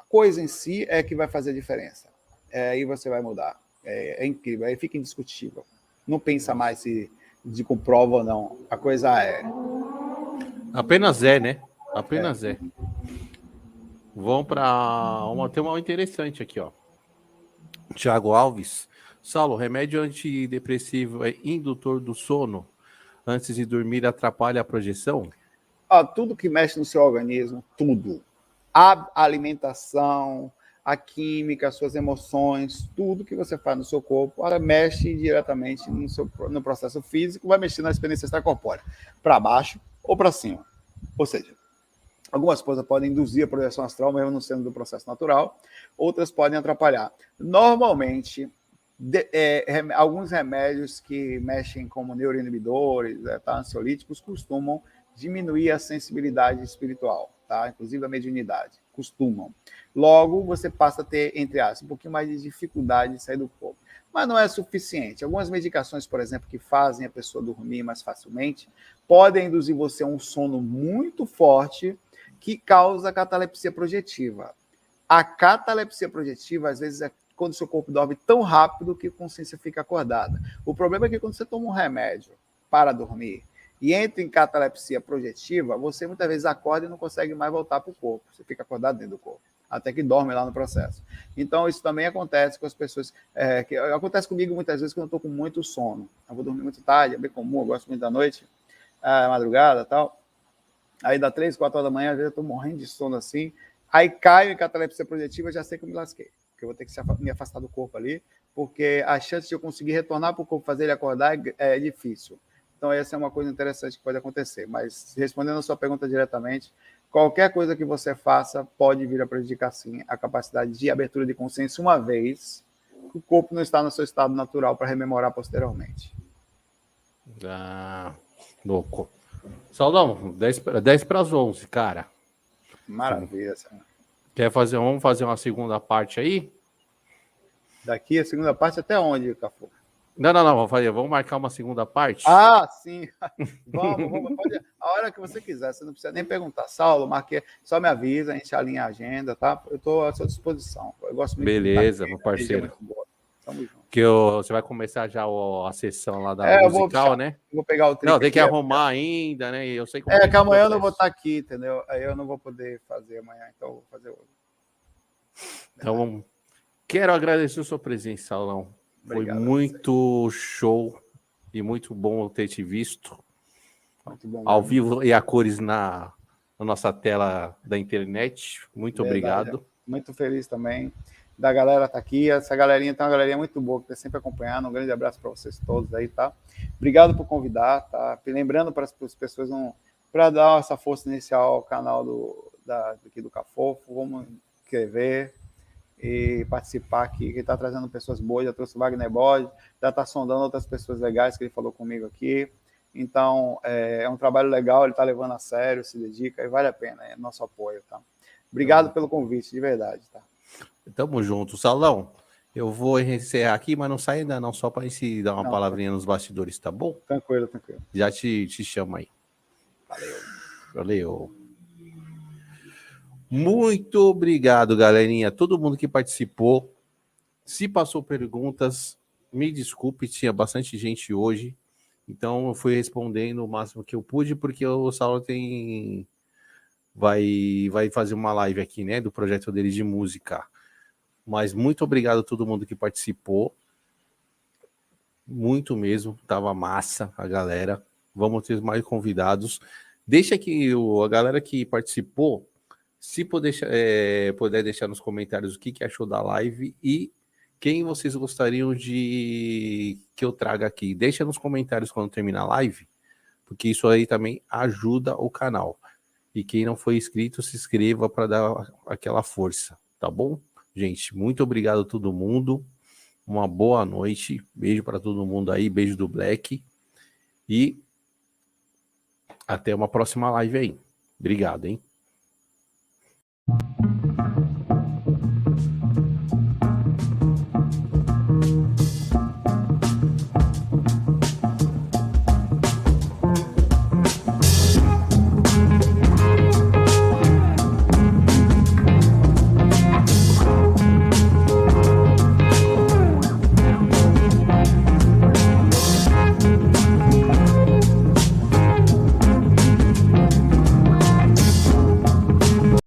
coisa em si é que vai fazer a diferença. Aí você vai mudar. É incrível, aí fica indiscutível. Não pensa mais se comprova ou não. A coisa é. Apenas né? Apenas é. Vamos para tem uma interessante aqui, ó. Tiago Alves. Saulo, remédio antidepressivo é indutor do sono? Antes de dormir atrapalha a projeção? Tudo que mexe no seu organismo, tudo. A alimentação, a química, as suas emoções, tudo que você faz no seu corpo, ela mexe diretamente no processo físico, vai mexer na experiência extracorpórea, para baixo ou para cima. Ou seja, algumas coisas podem induzir a projeção astral, mesmo não sendo do processo natural, outras podem atrapalhar. Normalmente, Alguns remédios que mexem como neuroinibidores, tá, ansiolíticos, costumam diminuir a sensibilidade espiritual, tá? Inclusive a mediunidade, costumam. Logo, você passa a ter, entre aspas, um pouquinho mais de dificuldade de sair do corpo. Mas não é suficiente. Algumas medicações, por exemplo, que fazem a pessoa dormir mais facilmente, podem induzir você a um sono muito forte que causa catalepsia projetiva. A catalepsia projetiva, às vezes, é quando o seu corpo dorme tão rápido que a consciência fica acordada. O problema é que quando você toma um remédio para dormir e entra em catalepsia projetiva, você muitas vezes acorda e não consegue mais voltar para o corpo. Você fica acordado dentro do corpo, até que dorme lá no processo. Então, isso também acontece com as pessoas. Acontece comigo muitas vezes quando eu estou com muito sono. Eu vou dormir muito tarde, é bem comum, eu gosto muito da noite, madrugada e tal. Aí dá 3, 4 horas da manhã, às vezes eu estou morrendo de sono assim. Aí caio em catalepsia projetiva, já sei que eu me lasquei. Porque eu vou ter que me afastar do corpo ali, porque a chance de eu conseguir retornar para o corpo, fazer ele acordar, é difícil. Então, essa é uma coisa interessante que pode acontecer. Mas, respondendo a sua pergunta diretamente, qualquer coisa que você faça pode vir a prejudicar, sim, a capacidade de abertura de consciência, uma vez que o corpo não está no seu estado natural para rememorar posteriormente. Louco. Saulão, 10 para as 11, cara. Maravilha. Vamos fazer uma segunda parte aí? Daqui a segunda parte até onde, Cafu? Não, vamos marcar uma segunda parte? Sim. Vamos. Pode, a hora que você quiser, você não precisa nem perguntar. Saulo, marquei, só me avisa, a gente alinha a agenda, tá? Eu estou à sua disposição. Eu gosto muito. Beleza, meu parceiro. Tamo junto. Você vai começar já a sessão lá da musical, né? Vou pegar o trinco. Não, tem que arrumar ainda, né? Eu sei como que amanhã eu não vou estar aqui, entendeu? Aí eu não vou poder fazer amanhã, então eu vou fazer hoje. Então, quero agradecer a sua presença, Saulão. Foi muito show e muito bom ter te visto muito bom, ao vivo e a cores na nossa tela da internet. Muito obrigado. Muito feliz também da galera estar aqui. Essa galerinha tem uma galerinha muito boa que está sempre acompanhando. Um grande abraço para vocês todos aí, tá? Obrigado por convidar, tá? Lembrando para as pessoas para dar essa força inicial ao canal aqui do Cafofo, vamos inscrever e participar aqui, que está trazendo pessoas boas, já trouxe o Wagner Bode, já está sondando outras pessoas legais que ele falou comigo aqui. Então, é um trabalho legal, ele está levando a sério, se dedica e vale a pena, é nosso apoio, tá? Obrigado pelo convite, de verdade, tá? Tamo junto. Saulão, eu vou encerrar aqui, mas não sai ainda não, só para a gente dar uma palavrinha nos bastidores, tá bom? Tranquilo. Já te chamo aí. Valeu. Muito obrigado, galerinha. Todo mundo que participou. Se passou perguntas, me desculpe, tinha bastante gente hoje. Então, eu fui respondendo o máximo que eu pude, porque o Saulo vai fazer uma live aqui, né, do projeto dele de música. Mas muito obrigado a todo mundo que participou. Muito mesmo, tava massa a galera. Vamos ter mais convidados. Deixa aqui a galera que participou, se puder deixar nos comentários o que achou da live e quem vocês gostariam que eu traga aqui. Deixa nos comentários quando terminar a live, porque isso aí também ajuda o canal. E quem não foi inscrito, se inscreva para dar aquela força, tá bom? Gente, muito obrigado a todo mundo. Uma boa noite. Beijo para todo mundo aí. Beijo do Black. E até uma próxima live aí. Obrigado, hein?